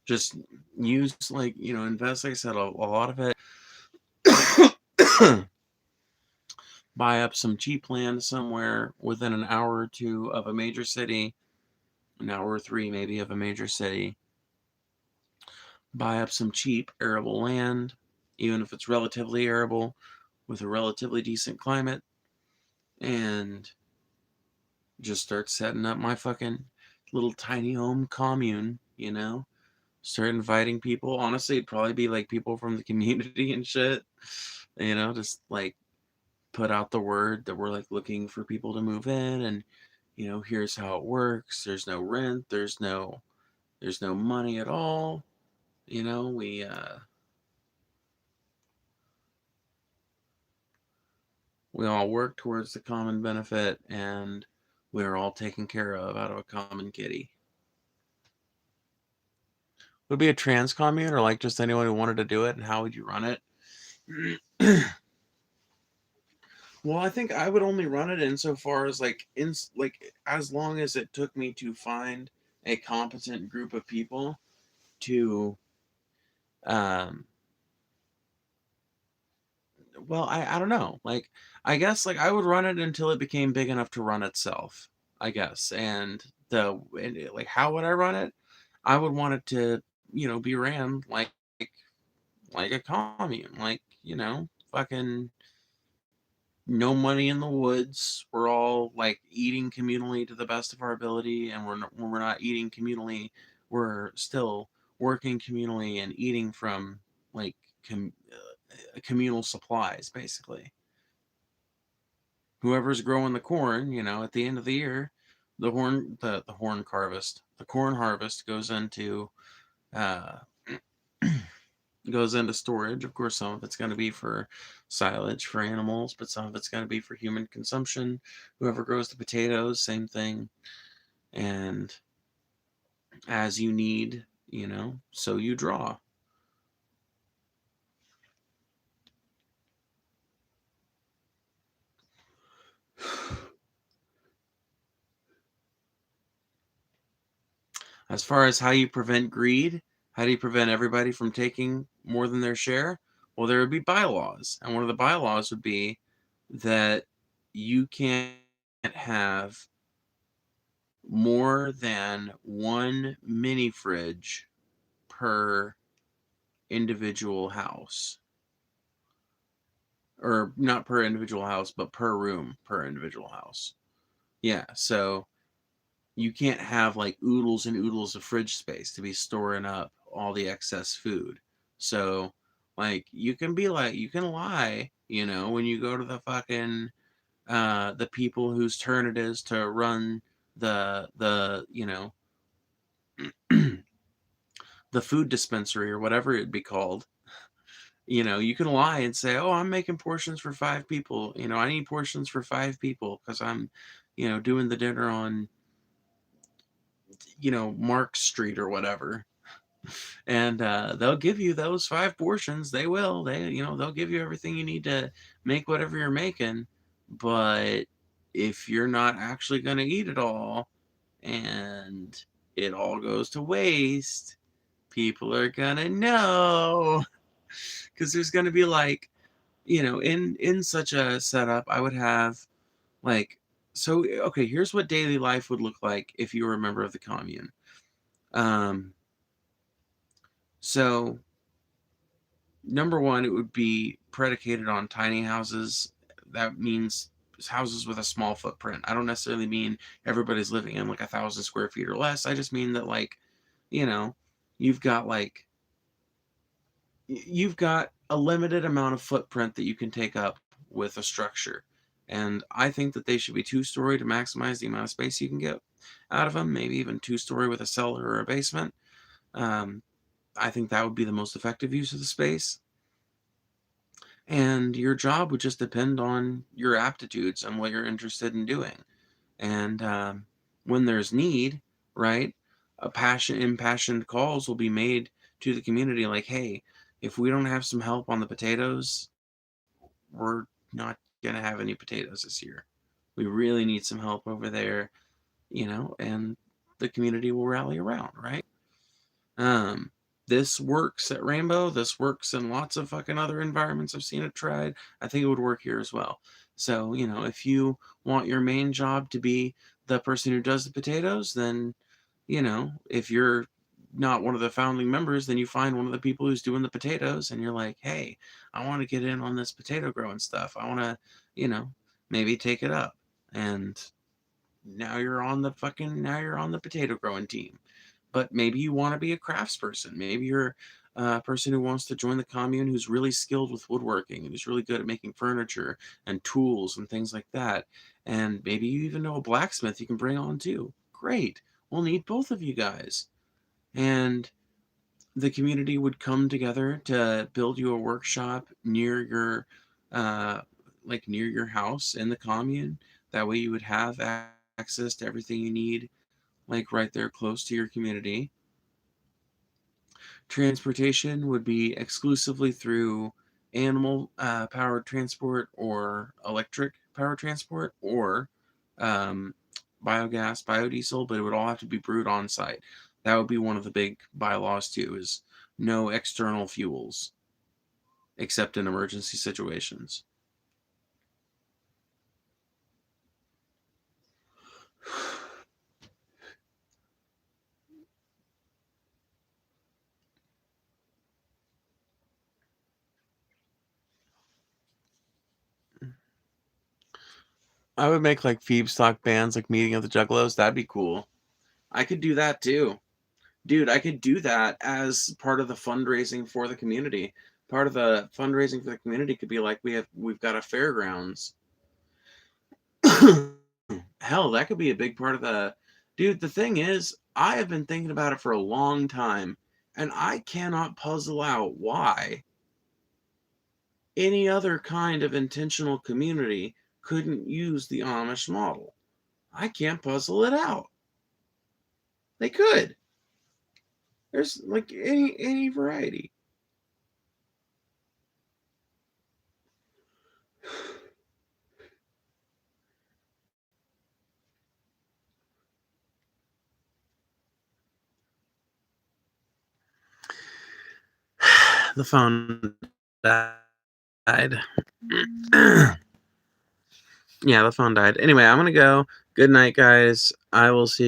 Speaker 1: Just use, like, invest, like I said, a lot of it. Buy up some cheap land somewhere within an hour or two of a major city, an hour or three maybe of a major city. Buy up some cheap arable land, even if it's relatively arable, with a relatively decent climate, and just start setting up my fucking little tiny home commune, Start inviting people. Honestly, it'd probably be like people from the community and shit, just like put out the word that we're like looking for people to move in, and here's how it works. There's no rent, there's no money at all. We all work towards the common benefit, and we're all taken care of out of a common kitty. Would it be a trans commune, or like just anyone who wanted to do it, and how would you run it? Well, I think I would only run it insofar as as long as it took me to find a competent group of people to um well, I don't know. Like, I guess, like, I would run it until it became big enough to run itself, I guess. Like, how would I run it? I would want it to, be ran like a commune, fucking no money in the woods. We're all like eating communally to the best of our ability, and when we're not eating communally, we're still working communally and eating from like communal supplies, basically. Whoever's growing the corn, at the end of the year, the corn harvest uh, goes into storage. Of course, some of it's going to be for silage for animals, but some of it's going to be for human consumption. Whoever grows the potatoes, same thing. And as you need, so you draw. As far as how you prevent greed, how do you prevent everybody from taking more than their share? Well, there would be bylaws. And one of the bylaws would be that you can't have more than one mini fridge per individual house. Or not per individual house, but per room per individual house. Yeah, so you can't have like oodles and oodles of fridge space to be storing up all the excess food. So, like, you can lie, when you go to the people whose turn it is to run the the food dispensary or whatever it'd be called. You can lie and say, "Oh, I'm making portions for 5 people. I need portions for 5 people because I'm, doing the dinner on, Mark Street or whatever." And they'll give you those 5 portions. They will. They'll give you everything you need to make whatever you're making. But if you're not actually going to eat it all and it all goes to waste, people are going to know. Because there's going to be like, in such a setup, I would have like, so okay, here's what daily life would look like if you were a member of the commune. Um, so number one, it would be predicated on tiny houses. That means houses with a small footprint. I don't necessarily mean everybody's living in like 1,000 square feet or less. I just mean that, like, you know, you've got like you've got a limited amount of footprint that you can take up with a structure. And I think that they should be 2-story to maximize the amount of space you can get out of them. Maybe even 2-story with a cellar or a basement. Um, I think that would be the most effective use of the space. And your job would just depend on your aptitudes and what you're interested in doing. And when there's need, right, impassioned calls will be made to the community like, hey, if we don't have some help on the potatoes, we're not going to have any potatoes this year. We really need some help over there, and the community will rally around, right? This works at Rainbow. This works in lots of fucking other environments I've seen it tried. I think it would work here as well. So, if you want your main job to be the person who does the potatoes, then, if you're not one of the founding members, then you find one of the people who's doing the potatoes and you're like, hey, I want to get in on this potato growing stuff. I want to, maybe take it up. And now you're on the potato growing team. But maybe you want to be a craftsperson. Maybe you're a person who wants to join the commune who's really skilled with woodworking and who's really good at making furniture and tools and things like that. And maybe you even know a blacksmith you can bring on too. Great. We'll need both of you guys. And the community would come together to build you a workshop near your near your house in the commune. That way you would have access to everything you need, like right there close to your community. Transportation would be exclusively through animal powered transport or electric powered transport or um, biogas, biodiesel, but it would all have to be brewed on site. That would be one of the big bylaws too, is no external fuels except in emergency situations. I would make like feedstock bands, like Meeting of the Juggalos. That'd be cool. I could do that too. Dude, I could do that as part of the fundraising for the community. Part of the fundraising for the community could be like we've got a fairgrounds. Hell, that could be a big part of the dude. The thing is, I have been thinking about it for a long time, and I cannot puzzle out why any other kind of intentional community couldn't use the Amish model. I can't puzzle it out. They could. There's like any variety. The phone died. Yeah, the phone died. Anyway, I'm gonna go. Good night, guys. I will see